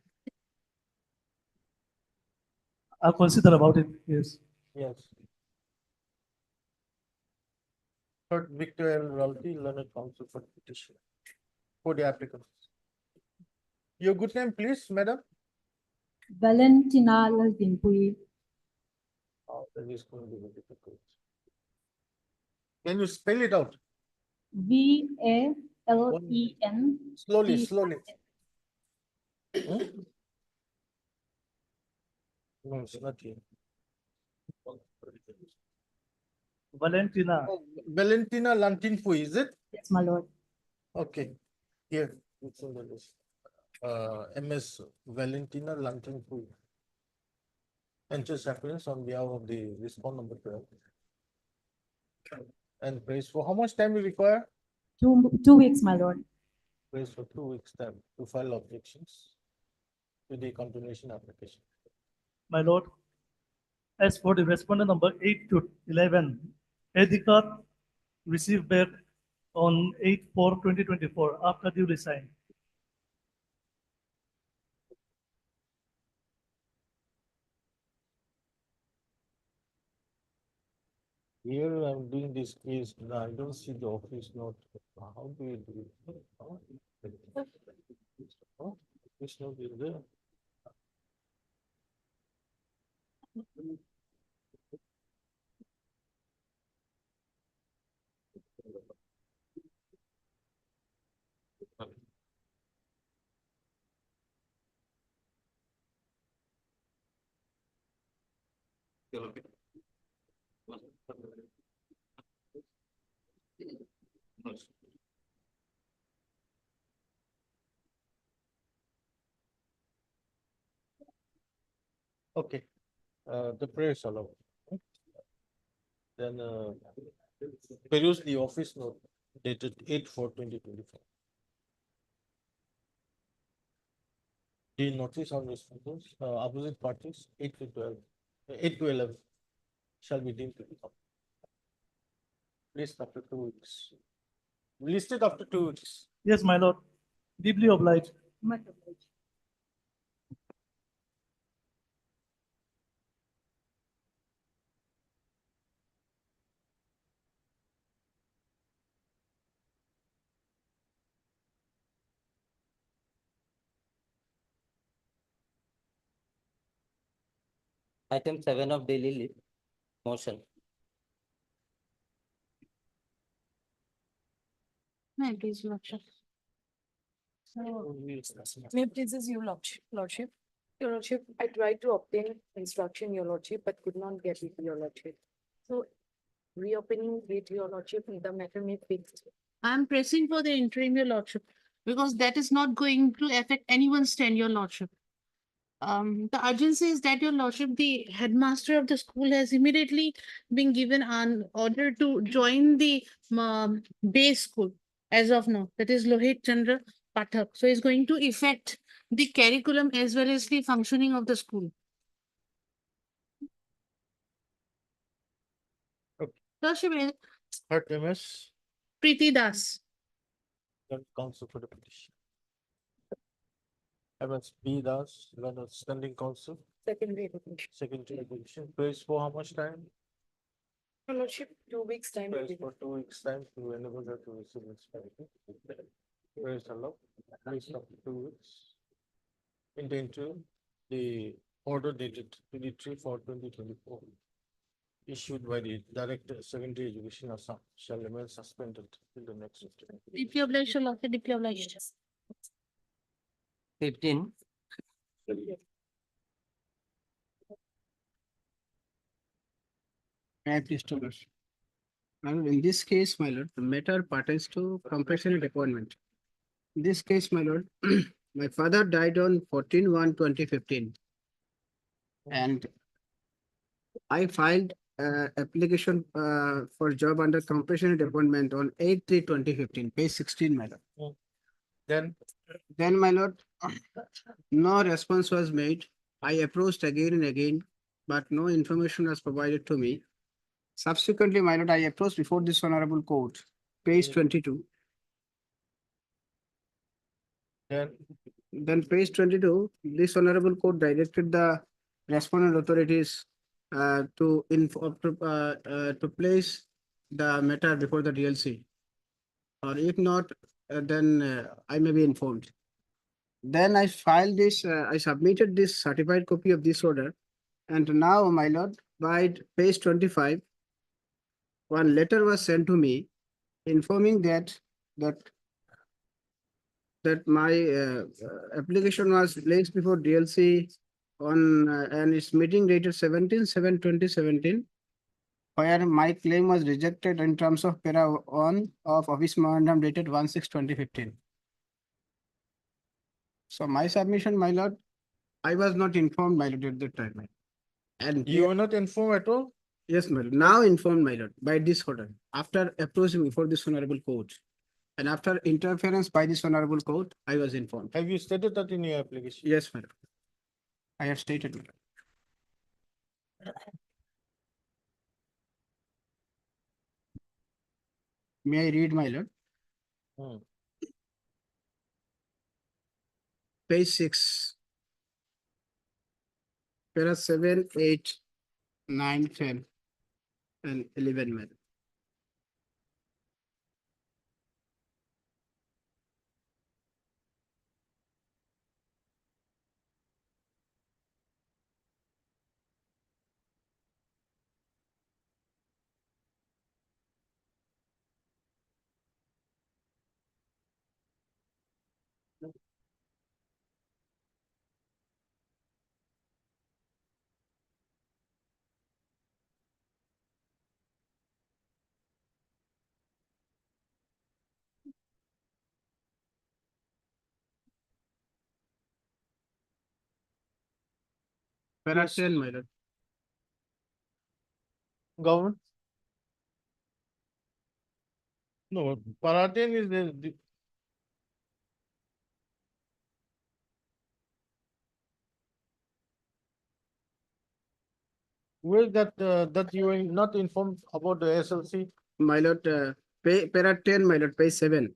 I'll consider about it, yes. Yes. Third, Victor L. Ralti, learned counsel for petition for the applicant. Your good name, please, madam? Valentina Laldimpui. Oh, that is going to be very difficult. Can you spell it out? VALEN. Slowly, slowly. Hmm? No, it's not here. Valentina. Oh, Valentina Lantinpui, is it? Yes, my lord. Okay, here, it's in the list. MS Valentina Lantinpui. And just appearance on behalf of the respond number 12. And praise for how much time you require? 2 weeks, my lord. Praise for 2 weeks time to file objections to the continuation application. My lord, as for the respondent number 8 to 11, Edicott received back on 8/4/2024 after duly signed. Here I'm doing this case, I don't see the office note. How do you do it? Oh, office note is there. Okay, the prayer is allowed. Then peruse the office note dated 8/4/2024. The notice on respondents, opposite parties, 8 to 12, 8 to 11 shall be deemed to be complete. List after 2 weeks. Listed after 2 weeks. Yes, my lord, deeply obliged. Much obliged. Item 7 of daily leave. Motion. May I please, lordship? May it pleases you, lordship. Your lordship, I tried to obtain instruction, your lordship, but could not get it, your lordship. So reopening it, your lordship, the matter may fixed. I'm pressing for the interim, your lordship, because that is not going to affect anyone's tenure, lordship. The urgency is that, your lordship, the headmaster of the school has immediately been given an order to join the base school as of now, that is Lohit Chandra Pathak. So it's going to affect the curriculum as well as the functioning of the school. Lordship, Third MS, Preeti Das. then counsel for the petition. MS B Das, then a standing counsel, Secondary education. secondary petition, pays for how much time? Your lordship, 2 weeks time. Pays for 2 weeks time to enable her to receive inspection. Praise the Lord, please up to 2 weeks. Into the order dated 23/4/2024. Issued by the Director of Secondary Education Assam shall remain suspended till the next. Deeply obliged, Your Lordship, deeply obliged. 15. Please to Lordship. My lord, in this case, my lord, the matter pertains to compassionate appointment. In this case, my lord, my father died on 14/1/2015. And I filed application for job under compassionate appointment on 8/3/2015, page 16, my lord. Then, my lord, no response was made. I approached again and again, but no information was provided to me. Subsequently, my lord, I approached before this honorable court, page 22. Then page 22, this honorable court directed the respondent authorities to place the matter before the DLC. Or if not, then I may be informed. Then I filed this, I submitted this certified copy of this order. And now, my lord, by page 25, one letter was sent to me informing that my application was placed before DLC on and its meeting dated 17/7/2017, where my claim was rejected in terms of para 1 of office memorandum dated 1/6/2015. So my submission, my lord, I was not informed, my lord, at that time. And you were not informed at all? Yes, my lord. Now informed, my lord, by this order, after approaching before this honorable court. And after interference by this honorable court, I was informed. Have you stated that in your application? Yes, madam. I have stated, madam. May I read, my lord? Page 6. Para 7, 8, 9, 10, and 11, madam. Para 10, my lord. Government? No, Paratian is the where that you were not informed about the SLC? My lord, para 10, my lord, page 7.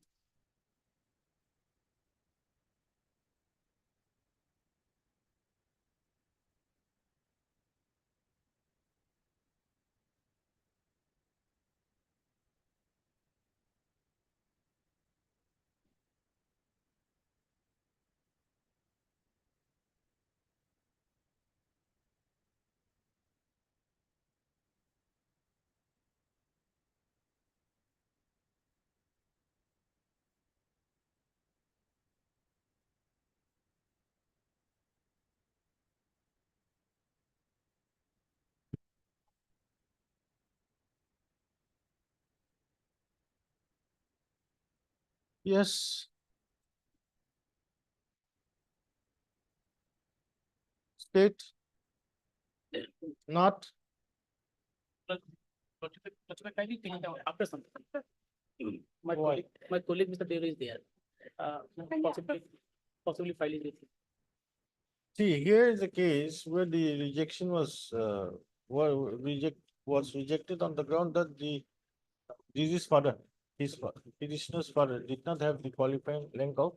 Yes. State. Not. Kindly take it out after something. My colleague, Mr. Taylor is there. Possibly filing it. See, here is a case where the rejection was, was rejected on the ground that the deceased father, petitioner's father, did not have the qualifying length of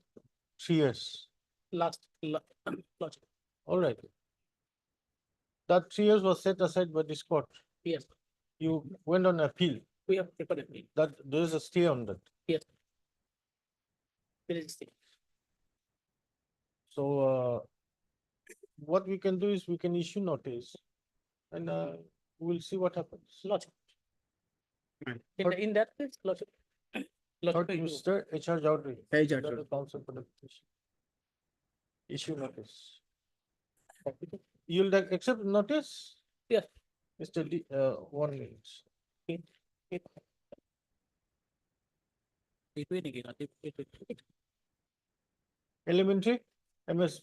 3 years. Last. All right. That 3 years was set aside by this court. Yes, You went on appeal. we have prepared it. That there is a stay on that. Yes. There is the- So what we can do is we can issue notice and we'll see what happens. Lodge. Right. In that case, lodge. Third, Mr. H.R. Chowdhury. H.R. Legal Counsel for the petition. Issue notice. You'll accept notice? Yes. Mr. D, 1 minute. Elementary, MS.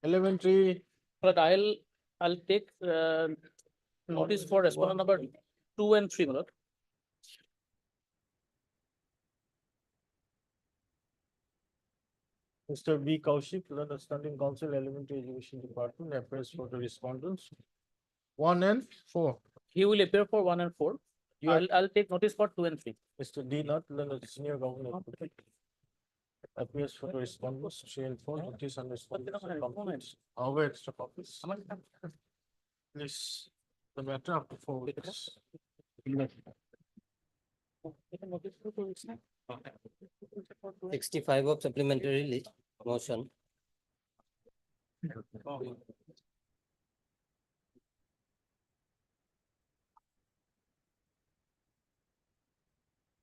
Elementary. But I'll take notice for respondent number 2 and 3, my lord. Mr. B. Kaushik, London Standing Council, Elementary Education Department, appears for the respondents. 1 and 4. He will appear for 1 and 4. You are- I'll take notice for 2 and 3. Mr. D. Not, London Senior Government Advocate, appears for the respondents, 3 and 4, notice and respondents are complete. Our extra copies. Please, the matter up to 4 weeks. 65 of supplementary list motion.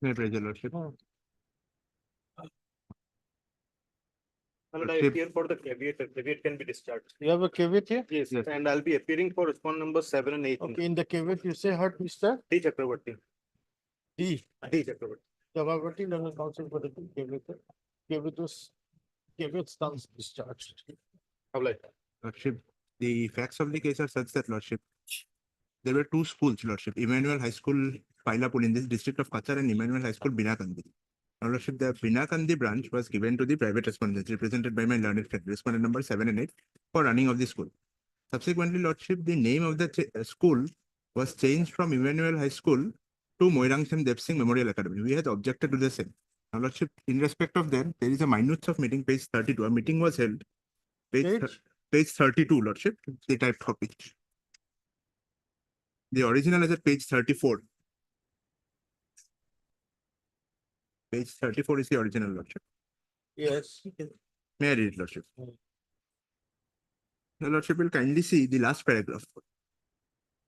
May I praise the Lordship? Well, I appear for the caveat, the caveat can be discharged. You have a caveat here? Yes, and I'll be appearing for respondent number 7 and 8. Okay, in the caveat, you say hurt Mr. D. Chakravarti. D. D. Chakravarti. Chakravarti, London Council for the caveat stands discharged. Lordship, the facts of the case are such that, Lordship, there were two schools, Lordship, Emmanuel High School, Pailapur in this district of Kachar and Emmanuel High School, Binakandi. Now, Lordship, the Binakandi branch was given to the private respondents represented by my learned friend, respondent number 7 and 8 for running of the school. Subsequently, Lordship, the name of the school was changed from Emmanuel High School to Moirangchem Dev Singh Memorial Academy. We had objected to the same. Now, Lordship, in respect of them, there is a minutes of meeting, page 32. A meeting was held. Page 32, Lordship, the typed copy. The original is at page 34. Page 34 is the original, Lordship. Yes. May I read it, Lordship? The Lordship will kindly see the last paragraph.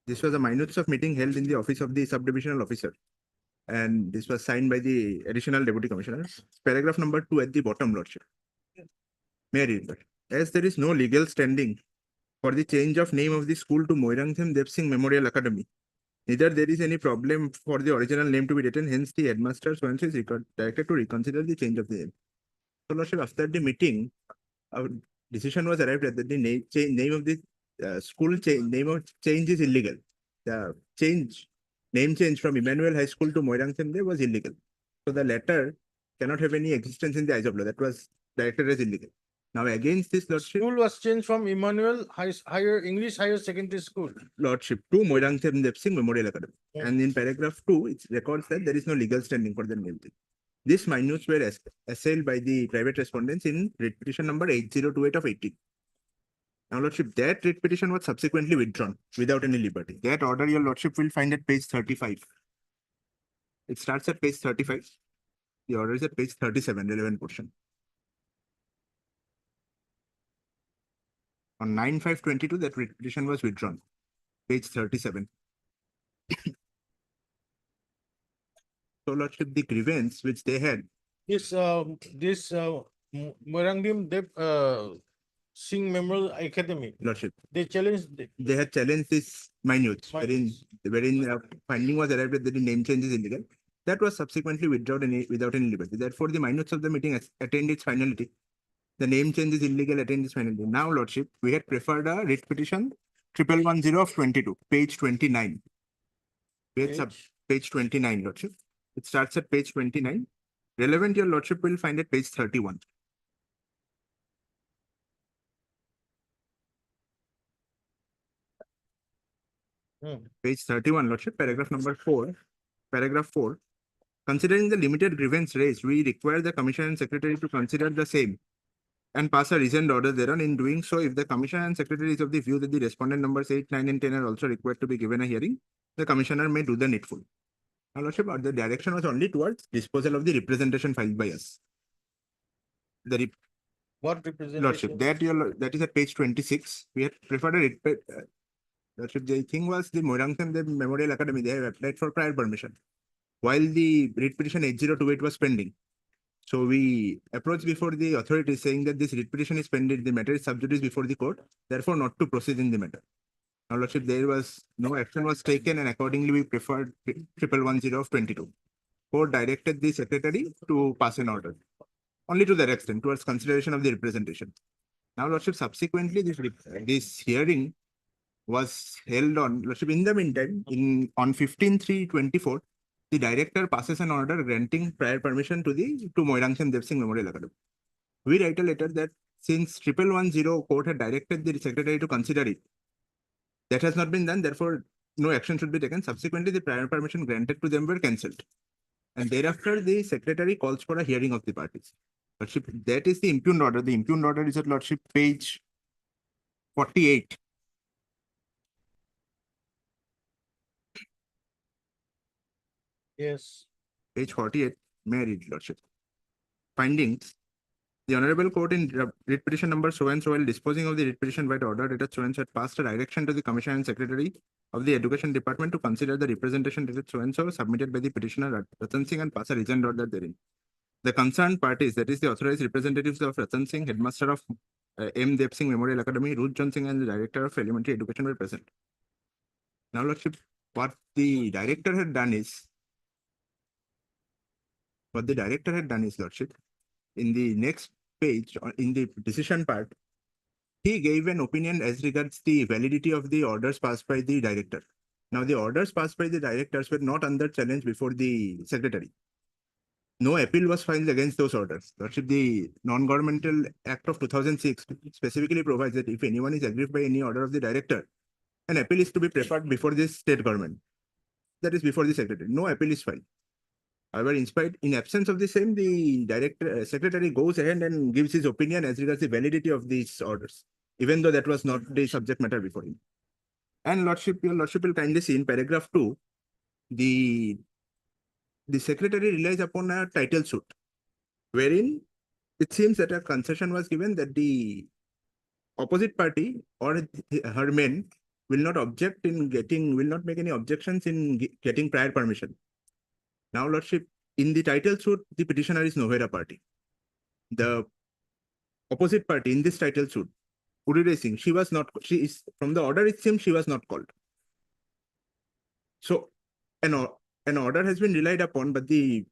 This was a minutes of meeting held in the office of the subdivisional officer. And this was signed by the additional deputy commissioners. Paragraph number 2 at the bottom, Lordship. May I read that? As there is no legal standing for the change of name of the school to Moirangchem Dev Singh Memorial Academy, neither there is any problem for the original name to be written. Hence, the headmaster is directed to reconsider the change of the name. So, Lordship, after the meeting, our decision was arrived at that the name of the school change is illegal. The name change from Emmanuel High School to Moirangchem Dev was illegal. So the letter cannot have any existence in the eyes of law. That was directed as illegal. Now, against this, Lordship, School was changed from Emmanuel English Higher Secondary School. Lordship, to Moirangchem Dev Singh Memorial Academy. And in paragraph 2, it records that there is no legal standing for the name. These minutes were assailed by the private respondents in writ petition number 8028 of 18. Now, Lordship, that writ petition was subsequently withdrawn without any liberty. That order, your Lordship, will find at page 35. It starts at page 35. The order is at page 37, relevant portion. On 9/5/22, that writ petition was withdrawn. Page 37. So, Lordship, the grievance which they had. This Moirangchem Dev Singh Memorial Academy. Lordship, they challenged. They had challenged this minutes, wherein finding was arrived at that the name change is illegal. That was subsequently withdrawn without any liberty. Therefore, the minutes of the meeting attained its finality. The name change is illegal, attained its finality. Now, Lordship, we had preferred a writ petition 1110 of 22, page 29. Page 29, Lordship. It starts at page 29. Relevant, your Lordship will find at page 31. Page 31, Lordship, paragraph number 4, paragraph 4. Considering the limited grievance raised, we require the Commission and Secretary to consider the same and pass a reasoned order thereon. In doing so, if the Commission and Secretary is of the view that the respondent numbers 8, 9, and 10 are also required to be given a hearing, the Commissioner may do the needful. Now, Lordship, the direction was only towards disposal of the representation filed by us. What representation? Lordship, that is at page 26. We had preferred a Lordship, the thing was the Moirangtham Memorial Academy, they have applied for prior permission, while the writ petition 8028 was pending. So we approached before the authorities saying that this writ petition is pending, the matter is sub judice before the court, therefore not to proceed in the matter. Now, Lordship, there was no action was taken, and accordingly we preferred 1110 of 22. Court directed the secretary to pass an order, only to that extent, towards consideration of the representation. Now, Lordship, subsequently this hearing was held on, Lordship, in the meantime, on 15/3/24, the director passes an order granting prior permission to Moirangtham Dev Singh Memorial Academy. We write a letter that since 1110 court had directed the secretary to consider it, that has not been done, therefore no action should be taken. Subsequently, the prior permission granted to them were cancelled. And thereafter, the secretary calls for a hearing of the parties. Lordship, that is the impugned order. The impugned order is at, Lordship, page 48. Yes. Page 48, may I read, Lordship? Findings. The Honorable Court in writ petition number so and so, while disposing of the writ petition by the order dated so and so, had passed a direction to the Commission and Secretary of the Education Department to consider the representation dated so and so submitted by the petitioner Ratan Singh and pass a reasoned order therein. The concerned parties, that is the authorized representatives of Ratan Singh, Headmaster of M. Dev Singh Memorial Academy, Ruth John Singh, and the Director of Elementary Education were present. Now, Lordship, what the director had done is, Lordship, in the next page, in the decision part, he gave an opinion as regards the validity of the orders passed by the director. Now, the orders passed by the directors were not under challenge before the secretary. No appeal was filed against those orders. Lordship, the Non-Governmental Act of 2006 specifically provides that if anyone is aggrieved by any order of the director, an appeal is to be preferred before the state government. That is before the secretary. No appeal is filed. However, in absence of the same, the secretary goes ahead and gives his opinion as regards the validity of these orders, even though that was not the subject matter before him. And Lordship, your Lordship will kindly see in paragraph 2, the secretary relies upon a title suit, wherein it seems that a concession was given that the opposite party or her men will not make any objections in getting prior permission. Now, Lordship, in the title suit, the petitioner is nowhere a party. The opposite party in this title suit, Udire Singh, she is, from the order it seems she was not called. So, an order has been relied upon, but the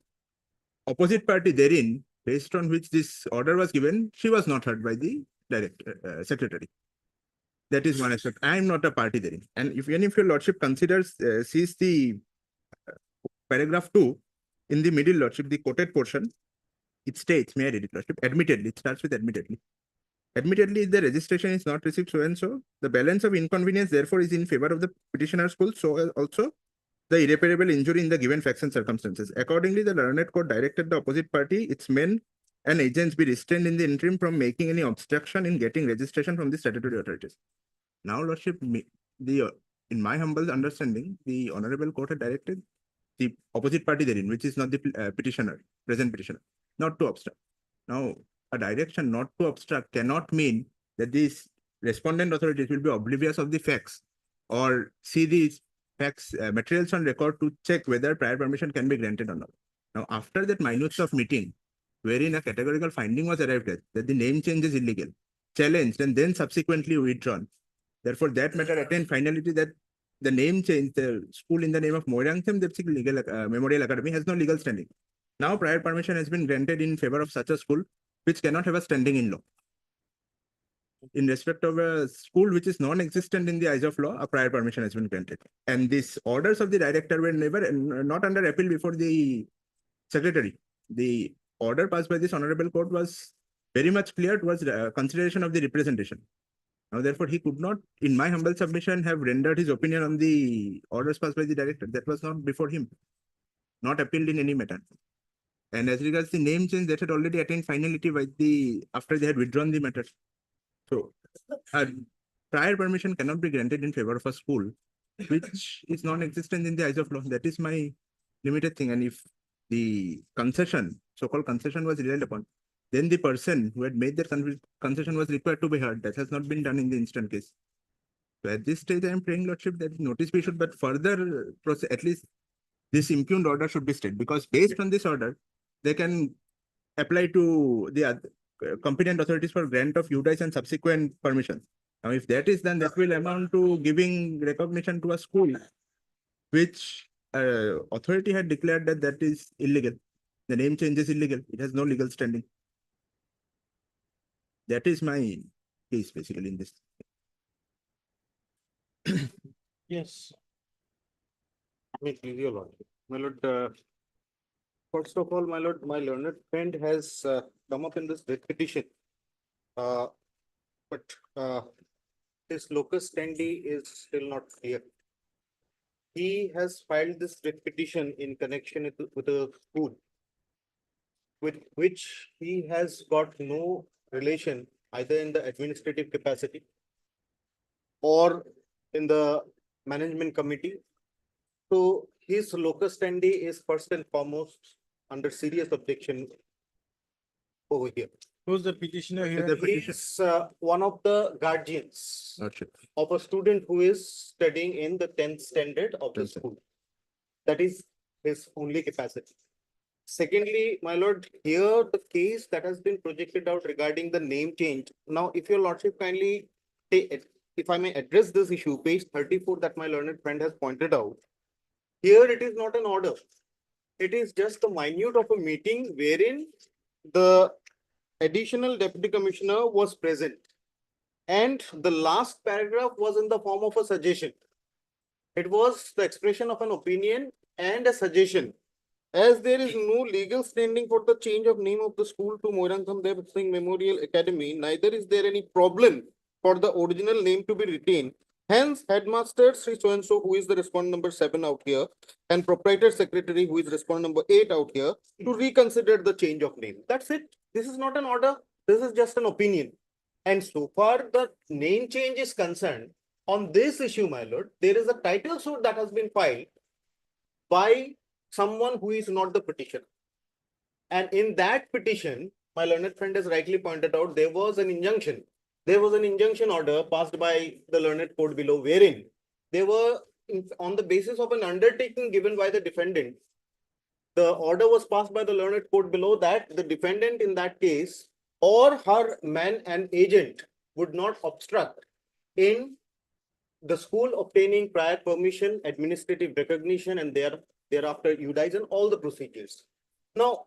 opposite party therein, based on which this order was given, she was not heard by the secretary. That is one aspect. I am not a party therein. And even if your Lordship sees the paragraph 2, in the middle, Lordship, the quoted portion, it states, may I read it, Lordship? Admittedly, it starts with admittedly. Admittedly, if the registration is not received so and so, the balance of inconvenience therefore is in favor of the petitioner's school, so also the irreparable injury in the given facts and circumstances. Accordingly, the learned court directed the opposite party, its men and agents be restrained in the interim from making any obstruction in getting registration from the statutory authorities. Now, Lordship, in my humble understanding, the Honorable Court had directed the opposite party therein, which is not the present petitioner, not to obstruct. Now, a direction not to obstruct cannot mean that these respondent authorities will be oblivious of the facts or see these facts, materials on record to check whether prior permission can be granted or not. Now, after that minutes of meeting, wherein a categorical finding was arrived at that the name change is illegal, challenged, and then subsequently withdrawn. Therefore, that matter attained finality that the name change, the school in the name of Moirangtham Dev Singh Memorial Academy has no legal standing. Now, prior permission has been granted in favor of such a school, which cannot have a standing in law. In respect of a school which is non-existent in the eyes of law, a prior permission has been granted. And these orders of the director were not under appeal before the secretary. The order passed by this Honorable Court was very much clear towards consideration of the representation. Now, therefore, he could not, in my humble submission, have rendered his opinion on the orders passed by the director. That was not before him, not appealed in any matter. And as regards the name change, that had already attained finality by after they had withdrawn the matter. So, prior permission cannot be granted in favor of a school, which is non-existent in the eyes of law. That is my limited thing. And if the concession, so-called concession, was relied upon, then the person who had made that concession was required to be heard. That has not been done in the instant case. So at this stage, I am praying, Lordship, that notice be issued, but further process, at least this impugned order should be stayed, because based on this order, they can apply to the competent authorities for grant of UDIs and subsequent permissions. Now, if that is done, that will amount to giving recognition to a school, which authority had declared that is illegal. The name change is illegal. It has no legal standing. That is my case basically in this. Yes. Your Lordship. My Lord, first of all, my Lord, my learned friend has come up in this petition. But his locus standi is still not clear. He has filed this petition in connection with a school, with which he has got no relation either in the administrative capacity or in the management committee. So his locus standi is first and foremost under serious objection over here. Who's the petitioner here? He's one of the guardians of a student who is studying in the 10th standard of the school. That is his only capacity. Secondly, my Lord, here the case that has been projected out regarding the name change. Now, if your Lordship kindly take, if I may address this issue, page 34 that my learned friend has pointed out. Here it is not an order. It is just the minute of a meeting wherein the additional deputy commissioner was present. And the last paragraph was in the form of a suggestion. It was the expression of an opinion and a suggestion. As there is no legal standing for the change of name of the school to Moirang Kamdev Singh Memorial Academy, neither is there any problem for the original name to be retained. Hence, Headmaster Sri So-and-so, who is the respondent number 7 out here, and Proprietor Secretary, who is respondent number 8 out here, to reconsider the change of name. That's it. This is not an order. This is just an opinion. And so far, the name change is concerned, on this issue, my Lord, there is a title suit that has been filed by someone who is not the petitioner. And in that petition, my learned friend has rightly pointed out, there was an injunction. There was an injunction order passed by the learned court below, wherein they were on the basis of an undertaking given by the defendant. The order was passed by the learned court below that the defendant in that case or her man and agent would not obstruct in the school obtaining prior permission, administrative recognition, and thereafter UDIs and all the procedures. Now,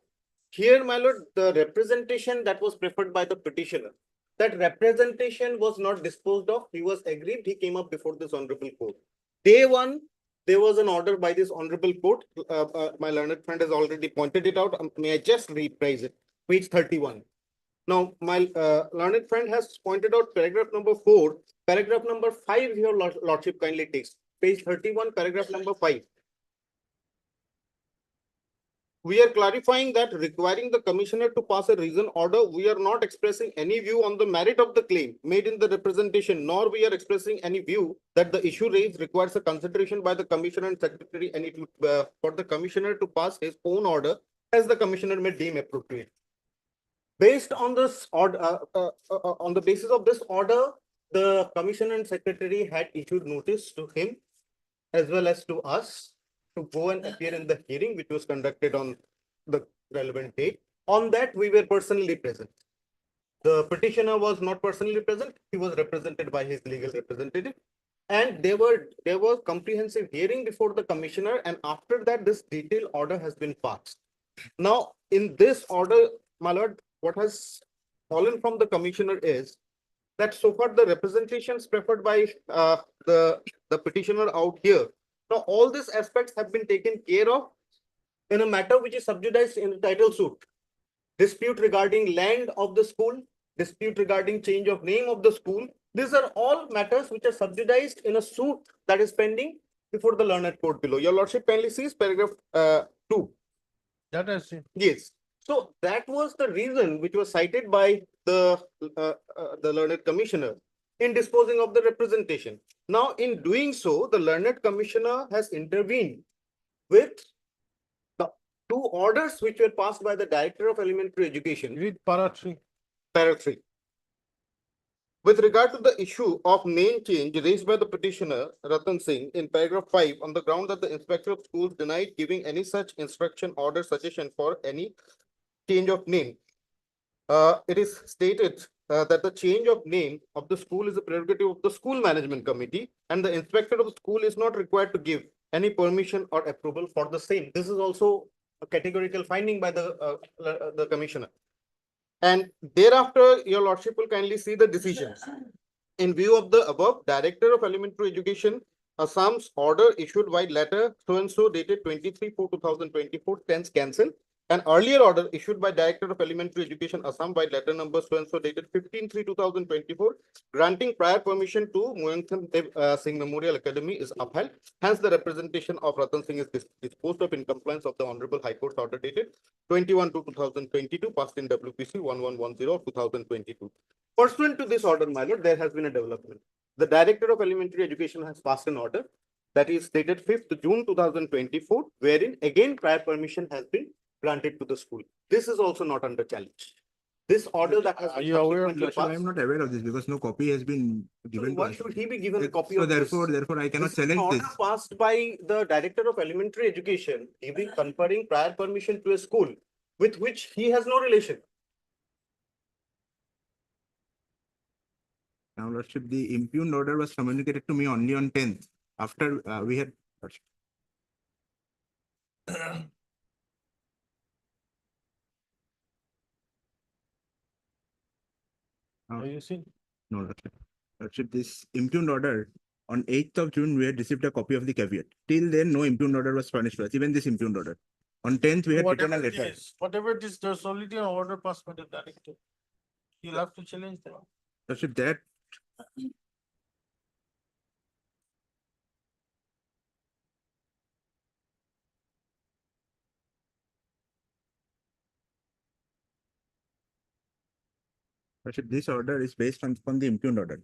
here, my Lord, the representation that was preferred by the petitioner, that representation was not disposed of. He was aggrieved. He came up before this honorable court. Day one, there was an order by this honorable court. My learned friend has already pointed it out. May I just reprise it? Page 31. Now, my learned friend has pointed out paragraph number 4. Paragraph number 5, your Lordship kindly takes. Page 31, paragraph number 5. We are clarifying that requiring the commissioner to pass a reason order, we are not expressing any view on the merit of the claim made in the representation, nor we are expressing any view that the issue raised requires a consideration by the commissioner and secretary, and it for the commissioner to pass his own order as the commissioner may deem appropriate. Based on this order, on the basis of this order, the commissioner and secretary had issued notice to him as well as to us to go and appear in the hearing, which was conducted on the relevant date. On that, we were personally present. The petitioner was not personally present. He was represented by his legal representative. And there were comprehensive hearing before the commissioner. And after that, this detailed order has been passed. Now, in this order, my Lord, what has fallen from the commissioner is that so far the representations preferred by the petitioner out here. Now, all these aspects have been taken care of in a matter which is sub judice in the title suit. Dispute regarding land of the school, dispute regarding change of name of the school, These are all matters which are subsidized in a suit that is pending before the learned court below. Your lordship kindly sees paragraph 2. That I see. Yes. So that was the reason which was cited by the learned commissioner in disposing of the representation. Now, in doing so, the learned commissioner has intervened with the 2 orders which were passed by the Director of Elementary Education. Read para 3. Para 3. With regard to the issue of name change raised by the petitioner Ratan Singh in paragraph 5 on the ground that the inspector of schools denied giving any such instruction, order, suggestion for any change of name. It is stated that the change of name of the school is a prerogative of the school management committee, and the inspector of the school is not required to give any permission or approval for the same. This is also a categorical finding by the commissioner. And thereafter, your lordship will kindly see the decisions. In view of the above, Director of Elementary Education Assam's order issued by letter so-and-so dated 23/4/2024 stands cancelled. An earlier order issued by Director of Elementary Education Assam by letter number so-and-so dated 15/3/2024 granting prior permission to Moyankam Dev Singh Memorial Academy is upheld. Hence, the representation of Ratan Singh is disposed of in compliance of the Honorable High Court's order dated 21/2/2022 passed in WPC 1110/2022. Pursuant to this order, my lord, there has been a development. The Director of Elementary Education has passed an order that is dated 5th June 2024, wherein again prior permission has been granted to the school. This is also not under challenge. This order that has. Are you aware of this? I am not aware of this because no copy has been given to Why us. should he be given a copy So of this? therefore, I cannot This is an challenge order this. passed by the Director of Elementary Education, giving conferring prior permission to a school with which he has no relation. Now, Lordship, the impugned order was communicated to me only on 10th after we had. Are you seeing? No, Lordship. Lordship, this impugned order on 8th of June, we had received a copy of the caveat. Till then, no impugned order was furnished to us, even this impugned order. On 10th, we had written a letter. Whatever it is, there's already an order passed by the director. You'll have to challenge that. Lordship, that. Lordship, this order is based on the impugned order.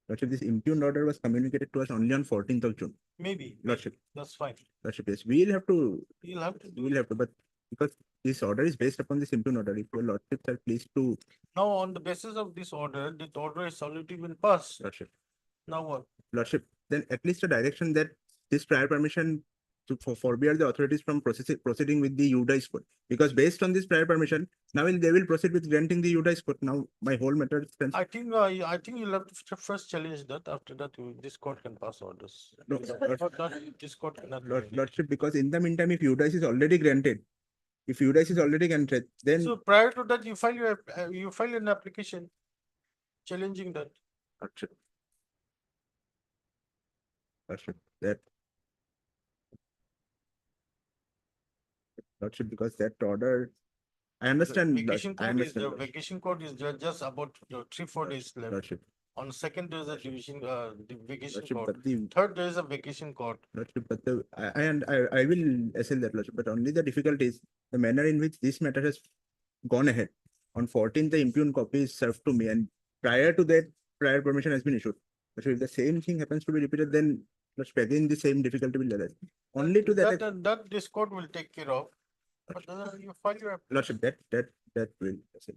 Lordship, this impugned order was communicated to us only on 14th of June. Maybe. Lordship. That's fine. Lordship, yes, we'll have to. You'll have to do We'll have to, but because this order is based upon this impugned order, if your lordships are pleased to. Now, on the basis of this order, the order has already been passed. Lordship. Now what? Lordship, then at least a direction that this prior permission to forbear the authorities from proceeding with the UDI code. Because based on this prior permission, now they will proceed with granting the UDI code. Now my whole matter stands. I think you'll have to first challenge that. After that, this court can pass orders. No, Without that, this court cannot. do anything. Lordship, because in the meantime, if UDI is already granted, then. So prior to that, you file an application challenging that. Lordship. That. Lordship, because that order, I understand. Vacation I code is understand. the vacation code is just about 3-4 days left. Lordship. On the second, there is a division, the vacation Lordship, code. but the. Third, there is a vacation code. Lordship, but I will assail that, Lordship, but only the difficulty is the manner in which this matter has gone ahead. On 14th, the impugned copy is served to me, and prior to that, prior permission has been issued. But if the same thing happens to be repeated, then again the same difficulty will arise. Only to that. That this court will take care of. But you file your. Lordship, that will assail.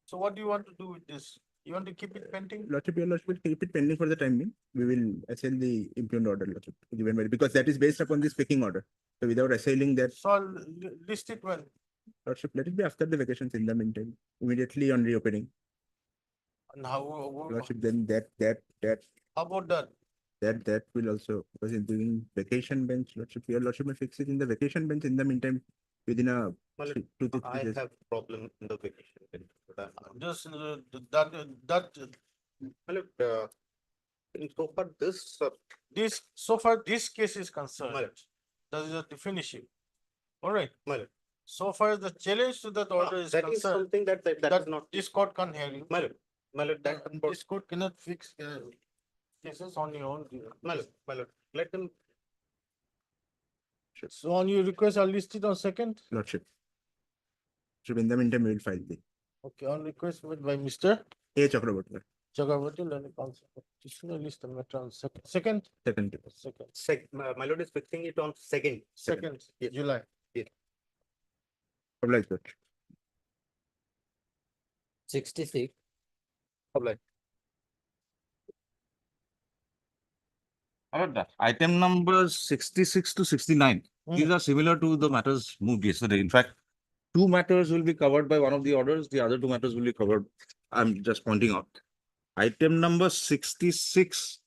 So what do you want to do with this? You want to keep it pending? Lordship, your lordship will keep it pending for the time being. We will assail the impugned order, Lordship, given by, because that is based upon the speaking order. So without assailing that. So I'll list it when. Lordship, let it be after the vacations in the meantime, immediately on reopening. And how? Lordship, then that. How about that? That will also, because in doing vacation bench, Lordship, your lordship may fix it in the vacation bench in the meantime, within a. Well, 2 to 3 I days. have problem in the vacation. Just So far this case is concerned, that is the definition. All right. So far as the challenge to that order is that is concerned, something that is not. this court can't hear you. My lord, that, This court cannot fix cases on your own. my lord, let them. So on your request, are listed on second. Lordship. So in the meantime, we will file the Okay, on request made by Mr. A Chakraborty. Chakraborty, learning counsel. Petitioner list the matter on second. Second. Second. My lord is fixing it on second. Second, July. Obliged, Lordship. 66. Obliged. Item numbers 66 to 69. These are similar to the matters moved yesterday. In fact, two matters will be covered by one of the orders. The other two matters will be covered. I'm just pointing out. Item number 66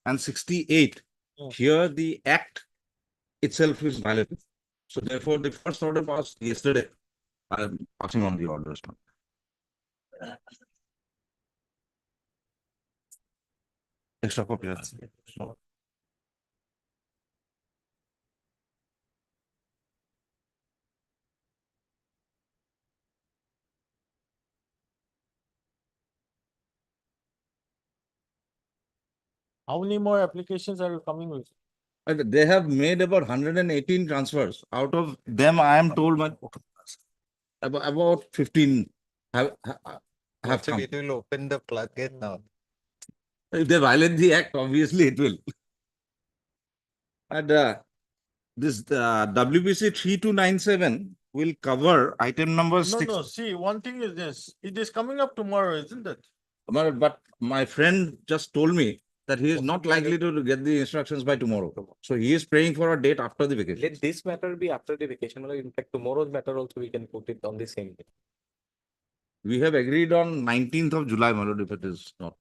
and 68. Here the act itself is violated. So therefore, the first order passed yesterday. I'm passing on the orders now. Extra copy. So, How many more applications are you coming with? and they have made about 118 transfers. Out of them, I am told about 15 have come. It will open the floodgate now. If they violate the act, obviously it will. And this WBC 3297 will cover item number No, 6. no, see, one thing is this, it is coming up tomorrow, isn't it? But my friend just told me that he is not likely to get the instructions by tomorrow. So he is praying for a date after the vacation. Let this matter be after the vacation. In fact, tomorrow's matter also we can put it on the same day. We have agreed on 19th of July, my lord, if it is not.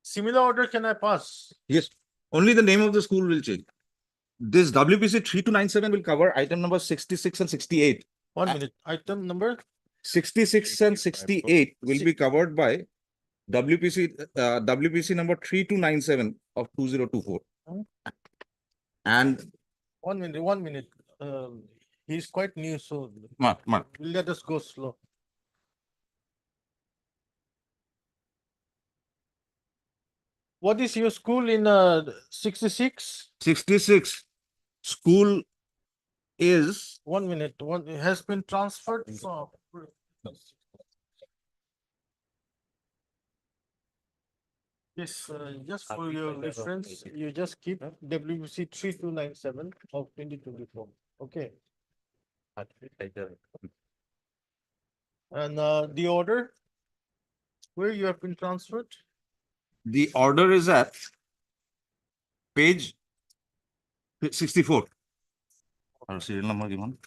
Similar order can I pass? Yes, only the name of the school will change. This WPC 3297 will cover item number 66 and 68. 1 minute, item number? 66 and 68 will be covered by WPC number 3297 of 2024. And 1 minute, 1 minute. He's quite new, so let us go slow. What is your school in 66? 66 school is 1 minute, it has been transferred from. Yes, just for your reference, you just keep WBC 3297 of 2024. Okay. And the order where you have been transferred? the order is at page 64. Serial number given.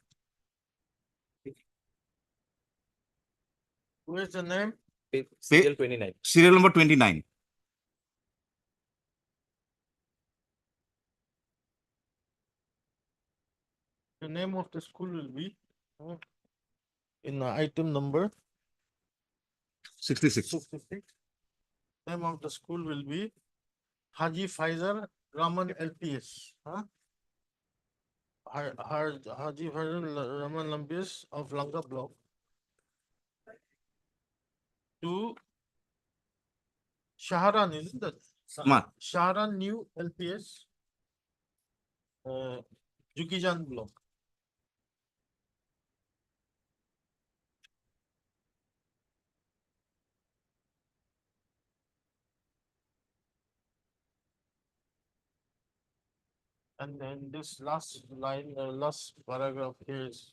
Where's the name? Serial 29. Serial number 29. The name of the school will be in item number 66. 66. Name of the school will be Haji Faizal Rahman LPS. Haji Faizal Rahman LPS of Langa Block. To Shaharan, isn't it? Shaharan New LPS. Jukijan Block. And then this last line, last paragraph here is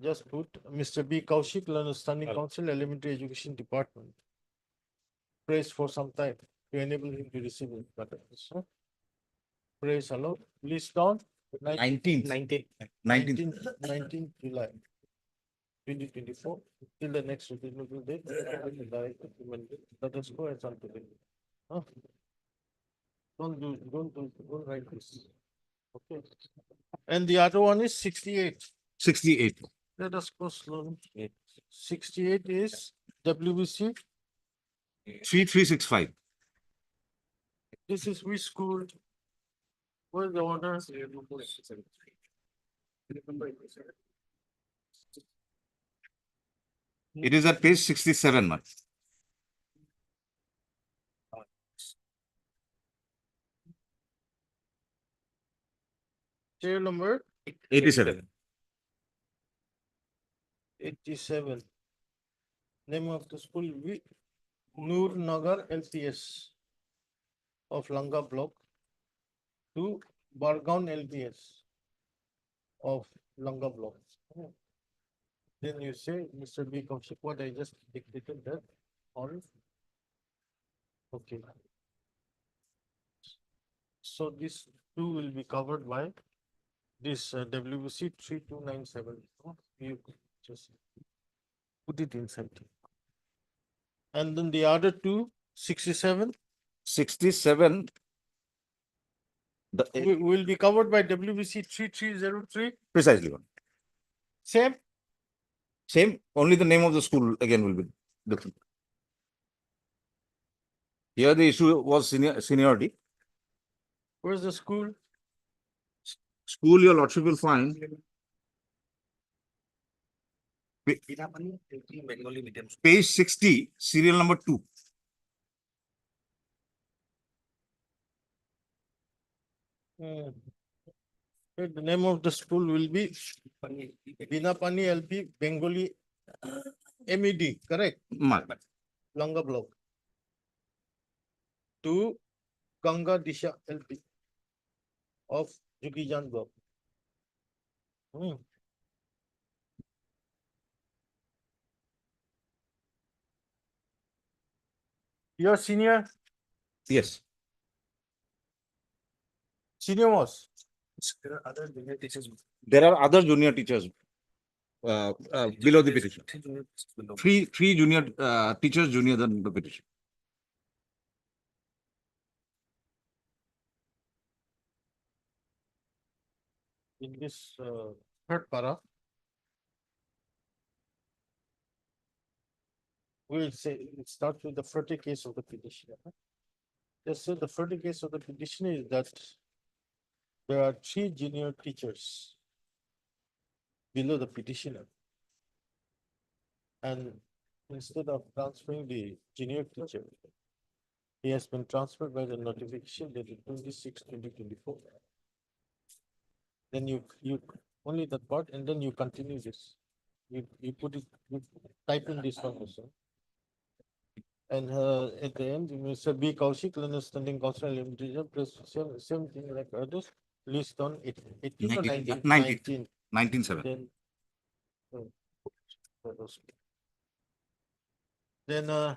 just put Mr. B. Kaushik, Learner Standing Council, Elementary Education Department. Praise for some time to enable him to receive it. Praise allowed. List down. 19th. 19th July 2024 till the next available date. Let us go and something. Don't write this. Okay. And the other one is 68. 68. Let us go slowly. 68 is WBC. 3365. This is which school? Where's the order? It is at page 67, man. Serial number 87. 87. Name of the school will be Noor Nagar LPS of Langa Block to Bargaon LPS of Langa Block. Then you say, Mr. B. Kaushik, what I just dictated that on. Okay. So this two will be covered by this WBC 3297. You just put it inside. And then the other two, 67. 67. Will be covered by WBC 3303. Precisely one. Same. Same, only the name of the school again will be different. Here the issue was seniority. Where's the school? School, your lordship will find. Page 60, serial number 2. The name of the school will be Binapani LP Bengali MED, correct? Langa Block. To Ganga Disha LP of Jugijan Block. Your senior? Yes. Senior was? There are other junior teachers. There are other junior teachers below the petition. Three junior teachers junior than the petition. In this third para, we'll say it starts with the first case of the petitioner. Just so the first case of the petitioner is that there are 3 junior teachers below the petitioner. And instead of transferring the junior teacher, he has been transferred by the notification dated 26/2024. Then you only that part and then you continue this. You put it, you type in this one also. And at the end, Mr. B. Kaushik, Learner Standing Council Limited, plus same thing like others, list on 18 or 19? 19/7. Then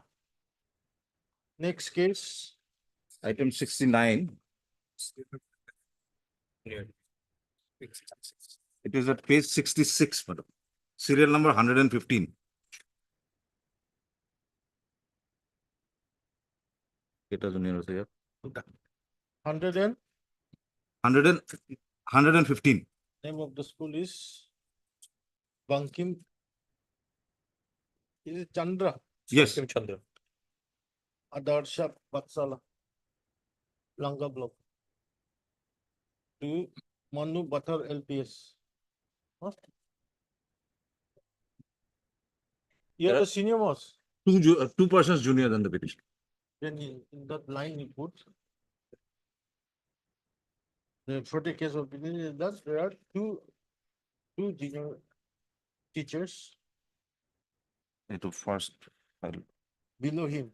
next case. Item 69. It is at page 66, madam. Serial number 115. It is near here. 115. Name of the school is Bankim. Is it Chandra? Yes. Bankim Chandra. Adarsha Batsala. Langa Block. To Manu Batar LPS. What? You are the senior most. Two persons junior than the petition. Then in that line you put the 40 case of petition, that there are two junior teachers First below him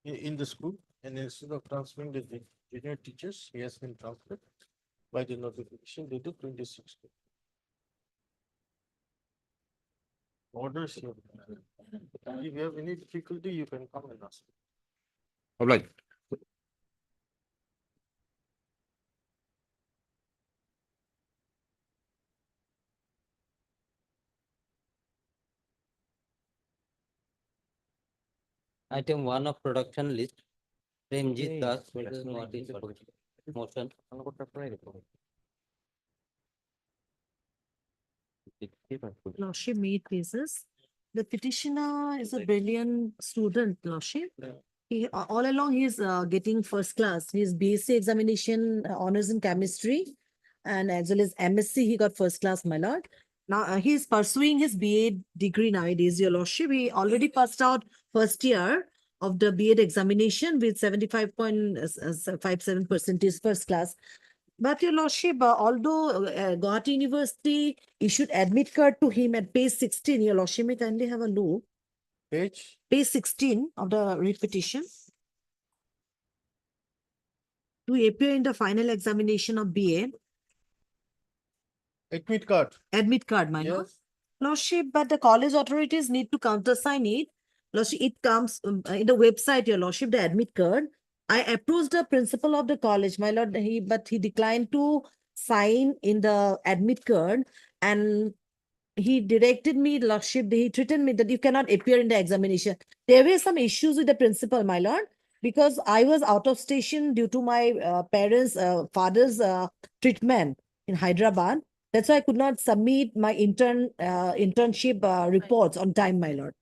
in the school, and instead of transferring the junior teachers, he has been transferred by the notification dated 26. Orders here. If you have any difficulty, you can come and ask. Obliged. Item 1 of production list, Premjit Das versus notice motion. Lordship made cases. The petitioner is a brilliant student, Lordship. He, all along, he is getting first class. His BSc examination honors in chemistry, and as well as MSc, he got first class, my lord. Now he's pursuing his BA degree nowadays, Your Lordship. He already passed out first year of the BEd examination with 75.57 percentage first class. But Your Lordship, although Guwahati University issued admit card to him at page 16, Your Lordship may kindly have a look. Page 16 of the writ petition. To appear in the final examination of BA. Admit card. Admit card, my lord. Yes. Lordship, but the college authorities need to countersign it. Lordship, it comes in the website, Your Lordship, the admit card. I approached the principal of the college, my lord, but he declined to sign in the admit card, and he directed me, Lordship, he threatened me that you cannot appear in the examination. There were some issues with the principal, my lord, because I was out of station due to my father's treatment in Hyderabad. That's why I could not submit my internship reports on time, my lord.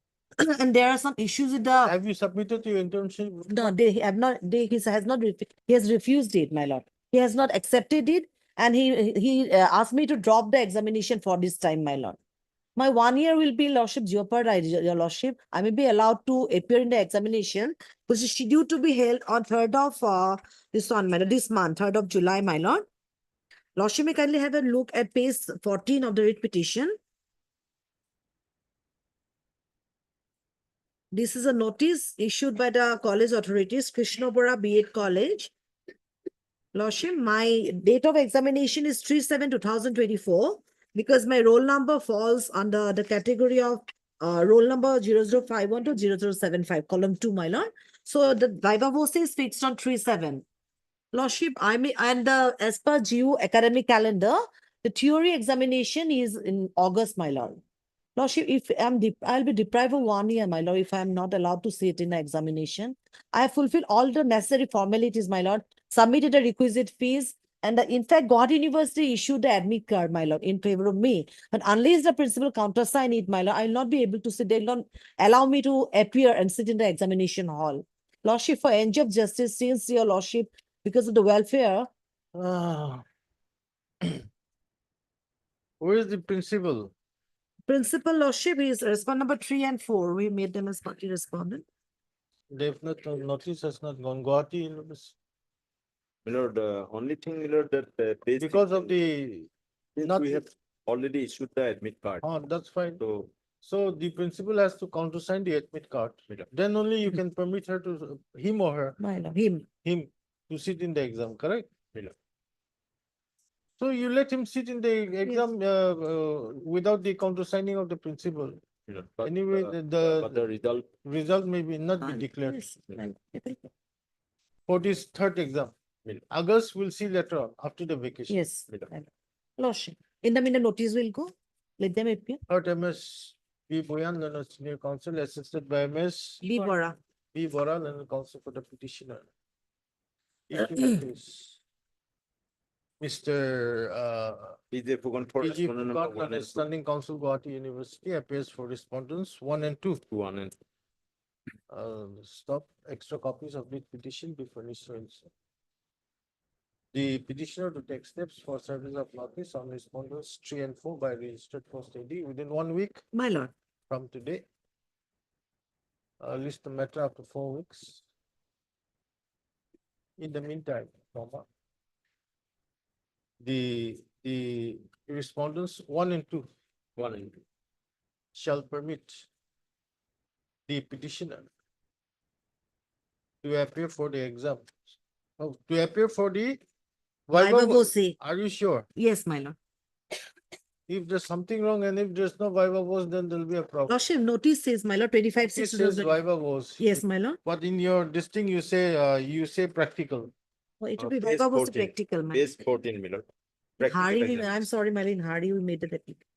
And there are some issues with the. Have you submitted your internship? No, they have not. He has not. He has refused it, my lord. He has not accepted it, and he asked me to drop the examination for this time, my lord. My 1 year will be, Lordship, jeopardized, Your Lordship. I may be allowed to appear in the examination, which is scheduled to be held on 3rd of this month, 3rd of July, my lord. Lordship may kindly have a look at page 14 of the writ petition. This is a notice issued by the college authorities, Krishnapura B.Ed College. Lordship, my date of examination is 3/7/2024 because my roll number falls under the category of roll number 0051 to 0075, column 2, my lord. So the viva voce is fixed on 3/7. Lordship, as per GU academic calendar, the theory examination is in August, my lord. Lordship, if I'll be deprived of 1 year, my lord, if I'm not allowed to sit in the examination. I have fulfilled all the necessary formalities, my lord, submitted the requisite fees, and in fact, Guwahati University issued the admit card, my lord, in favor of me. But unless the principal countersign it, my lord, I'll not be able to sit. They'll not allow me to appear and sit in the examination hall. Lordship, for end of justice, since Your Lordship, because of the welfare. Where is the principal? Principal, Lordship, is respondent number 3 and 4. We made them as party respondent. They've not, notice has not gone. Guwahati University. My lord, only thing, my lord, that Because of the. since we have already issued the admit card. Oh, that's fine. So, So the principal has to countersign the admit card. Then only you can permit her to, him or her. My lord, him. Him to sit in the exam, correct? So you let him sit in the exam without the countersigning of the principal. but, Anyway, but the result may be not be declared for this third exam. August we'll see later on after the vacation. Yes. Lordship. In the minute notice will go. Let them appear. Third MS B. Boyan, Learner Senior Counsel, assisted by MS B. Bora. B. Bora, Learner Counsel for the petitioner. Mr. PJ Fugan for PG respondent number 1 and 2. Standing Counsel, Guwahati University, appears for respondents 1 and 2. 1 and Stop. Extra copies of the petition be furnished to himself. The petitioner to take steps for service of notice on respondents 3 and 4 by registered post AD within 1 week. My lord. From today. List the matter after 4 weeks. In the meantime, the respondents 1 and 2 shall permit the petitioner to appear for the exam. Oh, to appear for the Viva voce. Are you sure? Yes, my lord. If there's something wrong and if there's no viva voce, then there'll be a problem. Lordship, notice says, my lord, 25 It 6 says viva voce. Yes, my lord. But in your this thing you say practical. Oh, it will be viva voce practical, my Page 14, my lord. Hardy, I'm sorry, my lord, in Hardy we made the practical.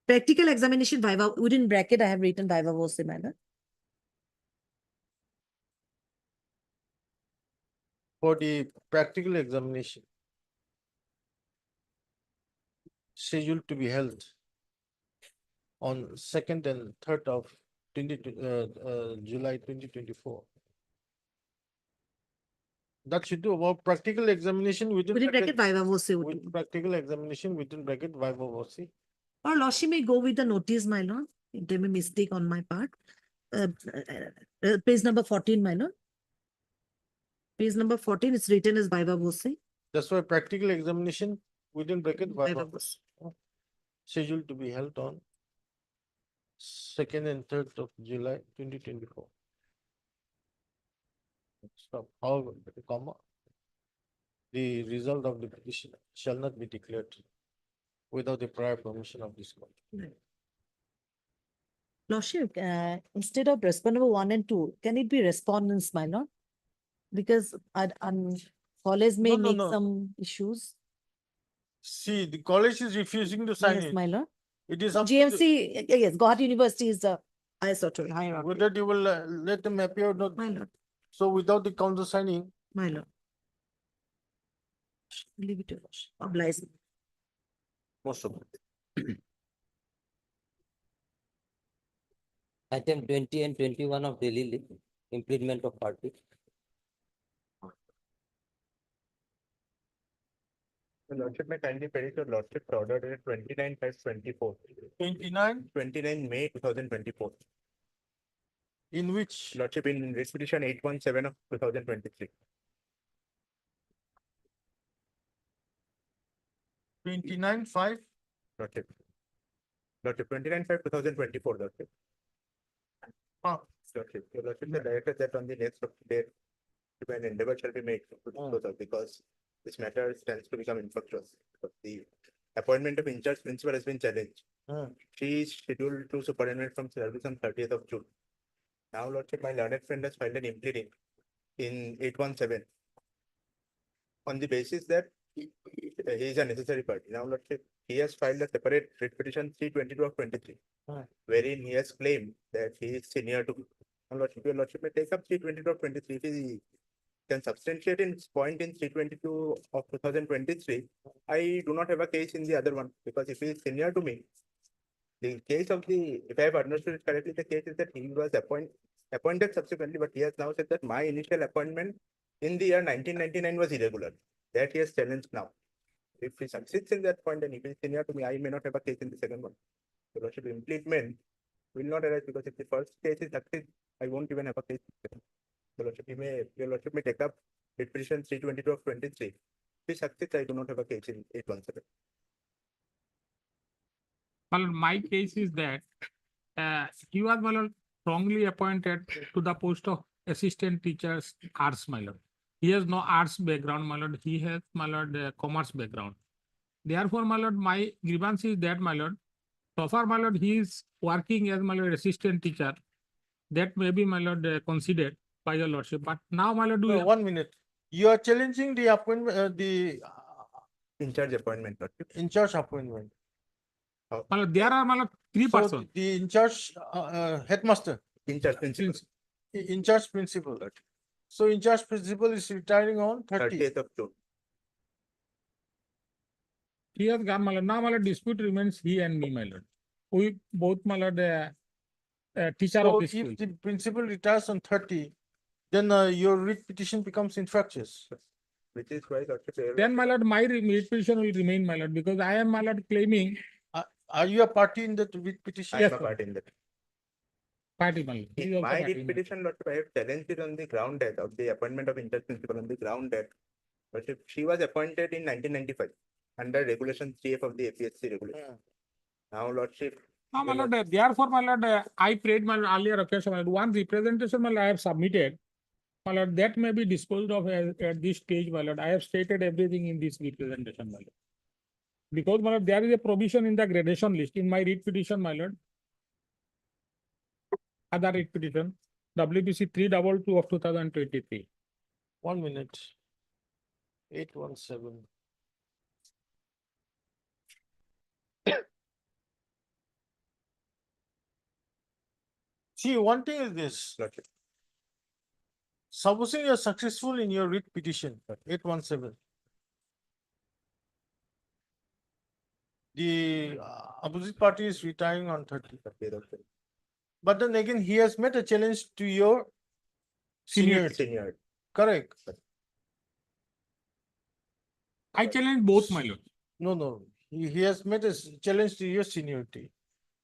Practical examination viva, within bracket I have written viva voce, my lord. For the practical examination scheduled to be held on 2nd and 3rd of July 2024. That should do about practical examination Within bracket, viva voce would do. with practical examination within bracket viva voce. Or Lordship may go with the notice, my lord. It may be mistake on my part. Page number 14, my lord. Page number 14, it's written as viva voce. That's why practical examination within bracket Viva viva voce. scheduled to be held on 2nd and 3rd of July 2024. Stop. However, comma, the result of the petition shall not be declared without the prior permission of this court. Lordship, instead of respondent 1 and 2, can it be respondents, my lord? Because college may No, make no. some issues. See, the college is refusing to sign Yes, it. my lord. It is up to the- GMC, yes, Guwahati University is the highest authority, higher authority. whether you will let them appear or not. My lord, So without the council signing, my lord. Leave it to us. Oblige. most of it. Item 20 and 21 of daily leave, implement of party. The Lordship may kindly perish your Lordship's order dated 29/5/24. 29, May 2024. in which Lordship in writ petition 817 of 2023. 29/5. Lordship. Lordship 29/5/2024. Lordship. Lordship. Your Lordship, the director that on the next of date, an endeavor shall be made to dispose of, because this matter stands to become infructuous. Because the appointment of in-charge principal has been challenged. She is scheduled to superintend from service on 30th of June. Now, Lordship, my learned friend has filed an impleading in 817 on the basis that he is a necessary party. Now, Lordship, he has filed a separate writ petition 322 of 23, wherein he has claimed that he is senior to. Now, Lordship, your Lordship may take up 322 of 23 if he can substantiate in his point in 322 of 2023. I do not have a case in the other one, because if he is senior to me, the case of the, if I have understood it correctly, the case is that he was appointed subsequently, but he has now said that my initial appointment in the year 1999 was irregular. That he has challenged now. If he succeeds in that point, and if he is senior to me, I may not have a case in the second one. The Lordship, impleadment will not arise, because if the first case is succeeds, I won't even have a case. The Lordship, your Lordship may take up writ petition 322 of 23. If he succeeds, I do not have a case in 817. Well, my case is that he was wrongly appointed to the post of assistant teachers arts, my lord. He has no arts background, my lord. He has, my lord, commerce background. Therefore, my lord, my grievance is that, my lord, so far, my lord, he is working as, my lord, assistant teacher. That may be, my lord, considered by your lordship. But now, my lord, No, 1 minute. You are challenging the appointment, the in-charge appointment, Lordship. in-charge appointment. my lord, there are, my lord, three So persons. the in-charge headmaster, In-charge principal. in-charge principal. So in-charge principal is retiring on 30th of June. He has gone, my lord. Now, my lord, dispute remains he and me, my lord. We both, my lord, teacher So of the if school. the principal retires on 30, then your writ petition becomes infructuous. Which is why, Lordship, Then, my lord, my writ petition will remain, my lord, because I am, my lord, claiming. Are you a party in that writ petition? I am Yes, a party in that. Party, my lord. He is also My party, writ my lord. petition, Lordship, I have challenged it on the ground that of the appointment of in-charge principal on the ground that, Lordship, she was appointed in 1995 under regulation 3F of the APSC regulation. Now, Lordship. No, my lord, therefore, my lord, I prayed my lord, earlier occasion, my lord, one representation, my lord, I have submitted. My lord, that may be disposed of at this stage, my lord. I have stated everything in this representation, my lord. Because, my lord, there is a provision in the gradation list in my writ petition, my lord. Other writ petition, WBC 322 of 2023. 1 minute. 817. See, one thing is this. Lordship. Supposing you are successful in your writ petition, 817. The opposite party is retiring on 30. But then again, he has made a challenge to your seniority. Senior. Correct. I challenge both, my lord. No. He has made a challenge to your seniority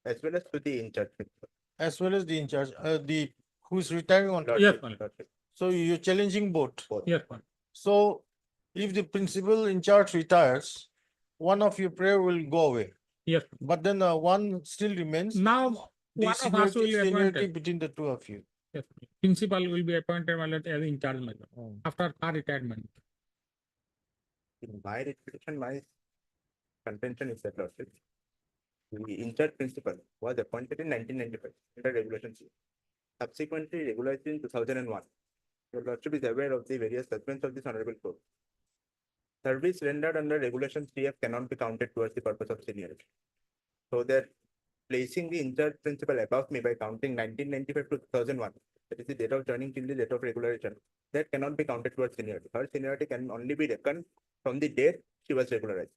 As well as to the in charge. as well as the in charge, who is retiring on. Yes, my lord. So you're challenging both. Yes, my lord. So if the principal in charge retires, one of your prayer will go away. Yes. But then one still remains. Now, The one of us will be seniority appointed. between the two of you. Yes, principal will be appointed, my lord, as in charge, my lord, after our retirement. In my reputation, my contention is that lordship. The in-charge principal was appointed in 1995 under Regulation C. Subsequently regulated in 2001. Your lordship is aware of the various judgments of this honorable court. Service rendered under Regulation CF cannot be counted towards the purpose of seniority. So that placing the in-charge principal above me by counting 1995 to 2001, that is the date of joining till the date of regularization, that cannot be counted towards seniority. Her seniority can only be reckoned from the date she was regularized.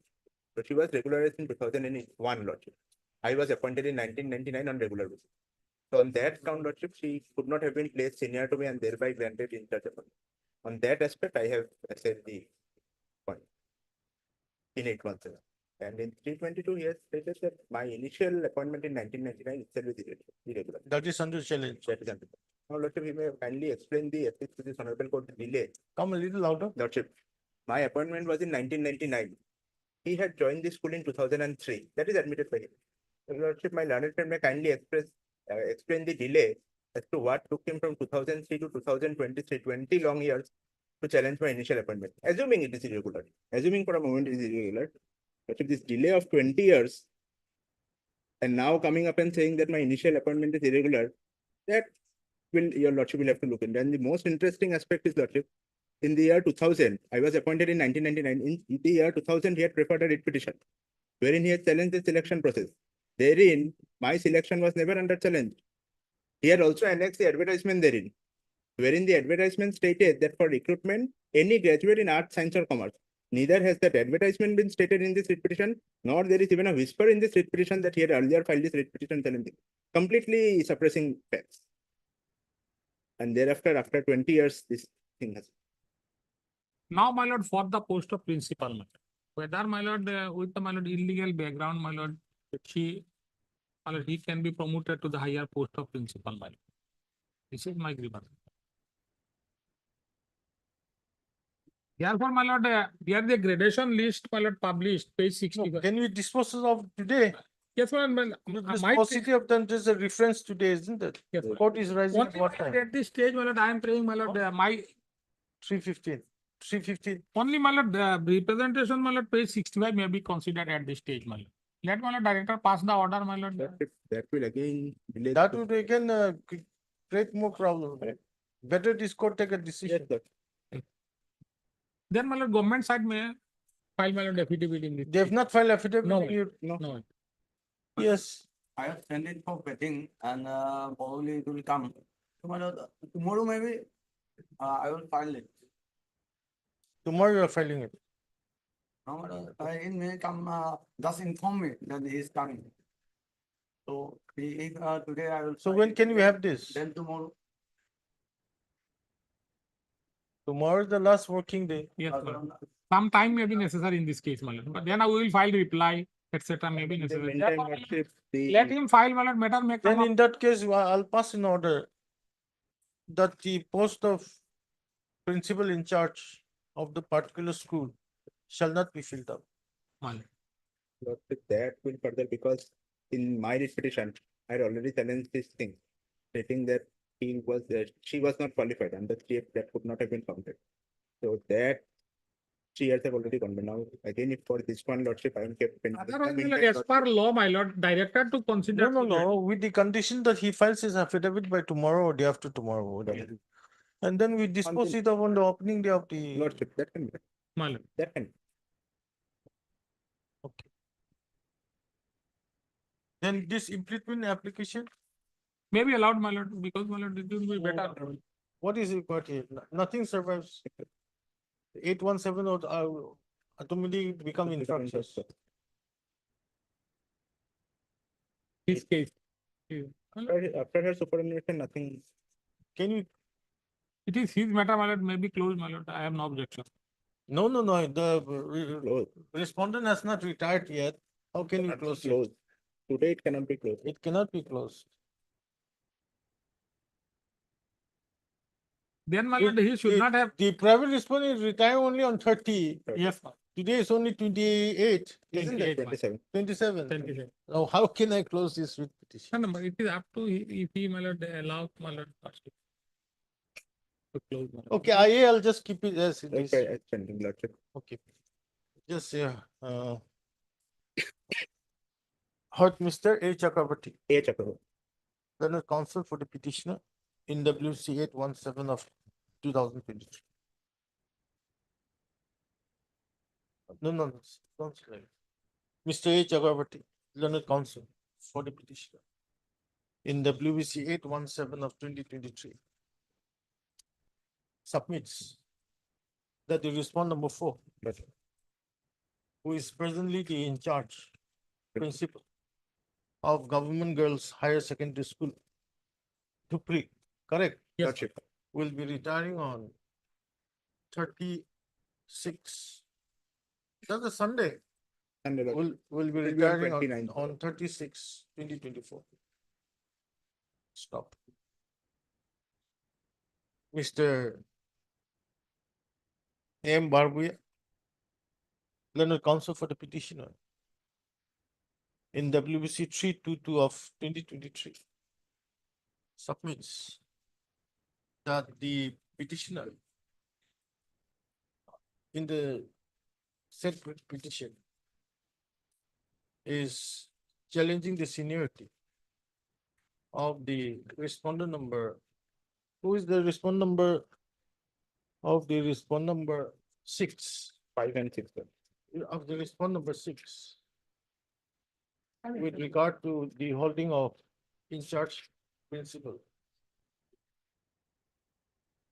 So she was regularized in 2001, lordship. I was appointed in 1999 on regular basis. So on that count, lordship, she could not have been placed senior to me and thereby granted in charge appointment. On that aspect, I have said the point in 817. And in 322, he has stated that my initial appointment in 1999 itself is irregular. That is under challenge. That is under. Now, lordship, he may kindly explain the ethics to this honorable court delay. Come a little louder. Lordship, my appointment was in 1999. He had joined the school in 2003. That is admitted by him. Lordship, my learned friend may kindly explain the delay as to what took him from 2003 to 2023, 20 long years to challenge my initial appointment. Assuming it is irregular. Assuming for a moment it is irregular. But if this delay of 20 years and now coming up and saying that my initial appointment is irregular, that will your lordship will have to look into. And the most interesting aspect is, lordship, in the year 2000, I was appointed in 1999. In the year 2000, he had preferred a writ petition, wherein he had challenged the selection process. Therein, my selection was never under challenge. He had also annexed the advertisement therein, wherein the advertisement stated that for recruitment, any graduate in arts, science, or commerce. Neither has that advertisement been stated in this writ petition, nor there is even a whisper in this writ petition that he had earlier filed this writ petition challenging, completely suppressing facts. And thereafter, after 20 years, this thing has. Now, my lord, for the post of principal, my lord, whether, my lord, with the, my lord, illegal background, my lord, he can be promoted to the higher post of principal, my lord. This is my grievance. Therefore, my lord, here the gradation list, my lord, published, page 60. Can we dispose of today? Yes, my lord. This paucity of them, there's a reference today, isn't it? Yes, Court is rising Only, at what my lord, time? at this stage, my lord, I am praying, my lord, my 3:15. 3:15. only, my lord, representation, my lord, page 65 may be considered at this stage, my lord. Let, my lord, director pass the order, my lord. That will again delay. That would again create more problem. Better this court take a decision. Then, my lord, government side may file, my lord, affidavit in this. They have not filed affidavit. No, No. Yes. I have sent it for vetting and probably it will come. Tomorrow maybe I will file it. Tomorrow you are filing it. No, it may come, just inform me that he is coming. So if today I will. So file when it, can we have this? Then tomorrow. Tomorrow is the last working day. Yes, my lord. Some time may be necessary in this case, my lord. But then I will file reply, etc. may be necessary. Therefore, let him file, my lord, matter may come Then up. in that case, I'll pass an order that the post of principal in charge of the particular school shall not be filled up. That will further, because in my writ petition, I had already challenged this thing, stating that she was not qualified and the chief that could not have been counted. So that 3 years have already gone. But now again, if for this one lordship, I am kept pending. Otherwise, my lord, as per law, my lord, director to consider. No, with the condition that he files his affidavit by tomorrow or day after tomorrow. Whatever. And then we dispose it of on the opening day of the. Lordship, that can be. My lord. That can. Okay. Then this implement application may be allowed, my lord, because, my lord, it will be better. What is required here? Nothing survives. 817 or automatically become infractions. This case. After her superannuation, nothing. Can you? It is his matter, my lord, may be closed, my lord. I have no objection. No, the respondent has not retired yet. How can you close it? Today it cannot be closed. It cannot be closed. Then, my lord, he should not have. The private respondent is retiring only on 30. Yes, Today is only 28, isn't it? 27. 27. 27. Now, how can I close this with petition? No, but it is up to if he, my lord, allows, my lord, lordship to close. my lord. Okay, I'll just keep it as it is. Okay, it's pending, Lordship. Okay. Just, Hot Mr. A. Chakrabarti, A. Chakrabarti. Learned Counsel for the petitioner in WC 817 of 2023. No, don't say. Mr. A. Chakrabarti, Learned Counsel for the petitioner in WBC 817 of 2023 submits that the respondent number 4, who is presently the in charge principal of Government Girls Higher Secondary School, Tupri, correct? Yes, Lordship. Will be retiring on 36. That's a Sunday. Sunday, Lordship. Will be Will be on retiring 29th. on 36, 2024. Stop. Mr. M. Barbuya, Learned Counsel for the petitioner in WBC 322 of 2023 submits that the petitioner in the said petition is challenging the seniority of the respondent number. Who is the respondent number of the respondent number 6? 5 and 6. Of the respondent number 6 with regard to the holding of in charge principle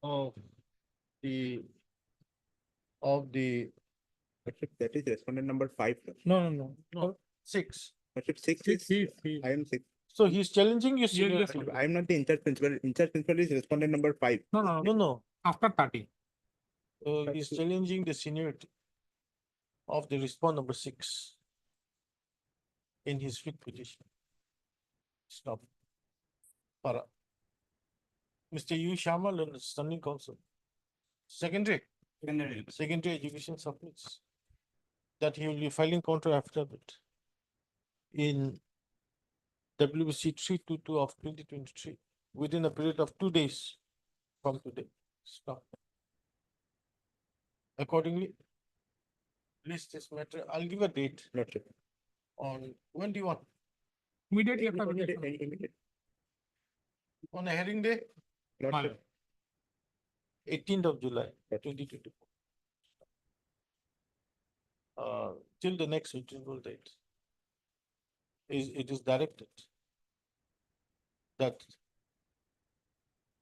of the Lordship, that is respondent number 5. Lordship. no 6. Lordship, 6 is, I am 6. So he's challenging your Yes, seniority. yes, I am not the in charge principal. In charge principal is respondent number 5. No. after 30. He's challenging the seniority of the respondent number 6 in his writ petition. Stop. Para. Mr. U. Shamal and Standing Council. Secondary Education submits that he will be filing counter affidavit in WBC 322 of 2023 within a period of 2 days from today. Stop. Accordingly, list this matter. I'll give a date Lordship. on when do you want? Immediately after petition. Immediate. On a hearing day, My lord. 18th of July, 2024. Till the next suitable date. It is directed that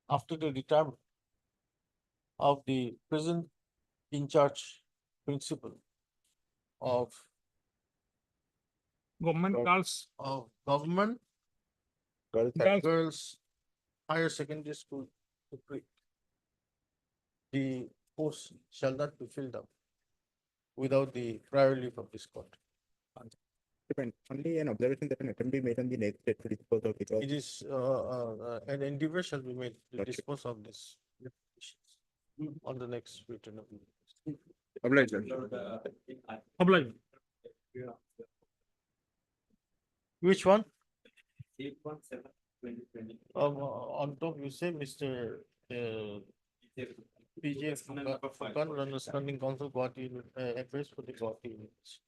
after the retirement of the present in charge principal of Government girls, Government Girls Higher Secondary School, Supri, the post shall not be filled up without the prior leave of this court. Only an observation that an attempt be made on the next date to dispose of it. It is an endeavor shall be made to dispose of this petitions on the next written. Obliged. obliged. Which one? 817-2020. On top you say Mr. PJ Fukan, understanding council party affairs for the party units.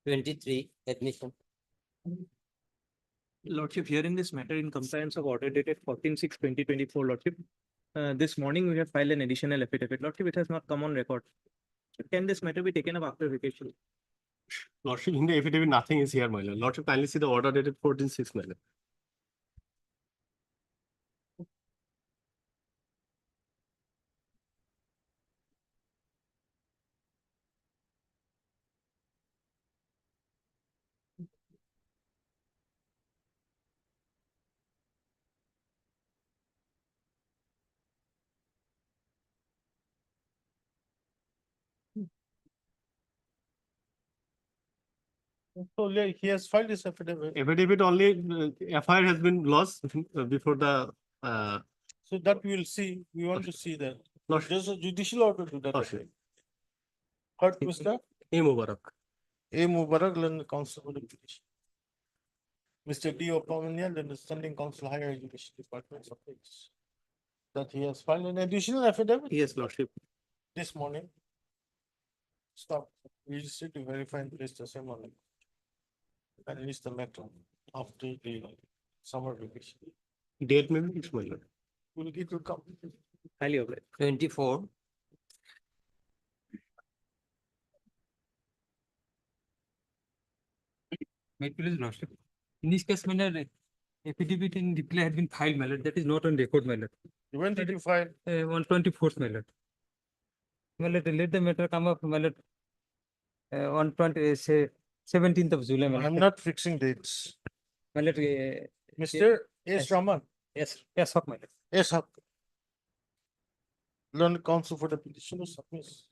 23, admission. Lordship, hearing this matter in compliance of order dated 14/6/2024, Lordship. This morning we have filed an additional affidavit. Lordship, it has not come on record. So can this matter be taken up after vacation? Lordship, in the affidavit, nothing is here, my lord. Lordship, kindly see the order dated 14/6, my lord. So yeah, he has filed his affidavit. Affidavit only, FIR has been lost before the, So that we will see, we want to see that. Lordship. There's a judicial order to that. Lordship. Heard, Mr. A. Mubarak. A. Mubarak, London Council for the petition. Mr. D. Opamanian, London Standing Council Higher Education Department supports that he has filed an additional affidavit Yes, Lordship. this morning. Stop, registered to verify and place the same on it. And list the matter after the summer vacation. Date may be fixed, my lord. Will it will come? Highly obliged. 24. My please lordship. In this case, my lord, affidavit in reply had been filed, my lord. That is not on record, my lord. When did you file? On 24th, my lord. My lord, let the matter come up, my lord. On 17th of July, my lord. I'm not fixing dates. My lord, Mr. S. Raman. yes, my lord. Yes, sir. London Council for the petitioner submits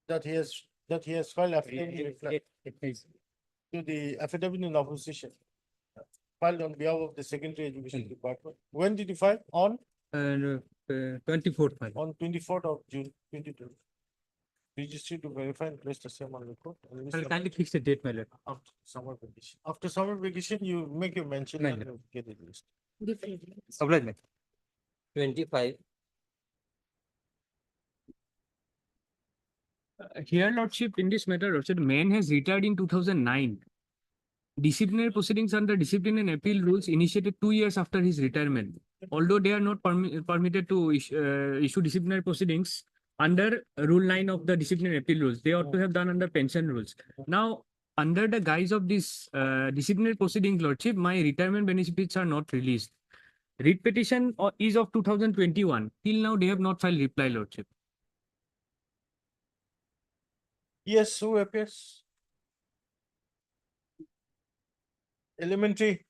that he has filed affidavit reply to the affidavit in opposition filed on behalf of the Secretary Education Department. When did you file? On? And 24th, my lord. On 24th of June 2020. Registered to verify and place the same on record. And list I'll the- kindly fix the date, my lord. After summer vacation. After summer vacation, you make your mention No, and no. you get it list. Obliged, my lord. 25. Here, lordship, in this matter, lordship, the man has retired in 2009. Disciplinary proceedings under discipline and appeal rules initiated 2 years after his retirement. Although they are not permitted to issue disciplinary proceedings under Rule 9 of the disciplinary appeal rules, they ought to have done under pension rules. Now, under the guise of this disciplinary proceedings, lordship, my retirement benefits are not released. Writ petition is of 2021. Till now, they have not filed reply, lordship. Yes, who appears? Elementary.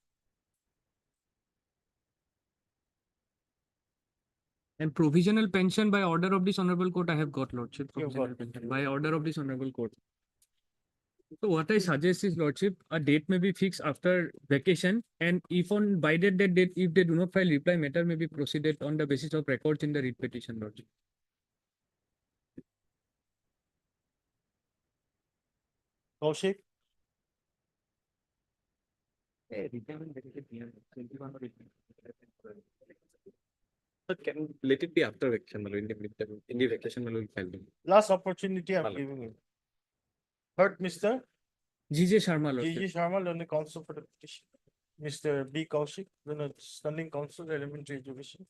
And provisional pension by order of this honorable court, I have got, lordship. You've Provisional got. pension by order of this honorable court. So what I suggest is, lordship, a date may be fixed after vacation, and if on by that date, if they do not file reply, matter may be proceeded on the basis of records in the writ petition, lordship. Kaushik. But can let it be after vacation, my lord. In the vacation, my lord, file them. Last opportunity I'm Hello. giving you. Heard, Mr. G.J. Sharma, lordship. G.G. Sharma, London Council for the petition. Mr. B. Kaushik, London Standing Council, Elementary Education.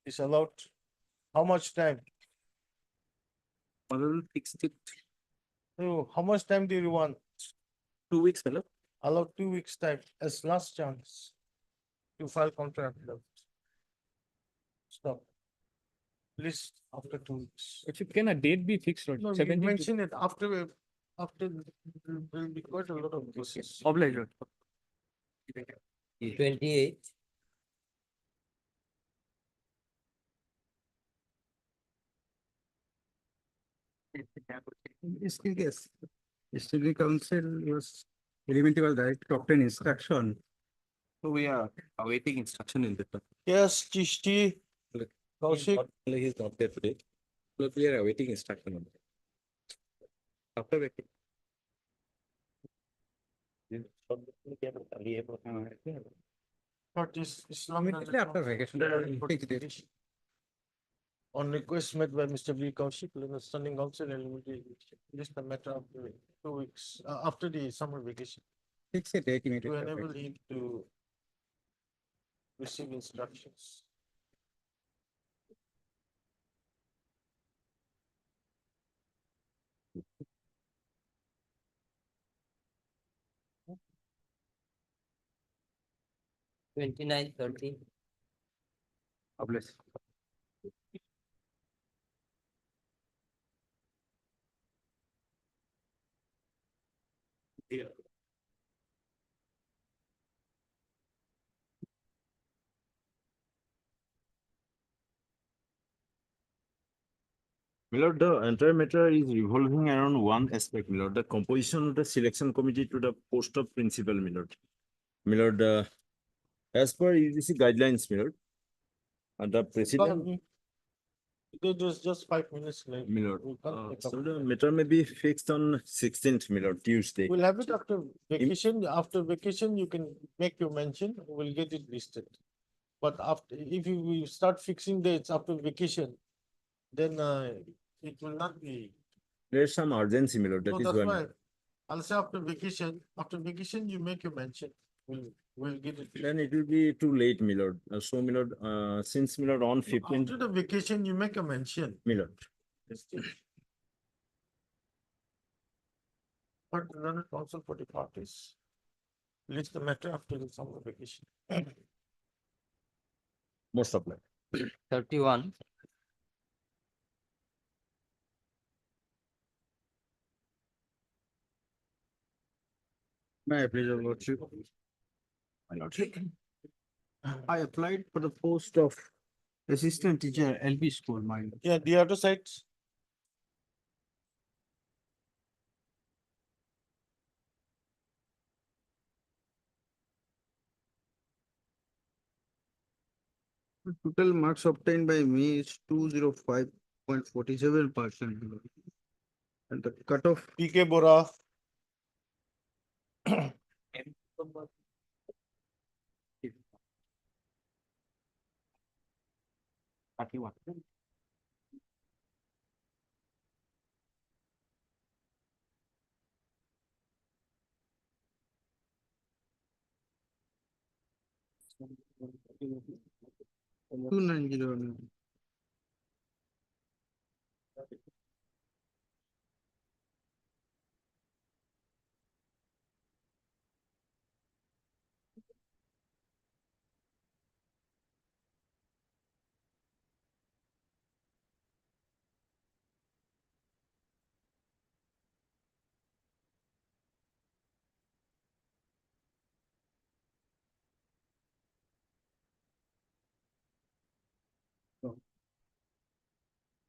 Is allowed how much time? My lord, fixed it So how much time do you want? 2 weeks, my lord. Allow 2 weeks time as last chance to file contract. Stop. Please, after 2 weeks. Lordship, can a date be fixed, lordship? No, you 17th? mentioned it after will be quite a lot of cases. Obliged, lordship. 28. This case, District Council was elementary was right to obtain instruction. So we are awaiting instruction in the. Yes, Chishti. Kaushik. He's not there today. But we are awaiting instruction on that. After vacation. But is Islamic. After vacation. On request made by Mr. B. Kaushik, London Standing Council, Elementary Education. Just a matter of 2 weeks after the summer vacation. Fix a date To immediately. enable him to receive instructions. Twenty-nine, 30. Obliged. My lord, the entire matter is revolving around one aspect, my lord, the composition of the selection committee to the post of principal, my lord. My lord, as per UGC guidelines, my lord, the president, There's just 5 minutes left. my lord, We can't take so up. the matter may be fixed on 16th, my lord, Tuesday. We'll have it after vacation. After vacation, you can make your mention. We'll get it listed. But after, if we start fixing dates after vacation, then it will not be. There's some urgency, my lord, So that is that's why. why I'll say after vacation. After vacation, you make your mention. We'll get it. Then it will be too late, my lord. So, my lord, since my lord on 15th, After the vacation, you make a mention. my lord. But then council for the parties. List the matter after the summer vacation. Most of them. 31. May I please, your lordship? My lordship. I applied for the post of assistant teacher LP school, my lord. Yeah, the other sides. The total marks obtained by me is 205.47%. And the cutoff. PK Bora. Two nine zero.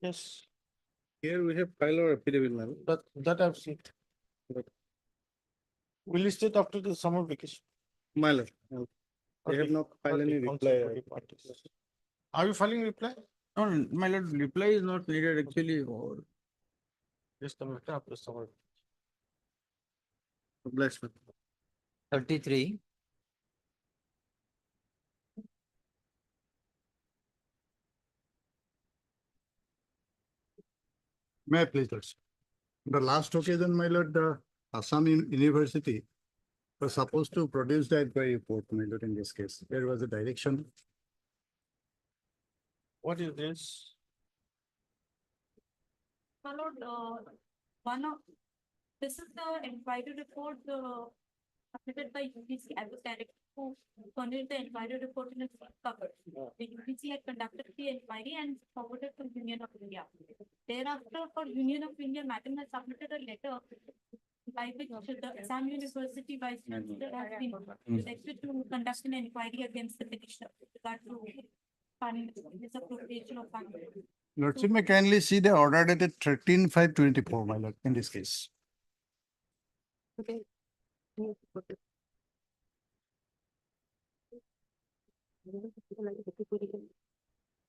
Yes, Here we have file or affidavit, my lord. that I've seen. We list it after the summer vacation. My lord. They have not filed any reply. Are you filing reply? No, my lord, reply is not needed actually, or Just the matter after summer. bless me. 33. May I please, lordship? The last occasion, my lord, the Assam University was supposed to produce the inquiry report, my lord, in this case. There was a direction. What is this? My lord, one of, this is the inquiry report, submitted by UGC. I was directed to submit the inquiry report in its cover. The UGC had conducted the inquiry and forwarded to Union of India. Thereafter, for Union of India, madam has submitted a letter by which the Assam University Vice Chancellor has been directed to conduct an inquiry against the petitioner with regard to fund, misappropriation of funds. Lordship, may kindly see the order dated 13/5/24, my lord, in this case. Okay.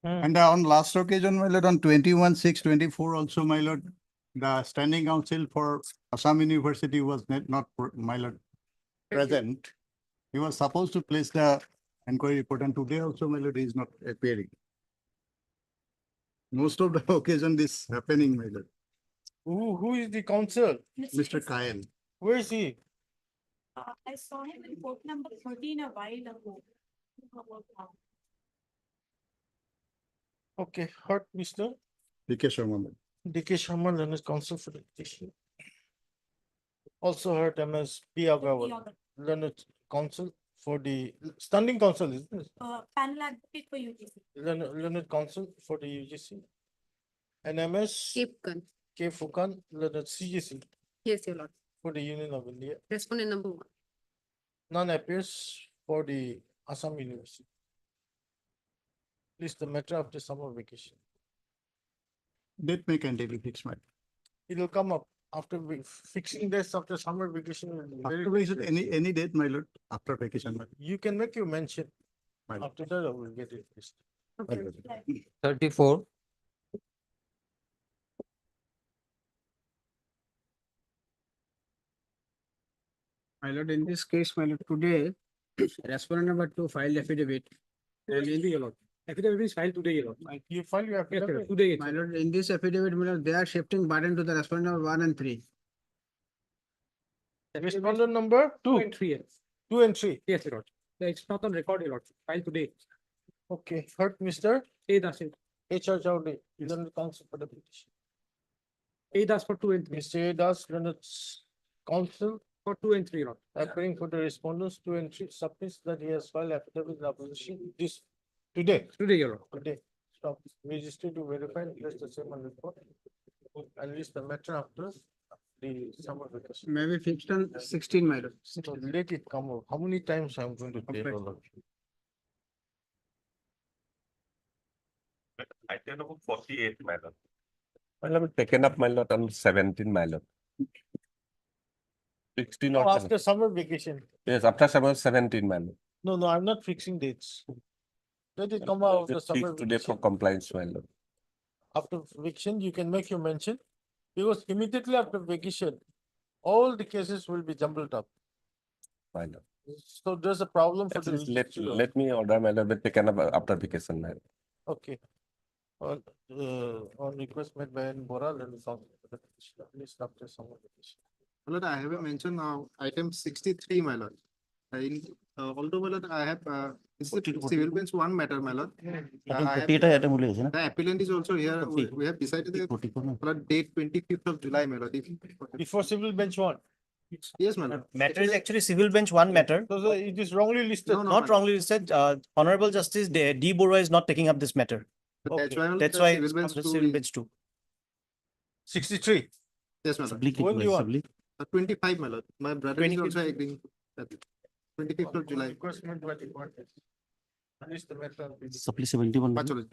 And on last occasion, my lord, on 21/6/24 also, my lord, the standing counsel for Assam University was not, my lord, present. He was supposed to place the inquiry report, and today also, my lord, he is not appearing. Most of the occasion this happening, my lord. Who is the counsel? Mr. Kyle. Where is he? I saw him in court number 13 a while ago. Okay, heard Mr. DK Sharma. DK Sharma, learned counsel for the petition. Also heard MS P. Agarwal, learned counsel for the standing counsel, isn't it? Panel advocate for UGC. Learned counsel for the UGC. And MS K. Fukan, learned CGC Yes, your lord. for the Union of India. Respondent number 1. None appears for the Assam University. List the matter after summer vacation. Date may can be fixed, my. It'll come up after fixing this after summer vacation. will be very After vacation, difficult. any date, my lord, after vacation, my. You can make your mention. My lord. After that, I will get it fixed. 34. My lord, in this case, my lord, today, respondent number 2 filed affidavit. And in the, your lord, affidavit is filed today, your lord. You file your Yes, affidavit. today. My lord, in this affidavit, my lord, they are shifting burden to the respondent number 1 and 3. Respondent number 2 and 3 years. 2 and 3. Yes, your lord. It's not on record, your lord. Filed today. Okay, heard Mr. A das it. H.R. Chowdhury, Learned Counsel for the petition. A das for 2 and 3. Mr. A. Das, Learned Counsel, For 2 and 3, your lord. appearing for the respondents 2 and 3, submits that he has filed affidavit in opposition this today. Today, your lord. Today. Stop. Register to verify and place the same on report. And list the matter after the summer vacation. Maybe fixed on 16, my lord. So let it come out. How many times I'm going to take all of you? Item number 48, my lord. My lord, taken up, my lord, on 17, my lord. 16 or After summer vacation. yes, after summer 17, my lord. No, I'm not fixing dates. Let it come out after Just summer fix today for vacation. compliance, my lord. After vacation, you can make your mention. Because immediately after vacation, all the cases will be jumbled up. My lord. So there's a problem for At the. least registrar. let me order, my lord, but taken up after vacation, my lord. Okay. On request made by N. Bora, let us on the petition, list after summer vacation. My lord, I have a mention now, item 63, my lord. Although, my lord, I have, this is a civil bench 1 matter, my lord. The appellant is also here. We have decided the my lord, date 25th of July, my lord. Before civil bench 1. Yes, my lord. Matter is actually civil bench 1 matter. So it is wrongly listed. Not wrongly listed. Honorable Justice D. Borua is not taking up this matter. That's why it's under civil bench 2. 63. Yes, my lord. When do you want? 25, my lord. My brother is also agreeing. 25th of July. Request made by the court. List the matter. Supply 71. Pathology.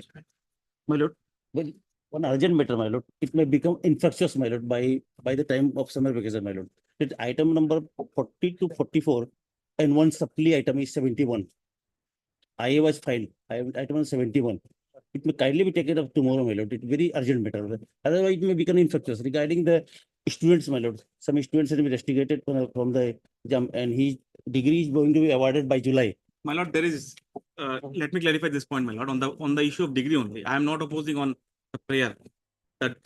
My lord, well, one urgent matter, my lord. It may become infectious, my lord, by the time of summer vacation, my lord. That item number 40 to 44 and one supply item is 71. IA was filed. Item was 71. It may kindly be taken up tomorrow, my lord. It's very urgent matter. Otherwise, it may become infectious. Regarding the students, my lord, some students have been investigated from the exam, and his degree is going to be awarded by July. My lord, there is, let me clarify this point, my lord, on the issue of degree only. I am not opposing on the prayer. That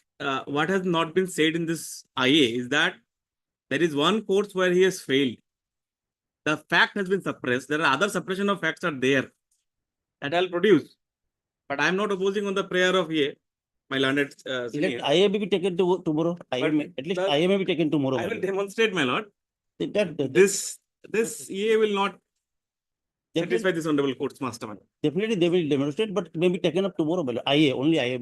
what has not been said in this IA is that there is one course where he has failed. The fact has been suppressed. There are other suppression of facts are there that I'll produce. But I am not opposing on the prayer of IA, my learned senior. Let IA may be taken to tomorrow. IA may, at least IA may be taken tomorrow. I will demonstrate, my lord. That This EA will not satisfy this honorable court's master. Definitely they will demonstrate, but it may be taken up tomorrow. IA, only IA.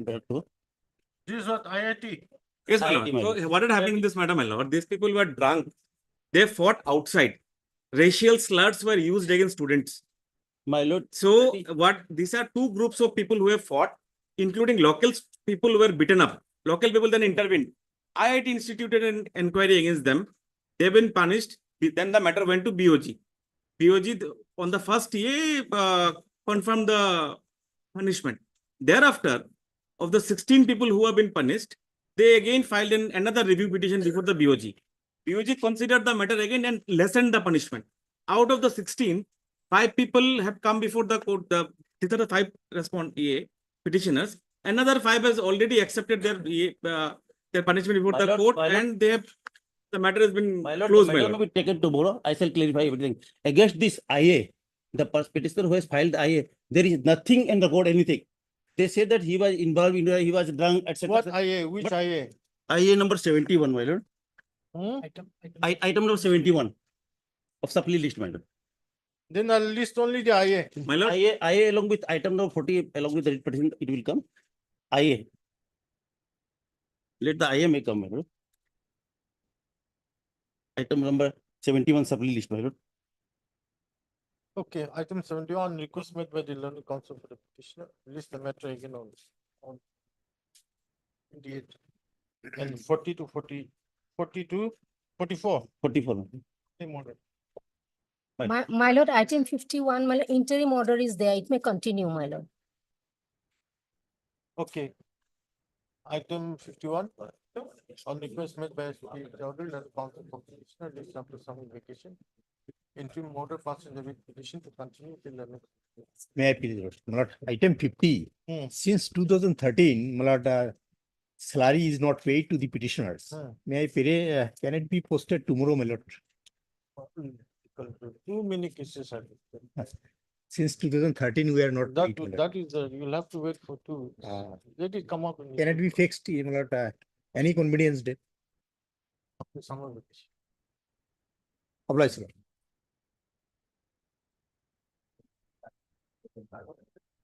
This is what IIT. Yes, my lord. So what had happened in this matter, my lord? These people were drunk. They fought outside. Racial slurs were used against students. My lord. So these are two groups of people who have fought, including local people who were beaten up. Local people then intervened. IIT instituted an inquiry against them. They've been punished. Then the matter went to BOG. BOG on the first year confirmed the punishment. Thereafter, of the 16 people who have been punished, they again filed another review petition before the BOG. BOG considered the matter again and lessened the punishment. Out of the 16, 5 people have come before the court. These are the 5 petitioners. Another 5 has already accepted their punishment before the court, and they have. The matter has been closed. The matter will be taken tomorrow. I shall clarify everything. Against this IA, the petitioner who has filed IA, there is nothing in the court, anything. They say that he was involved in, he was drunk, etc. What IA? Which IA? IA number 71, my lord. Item number 71 of supply list, my lord. Then I'll list only the IA. My lord. IA along with item number 40, along with the petition, it will come. IA. Let the IA may come, my lord. Item number 71 supply list, my lord. Okay, item 71, request made by the learned counsel for the petitioner. List the matter again on 28, and 40 to 40, 42, 44. 44. Same order. My lord, item 51, my lord, interim order is there. It may continue, my lord. Okay. Item 51, on request made by the order that council for petitioner is after summer vacation. Interim order passes the petition to continue till the next. May I please, my lord, item 50, since 2013, my lord, salary is not paid to the petitioners. May I pay, can it be posted tomorrow, my lord? Too many cases are there. Since 2013, we are not paid, my lord. That is, you'll have to wait for 2 weeks. Let it come up. in Can it be fixed, my lord, any convenience day? after summer vacation. Oblige, sir.